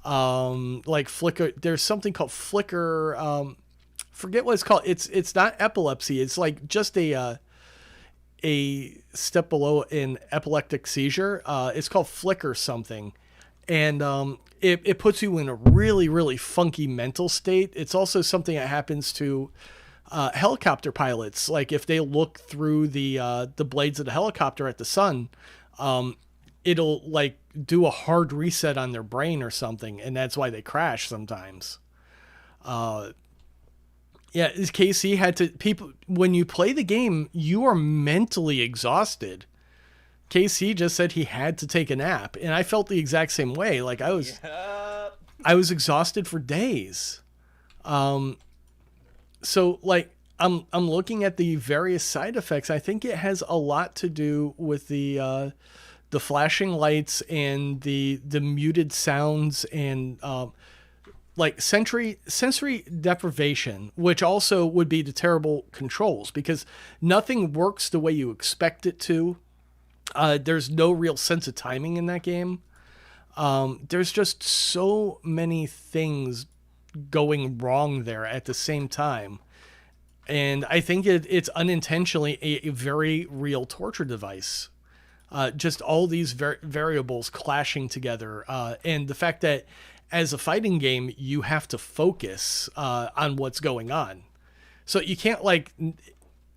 Like flicker. There's something called flicker. Forget what it's called. It's not epilepsy. It's like just a step below an epileptic seizure. It's called flicker something. And it puts you in a really, really funky mental state. It's also something that happens to helicopter pilots. Like if they look through the blades of the helicopter at the sun, it'll like do a hard reset on their brain or something, and that's why they crash sometimes. Yeah, KC had to when you play the game, you are mentally exhausted. KC just said he had to take a nap, and I felt the exact same way. Like I was exhausted for days. So like I'm looking at the various side effects. I think it has a lot to do with the flashing lights and the muted sounds and like sensory deprivation, which also would be the terrible controls, because nothing works the way you expect it to. There's no real sense of timing in that game. There's just so many things going wrong there at the same time. And I think it's unintentionally a very real torture device. Just all these variables clashing together. And the fact that as a fighting game, you have to focus on what's going on. So you can't like...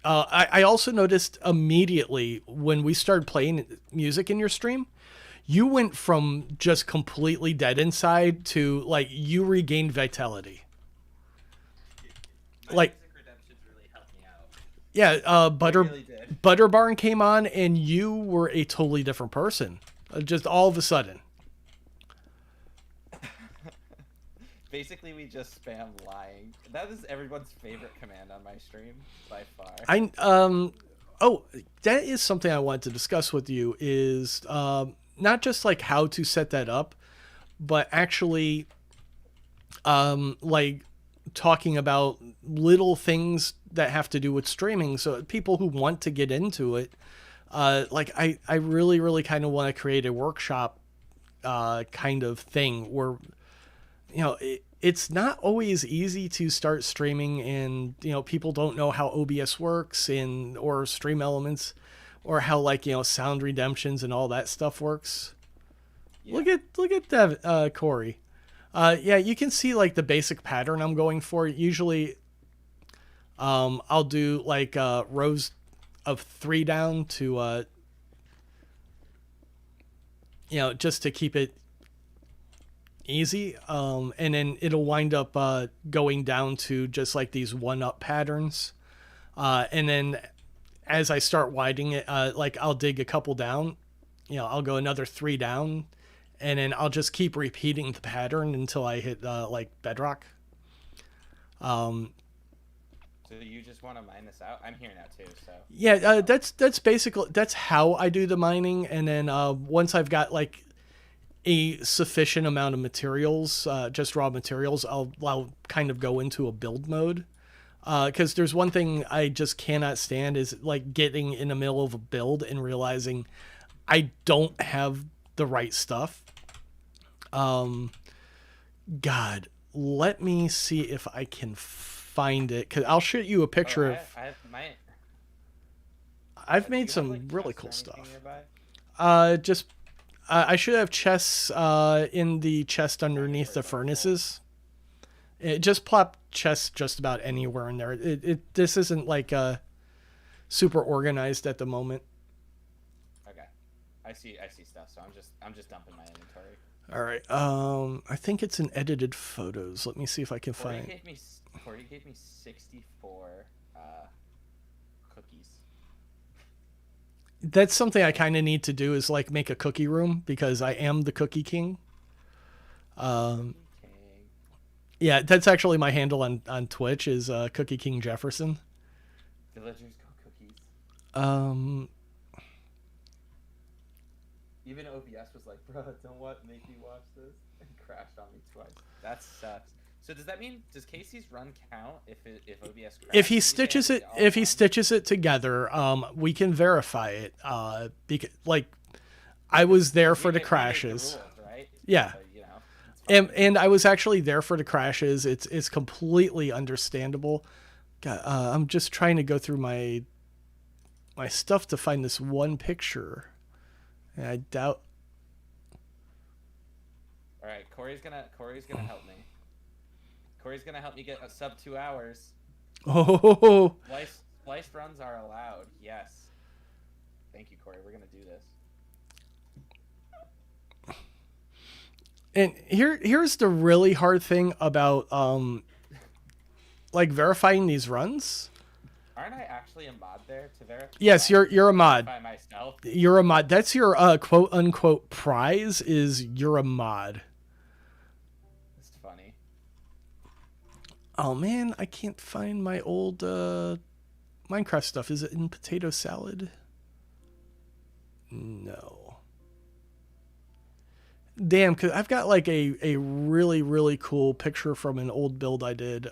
I also noticed immediately when we started playing music in your stream, you went from just completely dead inside to like you regained vitality. Like, Music Redemption's really helped me out. Yeah, Really did. Butter Barn came on and you were a totally different person. Just all of a sudden. Basically, we just spam lying. That is everyone's favorite command on my stream, by far. Oh, that is something I wanted to discuss with you, is not just like how to set that up, but actually like talking about little things that have to do with streaming. So people who want to get into it, like I really, really kind of want to create a workshop kind of thing where, you know, it's not always easy to start streaming, and, you know, people don't know how OBS works or Stream Elements, or how, like, you know, sound redemptions and all that stuff works. Yeah. Look at that, Corey. Yeah, you can see like the basic pattern I'm going for. Usually, I'll do like rows of 3 down to, you know, just to keep it easy. And then it'll wind up going down to just like these 1-up patterns. And then as I start widening it, like I'll dig a couple down, I'll go another 3 down, and then I'll just keep repeating the pattern until I hit like bedrock. So you just want to mine this out? I'm here now too, so. Yeah, that's basically, that's how I do the mining. And then once I've got like a sufficient amount of materials, just raw materials, I'll kind of go into a build mode. Because there's one thing I just cannot stand is like getting in the middle of a build and realizing I don't have the right stuff. God, let me see if I can find it, because I'll shoot you a picture I've made some really cool stuff. I should have chests in the chest underneath the furnaces. It just plop chests just about anywhere in there. This isn't like super organized at the moment. Okay, I see stuff. So I'm just dumping my inventory. All right. I think it's in edited photos. Let me see if I can find. Corey gave me 64 cookies. That's something I kind of need to do, is like make a cookie room, because I am the cookie king. Yeah, that's actually my handle on Twitch, is Cookie King Jefferson. Villagers go cookies. Even OBS was like, bro, don't make me watch this, and crashed on me twice. That sucks. So does that mean, does Casey's run count if OBS crashes? If he stitches it together, we can verify it. Because like I was there for the crashes. The rules, right? Yeah. So, and I was actually there for the crashes. It's completely understandable. God, I'm just trying to go through my stuff to find this one picture, and I doubt. All right, Corey's gonna help me. Corey's gonna help me get a sub 2 hours. Oh. Splice runs are allowed. Yes. Thank you, Corey. We're gonna do this. And here's the really hard thing about like verifying these runs. Aren't I actually a mod there to verify? Yes, you're a mod. By myself. You're a mod. That's your quote unquote prize, is you're a mod. It's funny. Oh man, I can't find my old Minecraft stuff. Is it in potato salad? No. Damn, because I've got like a really, really cool picture from an old build I did.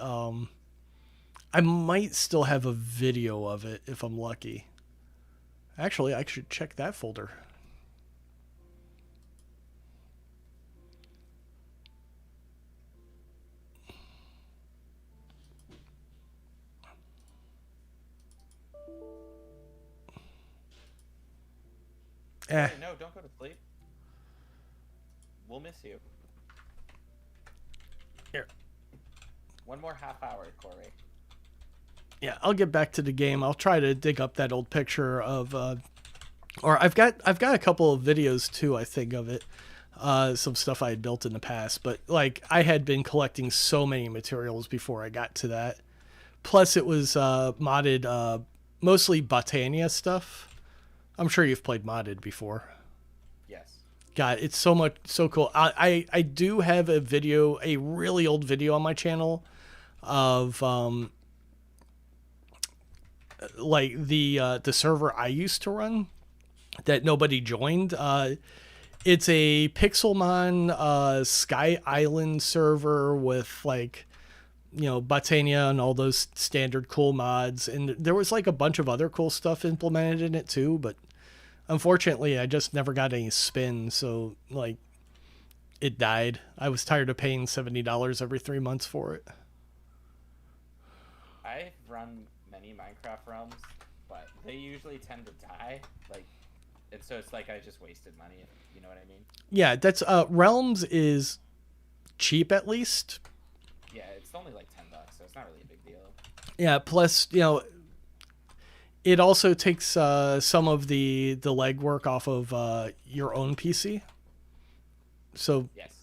I might still have a video of it if I'm lucky. Actually, I should check that folder. Hey, no, don't go to sleep. We'll miss you. Here. One more half hour, Corey. Yeah, I'll get back to the game. I'll try to dig up that old picture of, or I've got a couple of videos too, I think, of it. Some stuff I had built in the past, but like I had been collecting so many materials before I got to that. Plus, it was modded, mostly Botania stuff. I'm sure you've played modded before. Yes. God, it's so cool. I do have a video, a really old video on my channel of like the server I used to run that nobody joined. It's a Pixelmon Sky Island server with like, you know, Botania and all those standard cool mods, and there was like a bunch of other cool stuff implemented in it too, but unfortunately I just never got any spin, so like it died. I was tired of paying $70 every 3 months for it. I've run many Minecraft realms, but they usually tend to die, like, and so it's like I just wasted money, you know what I mean? Yeah, that's Realms is cheap at least. Yeah, it's only like $10, so it's not really a big deal. Yeah, plus, you know, it also takes some of the legwork off of your own PC. So, yes,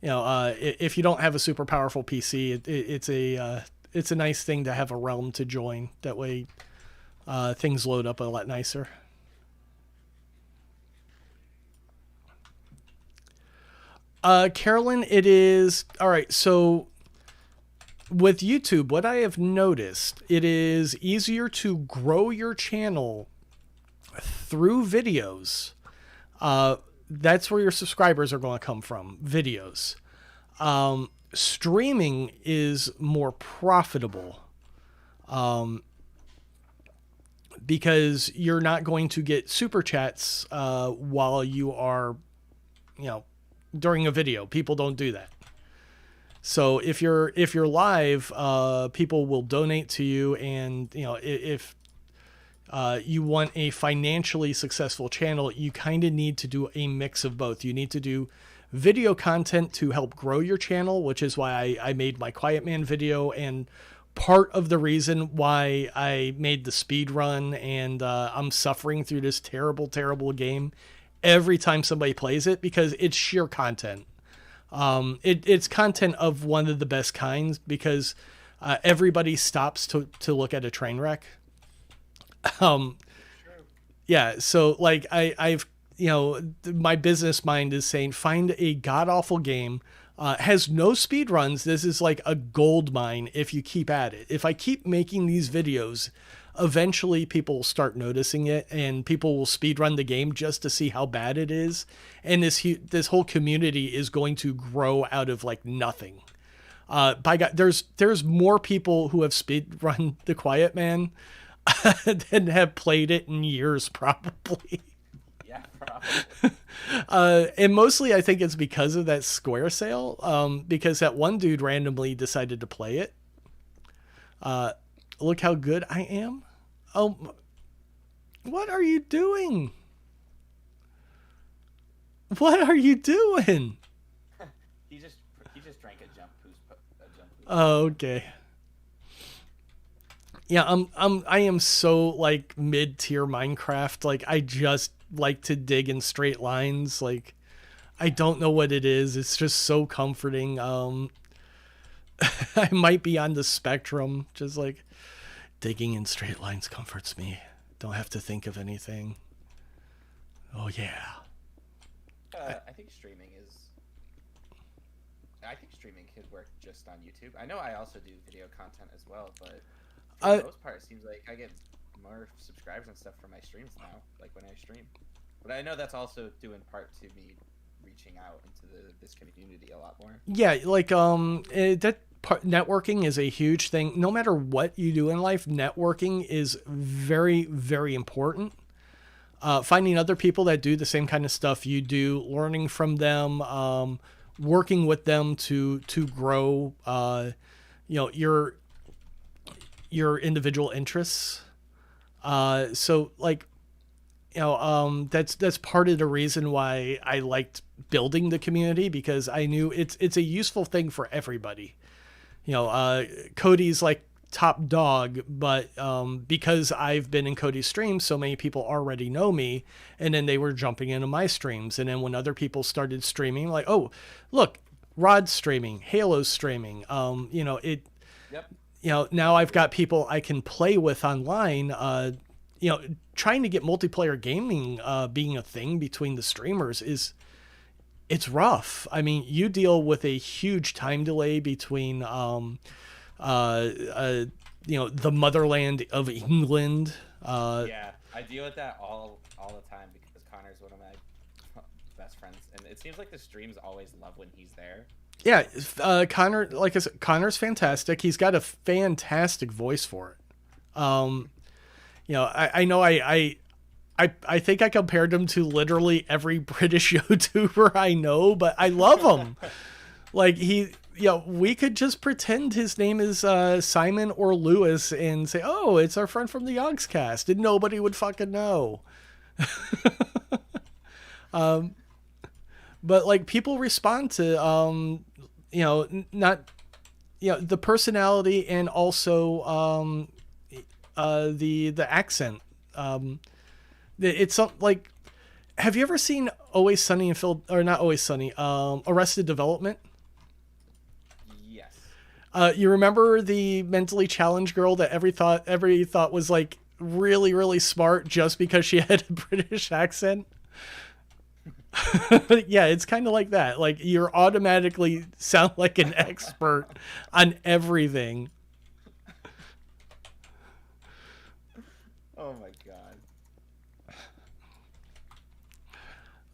If you don't have a super powerful PC, it's a nice thing to have a realm to join. That way, things load up a lot nicer. Carolyn, it is all right. So with YouTube, what I have noticed, it is easier to grow your channel through videos. That's where your subscribers are going to come from, videos. Streaming is more profitable because you're not going to get super chats while you are, during a video. People don't do that. So if you're live, people will donate to you, and if you want a financially successful channel, you kind of need to do a mix of both. You need to do video content to help grow your channel, which is why I made my Quiet Man video, and part of the reason why I made the speed run, and I'm suffering through this terrible, terrible game every time somebody plays it, because it's sheer content. It's content of one of the best kinds, because everybody stops to look at a train wreck. Yeah, so like I've my business mind is saying find a god awful game, has no speed runs. This is like a gold mine if you keep at it. If I keep making these videos, eventually people will start noticing it, and people will speed run the game just to see how bad it is. And this whole community is going to grow out of like nothing. By God, there's more people who have speed run The Quiet Man than have played it in years, probably. Yeah, probably. And mostly I think it's because of that Square sale, because that one dude randomly decided to play it. Look how good I am. Oh, what are you doing? What are you doing? he just drank a jump boost. Oh, okay. Yeah, I am so like mid-tier Minecraft. Like I just like to dig in straight lines. Like I don't know what it is. It's just so comforting. I might be on the spectrum. Just like digging in straight lines comforts me. Don't have to think of anything. Oh yeah. I think streaming could work just on YouTube. I know I also do video content as well, but for the most part, it seems like I get more subscribers and stuff from my streams now, like when I stream. But I know that's also due in part to me reaching out into this community a lot more. Yeah, like networking is a huge thing. No matter what you do in life, networking is very, very important. Finding other people that do the same kind of stuff you do, learning from them, working with them to grow, your individual interests. So like, that's part of the reason why I liked building the community, because I knew it's a useful thing for everybody. Cody's like top dog, but because I've been in Cody's streams, so many people already know me, and then they were jumping into my streams. And then when other people started streaming, like, oh, look, Rod's streaming, Halo's streaming, Yep. Now I've got people I can play with online. Trying to get multiplayer gaming being a thing between the streamers it's rough. I mean, you deal with a huge time delay between the motherland of England. Yeah, I deal with that all the time because Connor's one of my best friends, and it seems like the streams always love when he's there. Yeah, Connor, like I said, Connor's fantastic. He's got a fantastic voice for it. I know I think I compared him to literally every British YouTuber I know, but I love him. Like we could just pretend his name is Simon or Lewis and say, oh, it's our friend from the Yogscast, and nobody would fucking know. But like people respond to, not, the personality and also the accent. It's like, have you ever seen Always Sunny in Phil, or not Always Sunny, Arrested Development? You remember the mentally challenged girl that every thought was like really, really smart just because she had a British accent? Yeah, it's kind of like that. Like you're automatically sound like an expert on everything. Oh my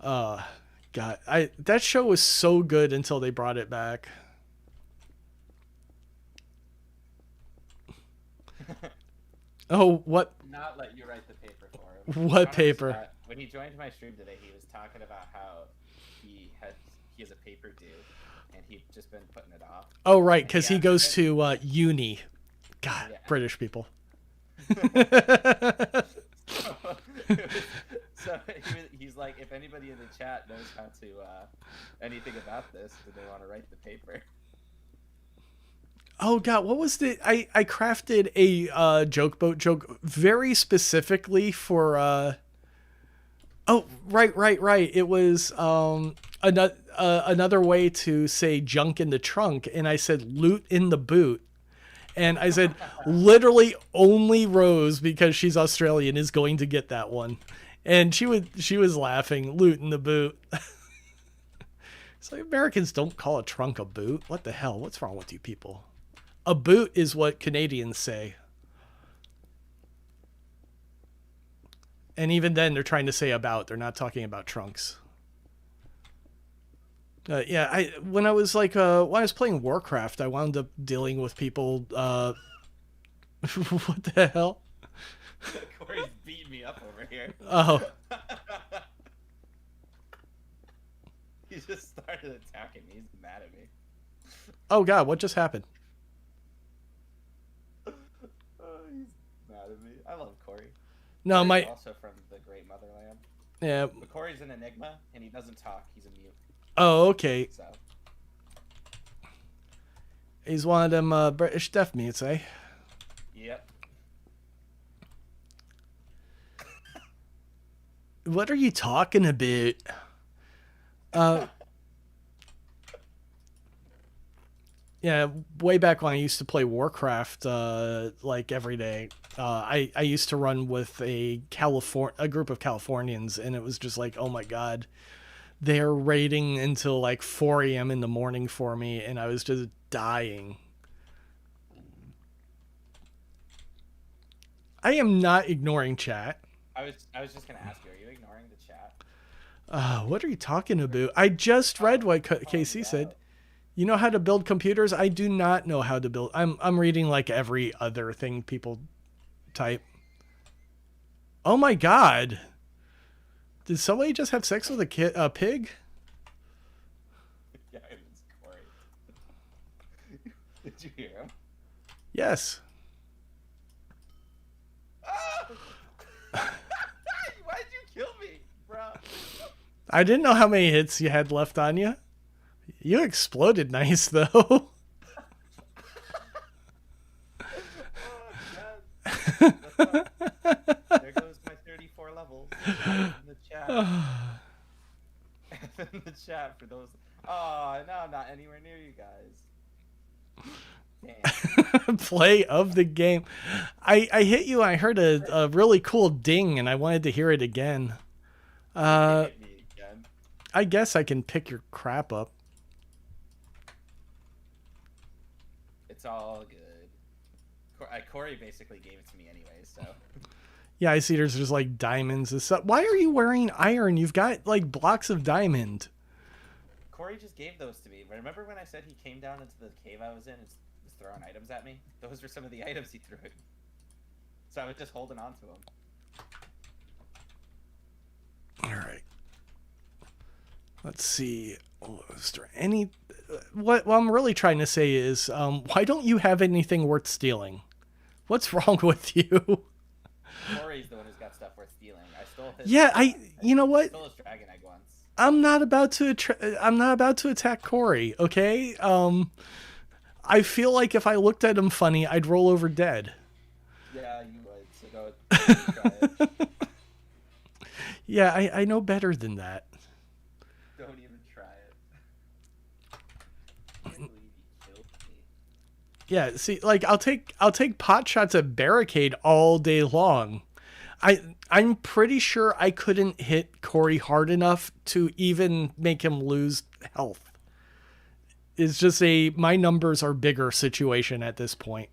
god. God, that show was so good until they brought it back. Oh, what? Not let you write the paper for him. What Connor paper? when he joined my stream today, he was talking about how he has a paper due, and he'd just been putting it off. Oh, right, And because he goes to uni. God, Yeah. British people. So he's like, if anybody in the chat knows how to anything about this, do they want to write the paper? Oh God, what was the? I crafted a joke boat joke very specifically for. Oh, right. It was another way to say junk in the trunk, and I said loot in the boot. And I said, literally only Rose, because she's Australian, is going to get that one. And she was laughing, loot in the boot. It's like Americans don't call a trunk a boot. What the hell? What's wrong with you people? A boot is what Canadians say. And even then, they're trying to say about. They're not talking about trunks. Yeah, when I was playing Warcraft, I wound up dealing with people. What the hell? Corey's beating me up over here. Oh, He just started attacking me. He's mad at me. oh God, what just happened? He's mad at me. I love Corey. No, Corey's my also from the Great Motherland. yeah. But Corey's an enigma, and he doesn't talk. He's a mute. Oh, okay. So He's one of them British deaf mutes, eh? yep. What are you talking about? Yeah, way back when I used to play Warcraft, like every day, I used to run with a group of Californians, and it was just like, oh my God, they're raiding until like 4 a.m. in the morning for me, and I was just dying. I am not ignoring chat. I was just gonna ask you, are you ignoring the chat? What are you talking about? I just read what KC said. You know how to build computers? I do not know how to build. I'm reading like every other thing people type. Oh my God. Did somebody just have sex with a pig? Yeah, it was Corey. Did you hear him? Yes. Ah! Why'd you kill me, bro? I didn't know how many hits you had left on you. You exploded nice though. Oh, God. There goes my 34 levels in the chat. In the chat for those. Oh, no, I'm not anywhere near you guys. Damn. Play of the game. I hit you. I heard a really cool ding, and I wanted to hear it again. Hit me again. I guess I can pick your crap up. It's all good. Corey basically gave it to me anyway, so. Yeah, I see there's just like diamonds and stuff. Why are you wearing iron? You've got like blocks of diamond. Corey just gave those to me. Remember when I said he came down into the cave I was in and was throwing items at me? Those were some of the items he threw at me. So I was just holding on to them. All right. Let's see. Oh, is there any? What I'm really trying to say is, why don't you have anything worth stealing? What's wrong with you? Corey's the one who's got stuff worth stealing. I stole his. Yeah, you know what? I stole his dragon egg once. I'm not about to attack Corey, okay? I feel like if I looked at him funny, I'd roll over dead. Yeah, you would. So don't try it. Yeah, I know better than that. Don't even try it. I can't believe he killed me. Yeah, see, like I'll take pot shots at barricade all day long. I'm pretty sure I couldn't hit Corey hard enough to even make him lose health. It's just a my numbers are bigger situation at this point.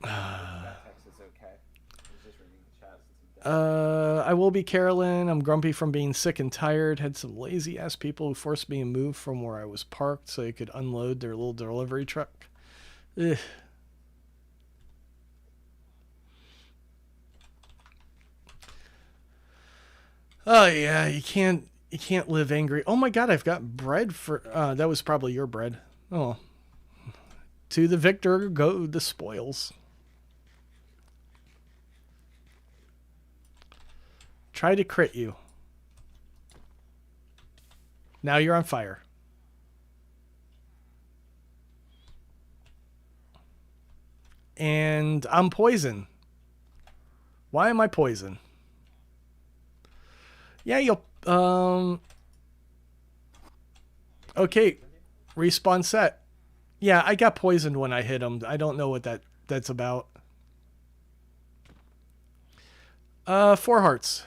That text is okay. I was just reading the chat since I'm done. I will be Carolyn. I'm grumpy from being sick and tired. Had some lazy ass people who forced me to move from where I was parked so they could unload their little delivery truck. Ugh. Oh yeah, you can't live angry. Oh my god, I've got bread for that was probably your bread. Oh. To the victor go the spoils. Try to crit you. Now you're on fire. And I'm poison. Why am I poison? Yeah, you'll okay. Respawn set. Yeah, I got poisoned when I hit him. I don't know what that's about. 4 hearts.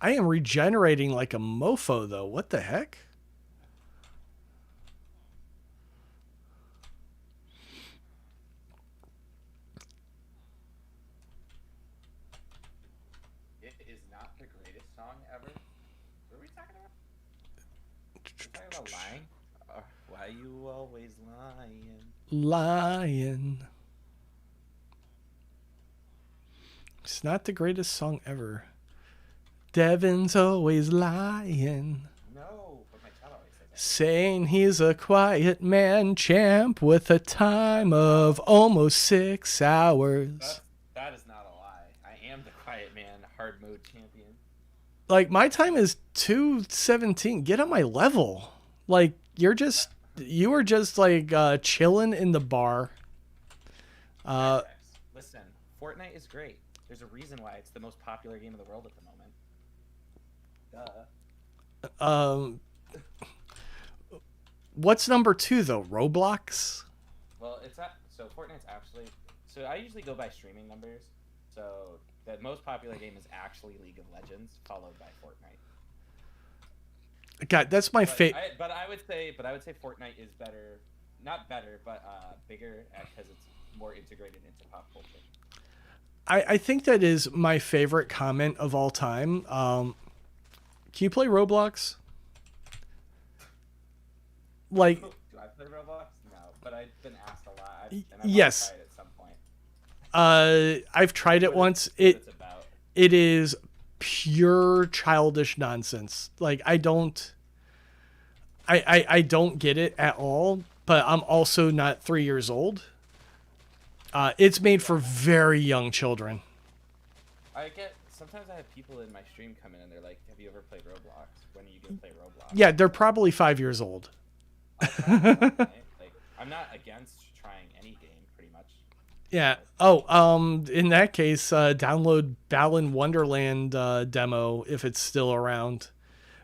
I am regenerating like a mofo though. What the heck? It is not the greatest song ever. What are we talking about? We're talking about lying? Why you always lying? Lion. It's not the greatest song ever. Devin's always lying. No, but my chat always says that. Saying he's a quiet man champ with a time of almost 6 hours. That is not a lie. I am the quiet man, hard mode champion. Like, my time is 2:17. Get on my level. Like, you were just like chilling in the bar. Listen, Fortnite is great. There's a reason why it's the most popular game in the world at the moment. What's number 2 though? Roblox? Well, so Fortnite's actually, so I usually go by streaming numbers. So the most popular game is actually League of Legends, followed by Fortnite. God, that's my favorite. But I would say Fortnite is better, not better, but bigger because it's more integrated into pop culture. I think that is my favorite comment of all time. Can you play Roblox? Like, do I play Roblox? No, but I've been asked a lot. Yes. Try it at some point. I've tried it once. It is pure childish nonsense. Like, I don't get it at all, but I'm also not 3 years old. It's made for very young children. Sometimes I have people in my stream come in and they're like, "Have you ever played Roblox? When are you gonna play Roblox?" Yeah, they're probably 5 years old. Like, I'm not against trying any game, pretty much. Yeah. Oh, in that case, download Balan Wonderland demo if it's still around.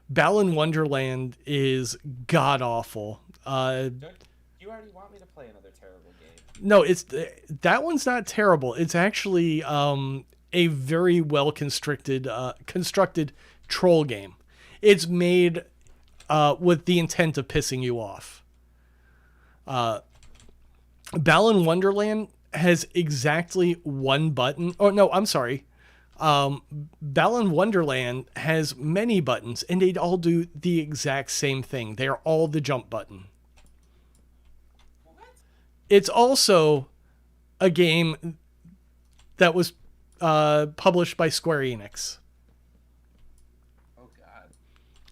Balan Wonderland is god awful. You already want me to play another terrible game? No, that one's not terrible. It's actually a very well constructed troll game. It's made with the intent of pissing you off. Balan Wonderland has exactly one button. Oh no, I'm sorry. Balan Wonderland has many buttons, and they all do the exact same thing. They are all the jump button. What? It's also a game that was published by Square Enix. Oh God.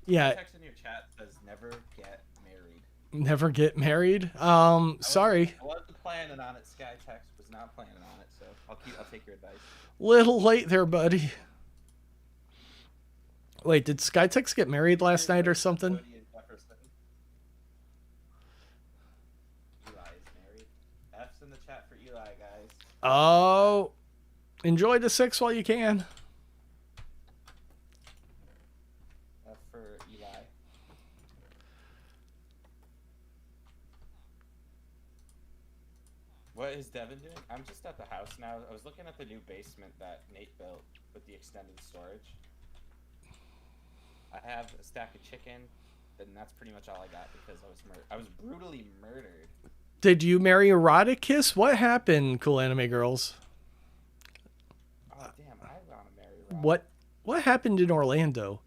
Yeah. The text in your chat says "never get married." Never get married. Sorry. I wasn't planning on it. Skytext was not planning on it, so I'll take your advice. Little late there, buddy. Wait, did Skytex get married last night or something? Cody and Jefferson. Eli is married. F's in the chat for Eli, guys. Oh, Enjoy the 6 while you can. For Eli. What is Devin doing? I'm just at the house now. I was looking at the new basement that Nate built with the extended storage. I have a stack of chicken, and that's pretty much all I got because I was brutally murdered. Did you marry Eroticus? What happened, Cool Anime Girls? Oh damn, I want to marry Rob. What happened in Orlando?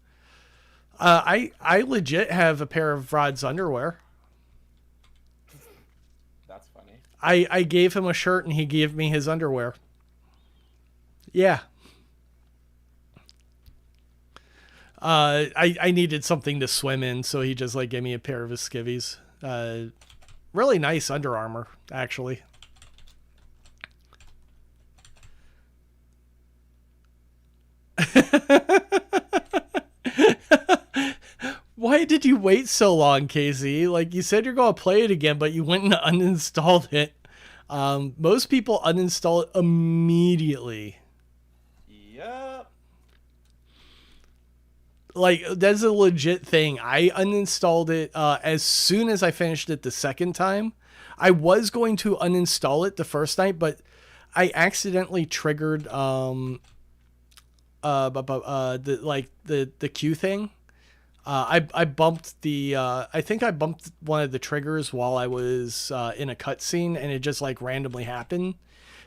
I legit have a pair of Rod's underwear. That's funny. I gave him a shirt and he gave me his underwear. Yeah. I needed something to swim in, so he just like gave me a pair of his skivvies. Really nice Under Armour, actually. Why did you wait so long, Casey? Like, you said you're going to play it again, but you went and uninstalled it. Most people uninstall it immediately. Yep. Like, that's a legit thing. I uninstalled it as soon as I finished it the second time. I was going to uninstall it the first night, but I accidentally triggered the queue thing. I bumped the I think I bumped one of the triggers while I was in a cutscene, and it just like randomly happened.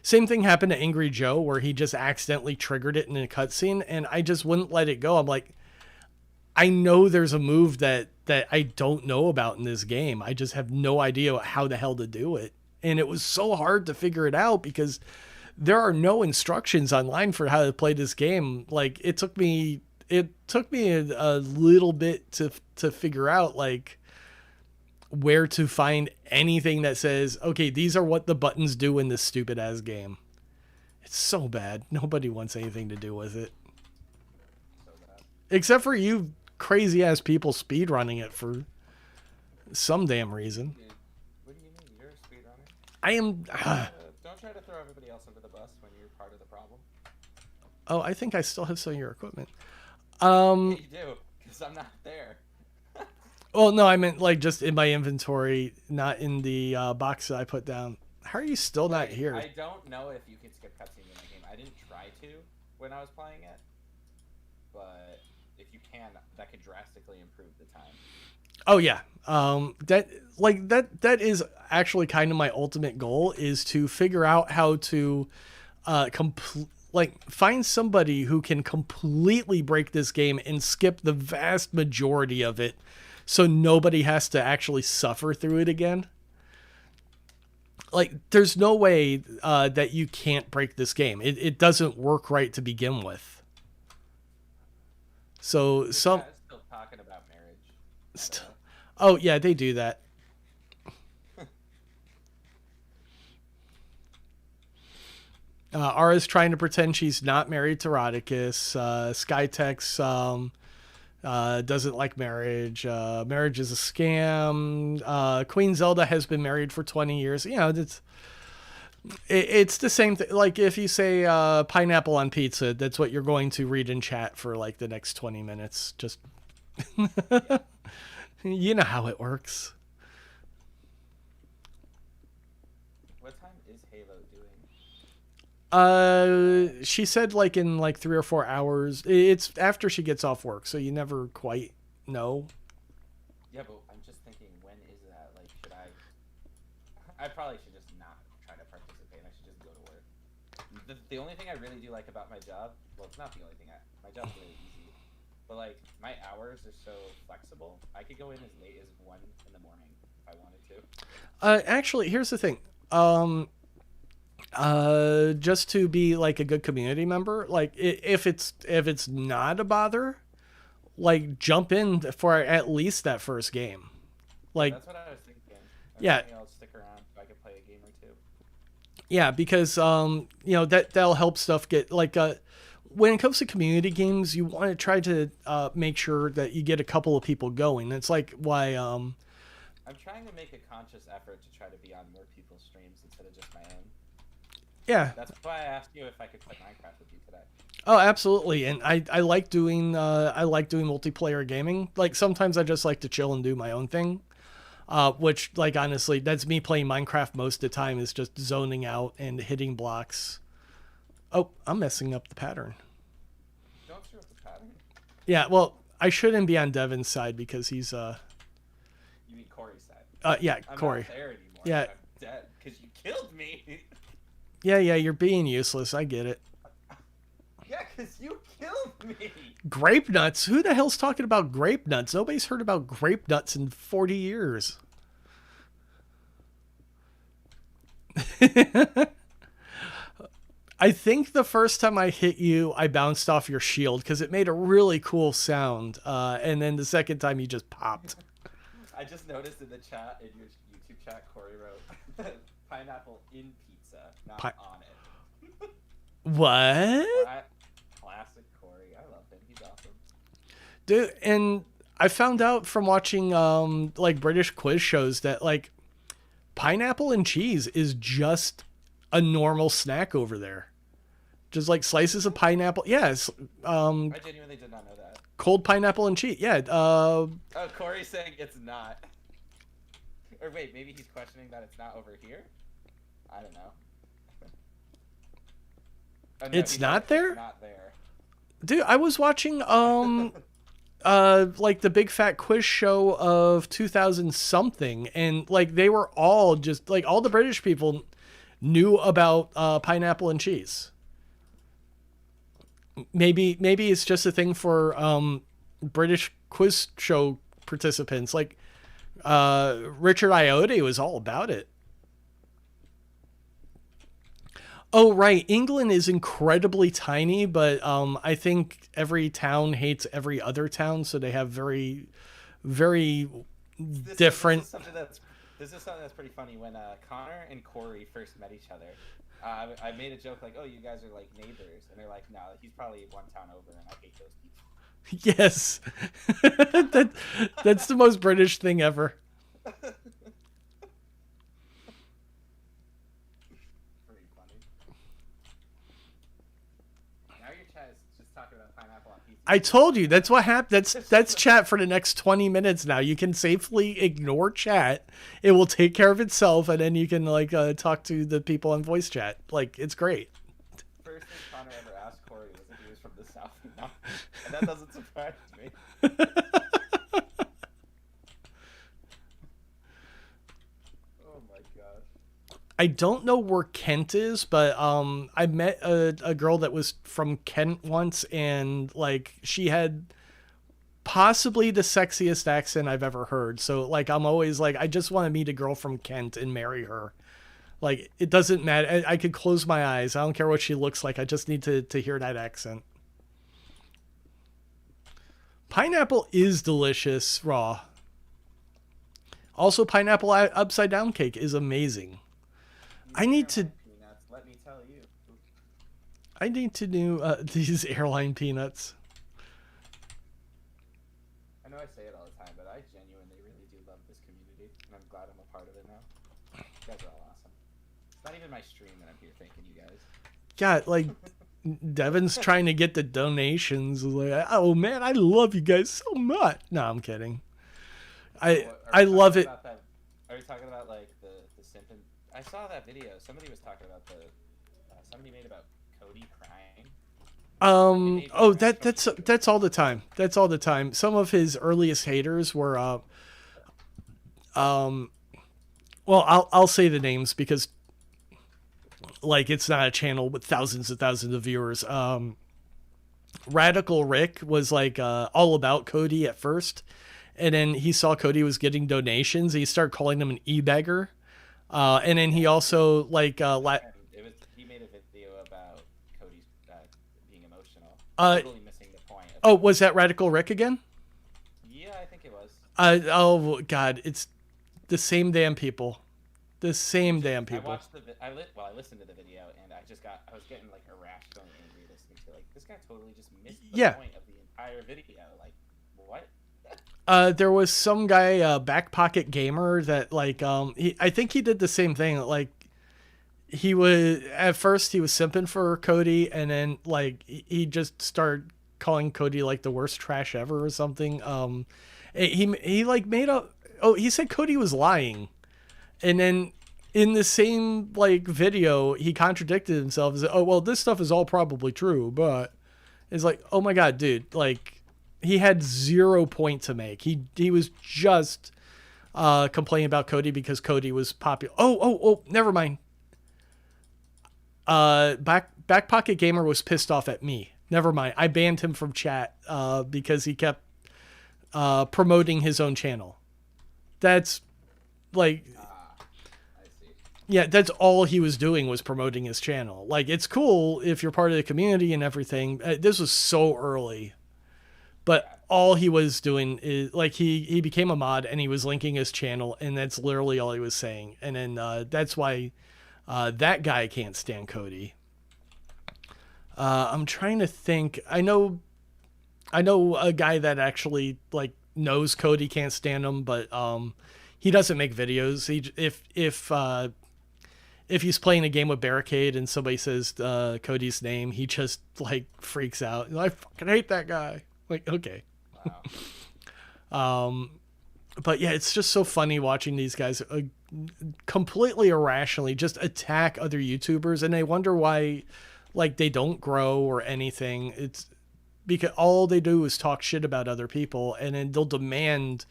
Same thing happened to Angry Joe, where he just accidentally triggered it in a cutscene, and I just wouldn't let it go. I'm like, I know there's a move that I don't know about in this game. I just have no idea how the hell to do it. And it was so hard to figure it out because there are no instructions online for how to play this game. Like, it took me a little bit to figure out like where to find anything that says, okay, these are what the buttons do in this stupid ass game. It's so bad. Nobody wants anything to do with it. So bad. Except for you crazy ass people speedrunning it for some damn reason. Dude, what do you mean? You're a speedrunner? I am. Don't try to throw everybody else under the bus when you're part of the problem. Oh, I think I still have some of your equipment. Yeah, you do, because I'm not there. Well, no, I meant like just in my inventory, not in the box that I put down. How are you still not here? I don't know if you can skip cutscenes in that game. I didn't try to when I was playing it, but if you can, that could drastically improve the time. Oh yeah, that is actually kind of my ultimate goal, is to figure out how to find somebody who can completely break this game and skip the vast majority of it, so nobody has to actually suffer through it again. Like, there's no way that you can't break this game. It doesn't work right to begin with. So some. Still talking about marriage. Oh yeah, they do that. Ara's trying to pretend she's not married to Rodicus. Skytex doesn't like marriage. Marriage is a scam. Queen Zelda has been married for 20 years. You know, it's the same thing. Like, if you say pineapple on pizza, that's what you're going to read in chat for like the next 20 minutes. Just you know how it works. What time is Halo doing? She said like in like 3 or 4 hours. It's after she gets off work, so you never quite know. Yeah, but I'm just thinking, when is that? Like, should I probably should just not try to participate. I should just go to work. The only thing I really do like about my job, well, it's not the only thing. My job's really easy, but like, my hours are so flexible. I could go in as late as 1 in the morning if I wanted to. Actually, here's the thing. Just to be like a good community member, like if it's not a bother, like jump in for at least that first game. Like, that's what I was thinking. Yeah. I'll stick around so I can play a game or two. Yeah, because you know, that'll help stuff get like when it comes to community games, you want to try to make sure that you get a couple of people going. That's like why I'm trying to make a conscious effort to try to be on more people's streams instead of just my own. Yeah. That's why I asked you if I could play Minecraft with you today. Oh, absolutely. And I like doing multiplayer gaming. Like sometimes I just like to chill and do my own thing. Which like honestly, that's me playing Minecraft most of the time is just zoning out and hitting blocks. Oh, I'm messing up the pattern. Don't screw up the pattern. Yeah, well, I shouldn't be on Devin's side because he's You mean Corey's side? yeah, I'm Corey. not there anymore. Yeah. I'm dead because you killed me. Yeah, you're being useless. I get it. Yeah, because you killed me. Grape nuts? Who the hell's talking about grape nuts? Nobody's heard about grape nuts in 40 years. I think the first time I hit you, I bounced off your shield because it made a really cool sound. And then the second time you just popped. I just noticed in the chat, in your YouTube chat, Corey wrote pineapple in pizza, not on it. What? Classic Corey. I love him. He's awesome. Dude, and I found out from watching like British quiz shows that like pineapple and cheese is just a normal snack over there. Just like slices of pineapple. Yes. I genuinely did not know that. Cold pineapple and cheese. Yeah. Oh, Corey's saying it's not. Or wait, maybe he's questioning that it's not over here? I don't know. Oh, no, It's not there? It's not there. Dude, I was watching like the Big Fat Quiz Show of 2000 something, and like they were all just like all the British people knew about pineapple and cheese. Maybe it's just a thing for British quiz show participants. Like Richard Iotti was all about it. Oh, right. England is incredibly tiny, but I think every town hates every other town, so they have very, very different. This is something that's pretty funny. When Connor and Corey first met each other, I made a joke like, "Oh, you guys are like neighbors," and they're like, "No, he's probably one town over, and I hate those people." Yes, that's the most British thing ever. I told you that's what happened. That's chat for the next 20 minutes now. You can safely ignore chat. It will take care of itself, and then you can like talk to the people on voice chat. Like it's great. First thing Connor ever asked Corey was if he was from the South, and that doesn't surprise me. Oh my gosh. I don't know where Kent is, but I met a girl that was from Kent once, and like she had possibly the sexiest accent I've ever heard. So like I'm always like I just want to meet a girl from Kent and marry her. Like it doesn't matter. I could close my eyes. I don't care what she looks like. I just need to hear that accent. Pineapple is delicious raw. Also, pineapple upside down cake is amazing. I need to. Peanuts, let me tell you. I need to do these airline peanuts. I know I say it all the time, but I genuinely really do love this community, and I'm glad I'm a part of it now. You guys are all awesome. It's not even my stream that I'm here thanking you guys. God, like Devin's trying to get the donations. Like, oh man, I love you guys so much. No, I'm kidding. I love it. Are we talking about like the simp? I saw that video. Somebody was talking about somebody made about Cody crying. Oh, that's all the time. That's all the time. Some of his earliest haters were well, I'll say the names because like it's not a channel with thousands and thousands of viewers. Radical Rick was like all about Cody at first, and then he saw Cody was getting donations. He started calling him an e-beggar. And then he also like he made a video about Cody's being emotional. Totally missing the point. Oh, was that Radical Rick again? Yeah, I think it was. Oh God, it's the same damn people. The same damn people. I watched I listened to the video, and I was getting like irrationally angry listening to like this guy totally just missed the point of the entire video. Like what? There was some guy, Back Pocket Gamer, that like I think he did the same thing. Like he was at first he was simping for Cody, and then like he just started calling Cody like the worst trash ever or something. He like made up. Oh, he said Cody was lying, and then in the same like video he contradicted himself and said, "Oh well, this stuff is all probably true," but it's like, oh my god, dude, like he had 0 point to make. He was just complaining about Cody because Cody was popular. Oh, never mind. Back Pocket Gamer was pissed off at me. Never mind. I banned him from chat because he kept promoting his own channel. That's like, I see. yeah, that's all he was doing was promoting his channel. Like, it's cool if you're part of the community and everything. This was so early, but all he was doing is like he became a mod and he was linking his channel, and that's literally all he was saying. And then that's why that guy can't stand Cody. I'm trying to think. I know a guy that actually like knows Cody can't stand him, but he doesn't make videos. If he's playing a game with Barricade and somebody says Cody's name, he just like freaks out. I fucking hate that guy. Like, okay. Wow. But yeah, it's just so funny watching these guys completely irrationally just attack other YouTubers, and I wonder why like they don't grow or anything. It's because all they do is talk shit about other people, and then they'll demand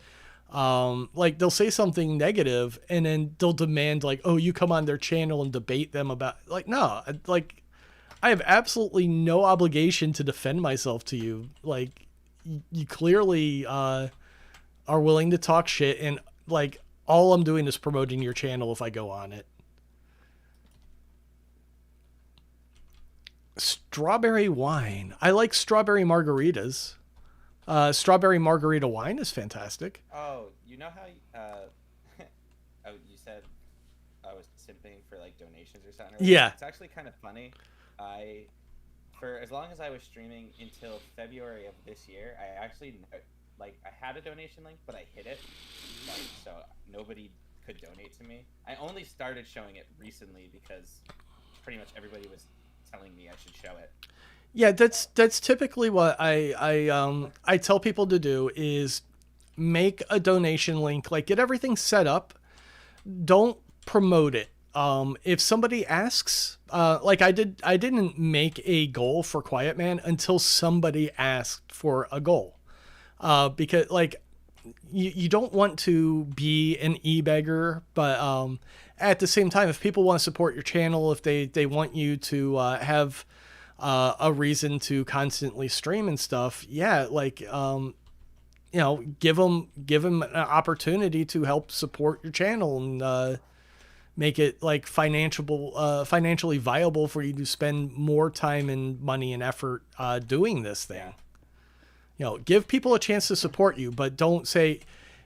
like they'll say something negative and then they'll demand like, oh, you come on their channel and debate them about, like, no, like I have absolutely no obligation to defend myself to you. Like you clearly are willing to talk shit, and like all I'm doing is promoting your channel if I go on it. Strawberry wine. I like strawberry margaritas. Strawberry margarita wine is fantastic. Oh, you know how oh, you said I was simping for like donations or something? Yeah. It's actually kind of funny. For as long as I was streaming until February of this year, I actually like I had a donation link, but I hid it, like, so nobody could donate to me. I only started showing it recently because pretty much everybody was telling me I should show it. Yeah, that's typically what I tell people to do is make a donation link, like get everything set up. Don't promote it. If somebody asks, like I didn't make a goal for Quiet Man until somebody asked for a goal. Because like you don't want to be an e-beggar, but at the same time, if people want to support your channel, if they want you to have a reason to constantly stream and stuff, yeah, like you know, give them an opportunity to help support your channel and make it like financially viable for you to spend more time and money and effort doing this thing. You know, give people a chance to support you, but don't say,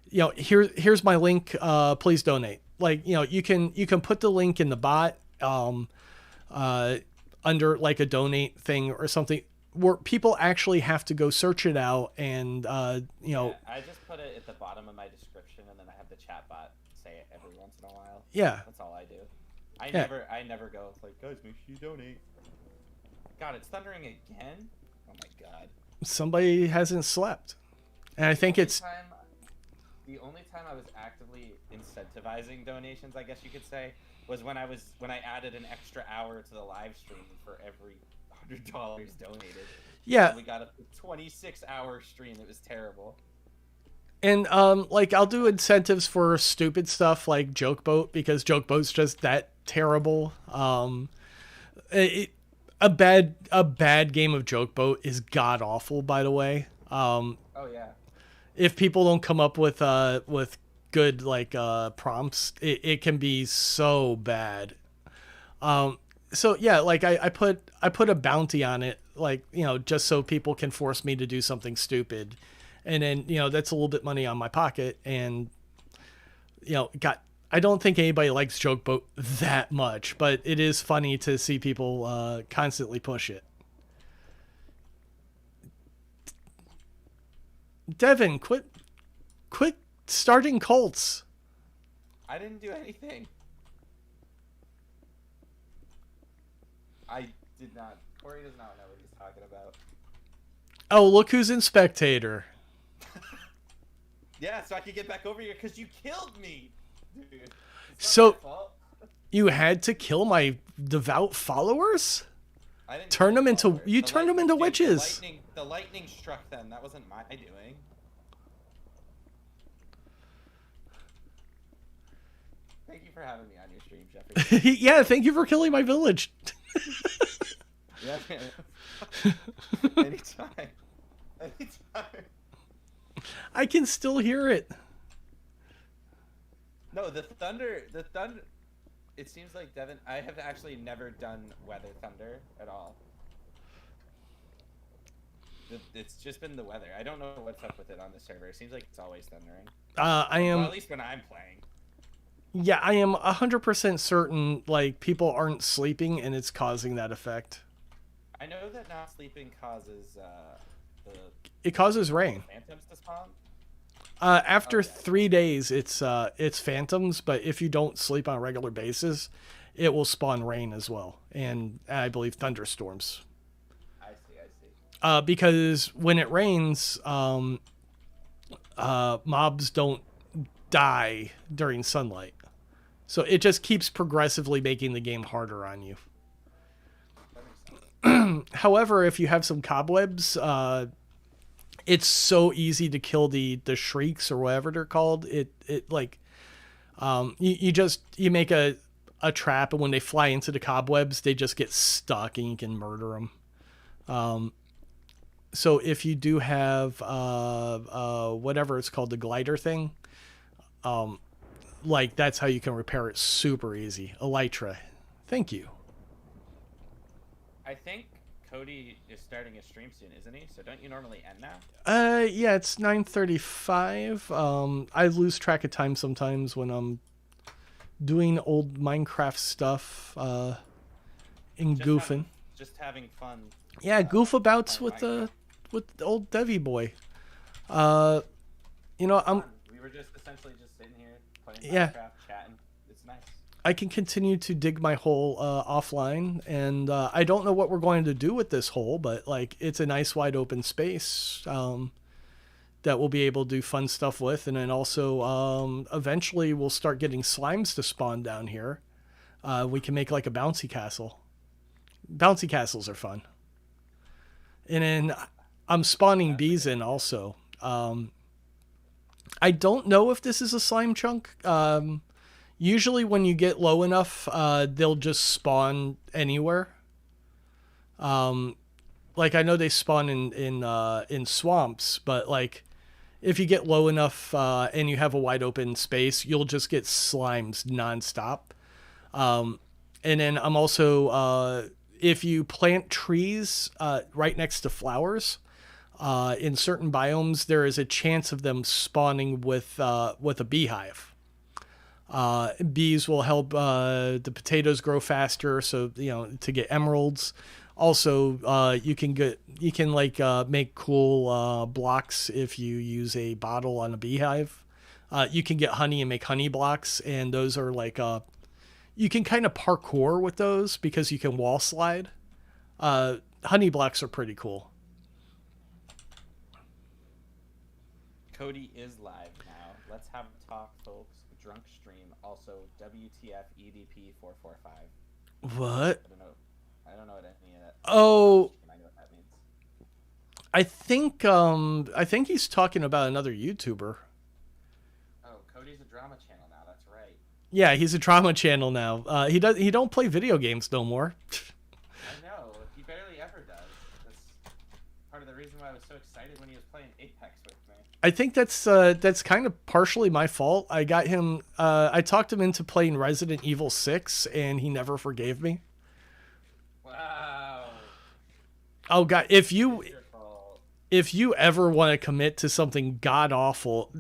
you know, here's my link, please donate. Like, you know, you can put the link in the bot under like a donate thing or something where people actually have to go search it out and you know. Yeah, I just put it at the bottom of my description, and then I have the chat bot say it every once in a while. Yeah. That's all I do. I never go like, guys, make sure you donate. God, it's thundering again. Oh my god. Somebody hasn't slept, and I think it's the only time I was actively incentivizing donations, I guess you could say, was when I added an extra hour to the live stream for every $100 donated. Yeah. And we got a 26-hour stream. It was terrible. And like I'll do incentives for stupid stuff like Joke Boat, because Joke Boat's just that terrible. A bad game of Joke Boat is god awful, by the way. Oh yeah. If people don't come up with good like prompts, it can be so bad. So yeah, like I put a bounty on it, like, you know, just so people can force me to do something stupid, and then, you know, that's a little bit money on my pocket, and you know, I don't think anybody likes Joke Boat that much, but it is funny to see people constantly push it. Devin, quit starting cults. I didn't do anything. I did not. Corey does not know what he's talking about. Oh, look who's in spectator. Yeah, so I could get back over here because you killed me, dude. So my fault. you had to kill my devout followers? I didn't Turn kill them the into followers. you The turned them lightning- into dude, witches. The lightning struck them. That wasn't my doing. Thank you for having me on your stream, Jefferson. Yeah, thank you for killing my village. Yeah, man. Anytime. Anytime. I can still hear it. No, the thunder. It seems like Devin. I have actually never done weather thunder at all. It's just been the weather. I don't know what's up with it on the server. It seems like it's always thundering. I am. Well, at least when I'm playing. Yeah, I am 100% certain. Like people aren't sleeping, and it's causing that effect. I know that not sleeping causes It causes rain. phantoms to spawn. After Oh, yeah. 3 days, it's phantoms, but if you don't sleep on a regular basis, it will spawn rain as well, and I believe thunderstorms. I see. Because when it rains, mobs don't die during sunlight, so it just keeps progressively making the game harder on you. That makes sense. However, if you have some cobwebs, it's so easy to kill the shrieks or whatever they're called. It like you make a trap, and when they fly into the cobwebs, they just get stuck, and you can murder them. So if you do have whatever it's called, the glider thing, like that's how you can repair it super easy. Elytra, thank you. I think Cody is starting a stream soon, isn't he? So don't you normally end now? Yeah, it's 9:35. I lose track of time sometimes when I'm doing old Minecraft stuff, and Just goofing. Just having fun. Yeah, goof abouts playing Minecraft. with the old Devi boy. You know, We were just essentially just sitting here playing Yeah. Minecraft, chatting. It's nice. I can continue to dig my hole offline, and I don't know what we're going to do with this hole, but like it's a nice wide open space that we'll be able to do fun stuff with, and then also eventually we'll start getting slimes to spawn down here. We can make like a bouncy castle. Bouncy castles are fun. And then I'm spawning bees in also. I don't know if this is a slime chunk. Usually when you get low enough, they'll just spawn anywhere. Like I know they spawn in swamps, but like if you get low enough and you have a wide open space, you'll just get slimes nonstop. And then I'm also if you plant trees right next to flowers in certain biomes, there is a chance of them spawning with a beehive. Bees will help the potatoes grow faster, so you know to get emeralds. Also, you can make cool blocks if you use a bottle on a beehive. You can get honey and make honey blocks, and those are like you can kind of parkour with those because you can wall slide. Honey blocks are pretty cool. Cody is live now. Let's have a talk, folks. Drunk stream. Also, WTF EDP 445. What? I don't know what any of that. Oh, I know what that means. I think he's talking about another YouTuber. Oh, Cody's a drama channel now. That's right. Yeah, he's a drama channel now. He don't play video games no more. I know. He barely ever does. That's part of the reason why I was so excited when he was playing Apex with me. I think that's kind of partially my fault. I got him. I talked him into playing Resident Evil 6, and he never forgave me. Wow. Oh God, It's your fault. if you ever want to commit to something god awful,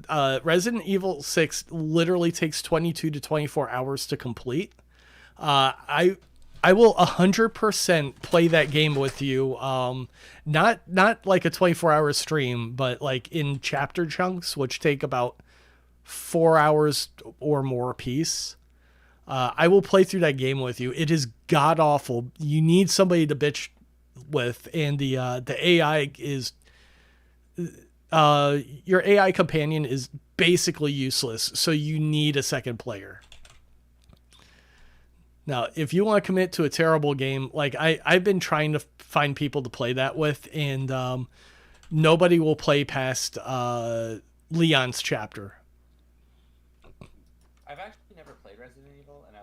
Resident Evil 6 literally takes 22 to 24 hours to complete. I will 100% play that game with you. Not like a 24-hour stream, but like in chapter chunks, which take about 4 hours or more a piece. I will play through that game with you. It is god awful. You need somebody to bitch with, and the AI is your AI companion is basically useless. So you need a second player. Now, if you want to commit to a terrible game, like I've been trying to find people to play that with, and nobody will play past Leon's chapter. I've actually never played Resident Evil, and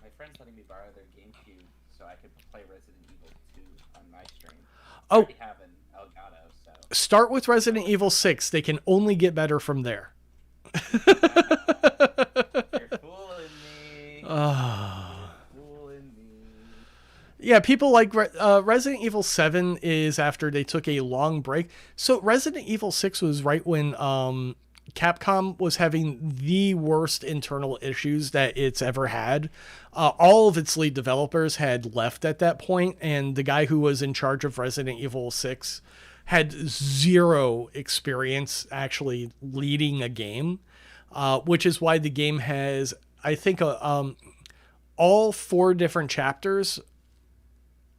my friends letting me borrow their GameCube so I could play Resident Evil 2 on my stream. I already have an Elgato, so start with Resident Evil 6. They can only get better from there. You're fooling me. Yeah, people like Resident Evil 7 is after they took a long break. So Resident Evil 6 was right when Capcom was having the worst internal issues that it's ever had. All of its lead developers had left at that point, and the guy who was in charge of Resident Evil 6 had zero experience actually leading a game, which is why the game has, I think, all 4 different chapters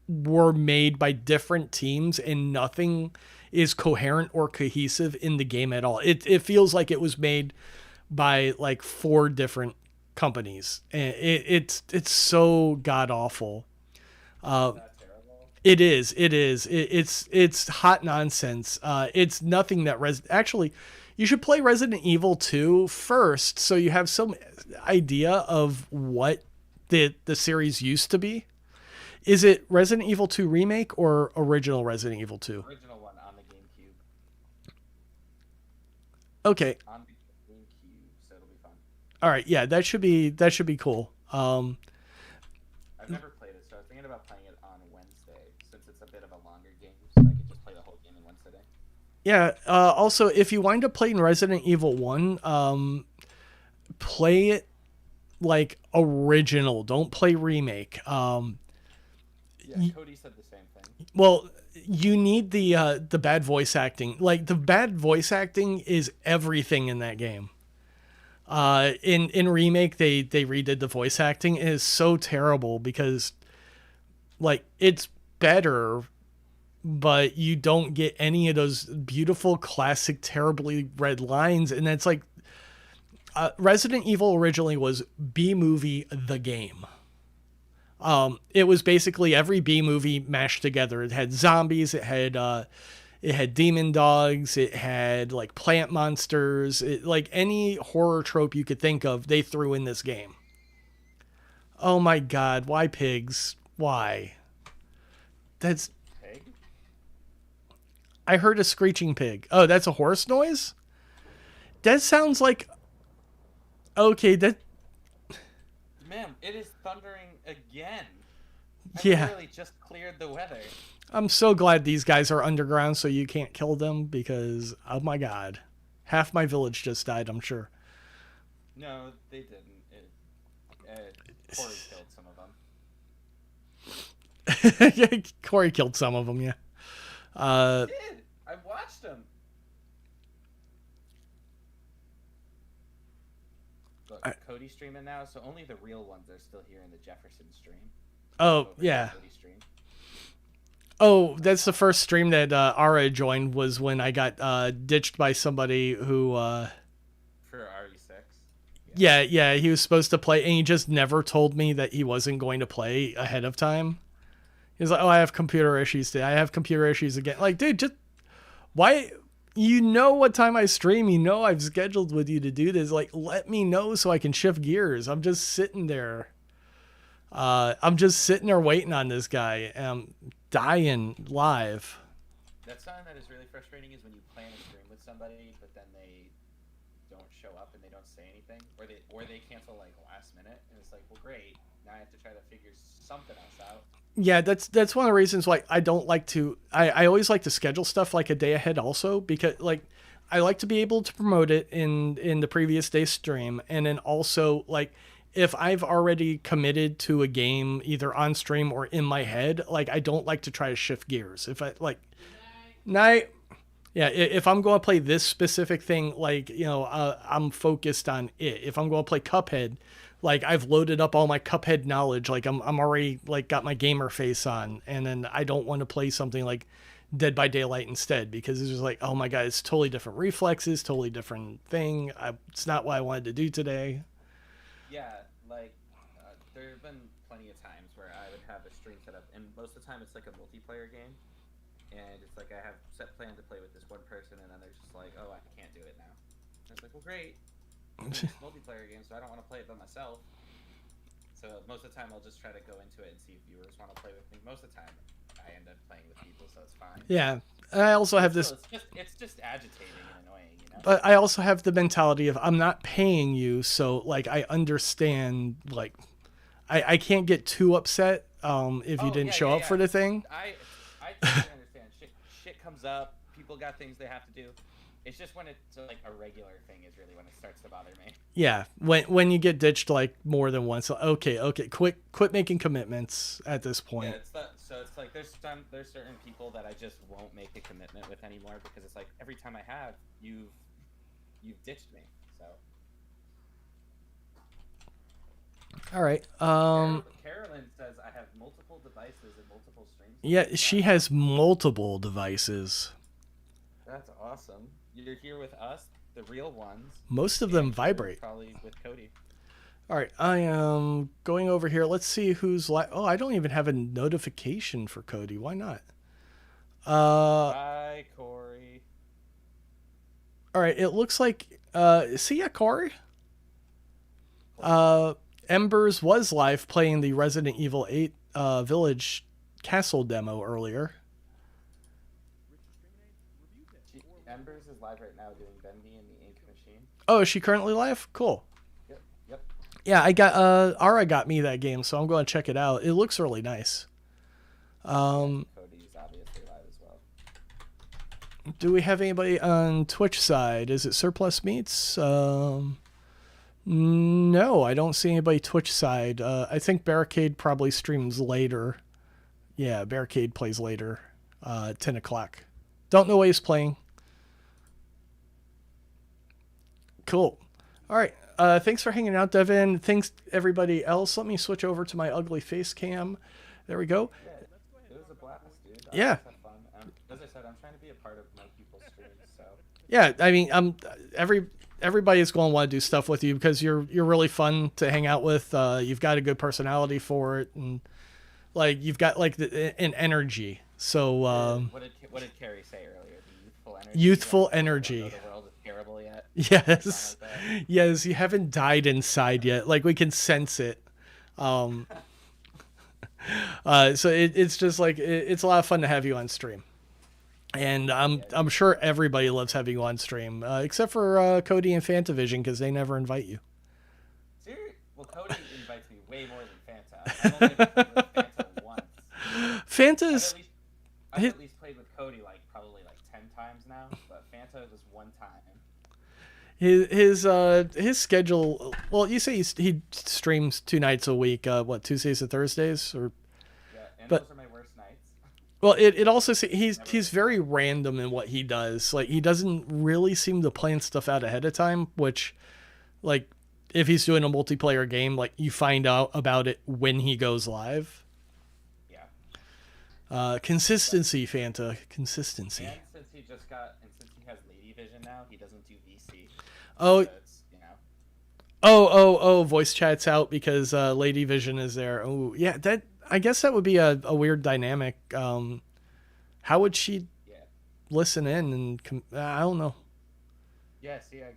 were made by different teams, and nothing is coherent or cohesive in the game at all. It feels like it was made by like 4 different companies, and it's so god awful. It is. It's hot nonsense. It's nothing that actually, you should play Resident Evil 2 first, so you have some idea of what the series used to be. Is it Resident Evil 2 Remake or original Resident Evil 2? Original one on the GameCube. Okay. On the GameCube, so it'll be fun. All right. Yeah, that should be cool. I've never played it, so I was thinking about playing it on Wednesday, since it's a bit of a longer game, so I could just play the whole game in one sitting. Yeah. Also, if you wind up playing Resident Evil 1, play it like original. Don't play remake. Yeah, Cody said the same thing. Well, you need the bad voice acting. Like, the bad voice acting is everything in that game. In remake, they redid the voice acting. It is so terrible because, like, it's better, but you don't get any of those beautiful, classic, terribly read lines. And it's like, Resident Evil originally was B-movie the game. It was basically every B movie mashed together. It had zombies, it had demon dogs, it had like plant monsters, like any horror trope you could think of, they threw in this game. Oh my god, why pigs? Why? That's Pig? I heard a screeching pig. Oh, that's a horse noise? That sounds like okay, that Ma'am, it is thundering again. I yeah. literally just cleared the weather. I'm so glad these guys are underground so you can't kill them because, oh my god. Half my village just died, I'm sure. No, they didn't. Corey killed some of them. Corey killed some of them, yeah. He did. I watched him. Look, Cody's streaming now, so only the real ones are still here in the Jefferson stream. Oh, yeah. Stream. Oh, that's the first stream that Ara joined was when I got ditched by somebody who... For RE6? Yeah, he was supposed to play, and he just never told me that he wasn't going to play ahead of time. He was like, oh, I have computer issues today. I have computer issues again. Like, dude, just... Why... You know what time I stream. You know I've scheduled with you to do this. Like, let me know so I can shift gears. I'm just sitting there. Waiting on this guy. I'm dying live. That's something that is really frustrating is when you plan a stream with somebody, but then they don't show up and they don't say anything, or they cancel like last minute, and it's like, well, great. Now I have to try to figure something else out. Yeah, that's one of the reasons why I don't like to. I always like to schedule stuff like a day ahead, also because like I like to be able to promote it in the previous day's stream, and then also like if I've already committed to a game either on stream or in my head, like I don't like to try to shift gears. If I like night, Yeah, if I'm going to play this specific thing, like, I'm focused on it. If I'm going to play Cuphead, like, I've loaded up all my Cuphead knowledge. Like, I'm already, like, got my gamer face on. And then I don't want to play something like Dead by Daylight instead, because it's just like, oh my God, it's totally different reflexes, totally different thing. It's not what I wanted to do today. Yeah, like, there have been plenty of times where I would have a stream set up, and most of the time it's like a multiplayer game. And it's like I have set plan to play with this one person, and then they're just like, "Oh, I can't do it now." And it's like, "Well, great. It's a multiplayer game, so I don't want to play it by myself." So most of the time, I'll just try to go into it and see if viewers want to play with me. Most of the time, I end up playing with people, so it's fine. Yeah, I also have this. It's just agitating and annoying, you know. But I also have the mentality of I'm not paying you, so like I understand. Like, I can't get too upset if you didn't show up for the thing. I totally understand. Shit comes up. People got things they have to do. It's just when it's like a regular thing is really when it starts to bother me. Yeah, when you get ditched like more than once, okay, quit making commitments at this point. Yeah, so it's like there's certain people that I just won't make a commitment with anymore, because it's like every time I have, you've ditched me. So. All right. Carolyn says I have multiple devices and multiple streams. Yeah, she has multiple devices. That's awesome. You're here with us, the real ones. Most of them vibrate. Probably with Cody. All right, I am going over here. Let's see who's live. Oh, I don't even have a notification for Cody. Why not? Bye, Corey. All right, it looks like. See ya, Corey. Embers was live playing the Resident Evil 8 Village Castle demo earlier. Embers is live right now doing Bendy and the Ink Machine. Oh, is she currently live? Cool. Yep. Yeah, I got Ara got me that game, so I'm going to check it out. It looks really nice. Cody's obviously live as well. Do we have anybody on Twitch side? Is it Surplus Meats? No, I don't see anybody Twitch side. I think Barricade probably streams later. Yeah, Barricade plays later, 10 o'clock. Don't know what he's playing. Cool. All right. Thanks for hanging out, Devin. Thanks, everybody else. Let me switch over to my ugly face cam. There we go. Yeah, it was a blast, dude. Yeah. Fun. As I said, I'm trying to be a part of more people's streams, so. Yeah, I mean, everybody's going to want to do stuff with you because you're really fun to hang out with. You've got a good personality for it, and like you've got like an energy. So what did Carrie say earlier? The youthful energy. The world is terrible yet. Yes, yes. You haven't died inside yet. Like we can sense it. So it's just like it's a lot of fun to have you on stream. And I'm sure everybody loves having you on stream, except for Cody and Fantavision, because they never invite you. Seriously? Well, Cody invites me way more than Fanta. I've only played with Fanta once. Fanta's... I've at least played with Cody probably 10 times now, but Fanta was one time. His schedule... Well, you say he streams 2 nights a week, Tuesdays and Thursdays? Yeah, and those are my worst nights. Well, it also he's very random in what he does. Like he doesn't really seem to plan stuff out ahead of time, which, like, if he's doing a multiplayer game, like you find out about it when he goes live. Yeah. Consistency, Fanta. Consistency. And since he has Lady Vision now, he doesn't do VC. Oh. So it's, Oh! Voice chat's out because Lady Vision is there. Oh, yeah. I guess that would be a weird dynamic. How would she listen in and I don't know. Yeah, see, I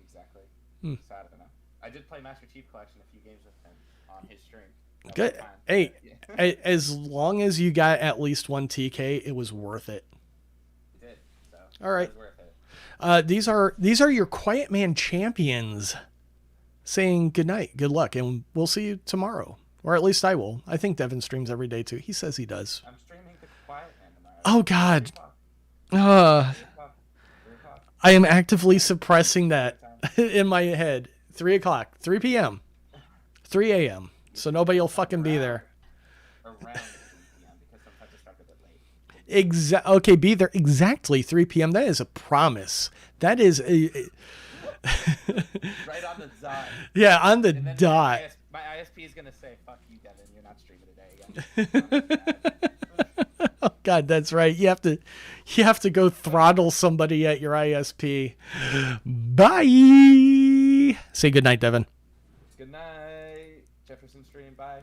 exactly. So I don't know. I did play Master Chief Collection a few games with him on his stream. Good. Hey, as long as you got at least 1 TK, it was worth it. It did. So all right. It was worth it. These are your Quiet Man champions saying good night, good luck, and we'll see you tomorrow. Or at least I will. I think Devin streams every day too. He says he does. I'm streaming the Quiet Man tomorrow. Oh God. 3 o'clock. I am actively suppressing that in my head. 3 o'clock, 3 p.m., 3 a.m. So nobody will fucking be there. Around 3 p.m. because sometimes I start a bit late. Okay, be there exactly 3 p.m. That is a promise. That is Right on the dot. yeah, on the And then dot. my ISP is gonna say, "Fuck you, Devin. You're not streaming today again." Oh God, that's right. You have to go throttle somebody at your ISP. Bye. Say goodnight, Devin. Good night, Jefferson stream. Bye.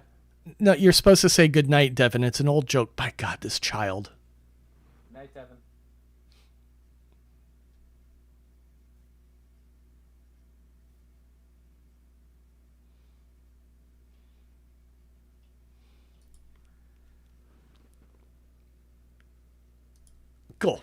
No, you're supposed to say goodnight, Devin. It's an old joke. By God, this child. Night, Devin. Cool.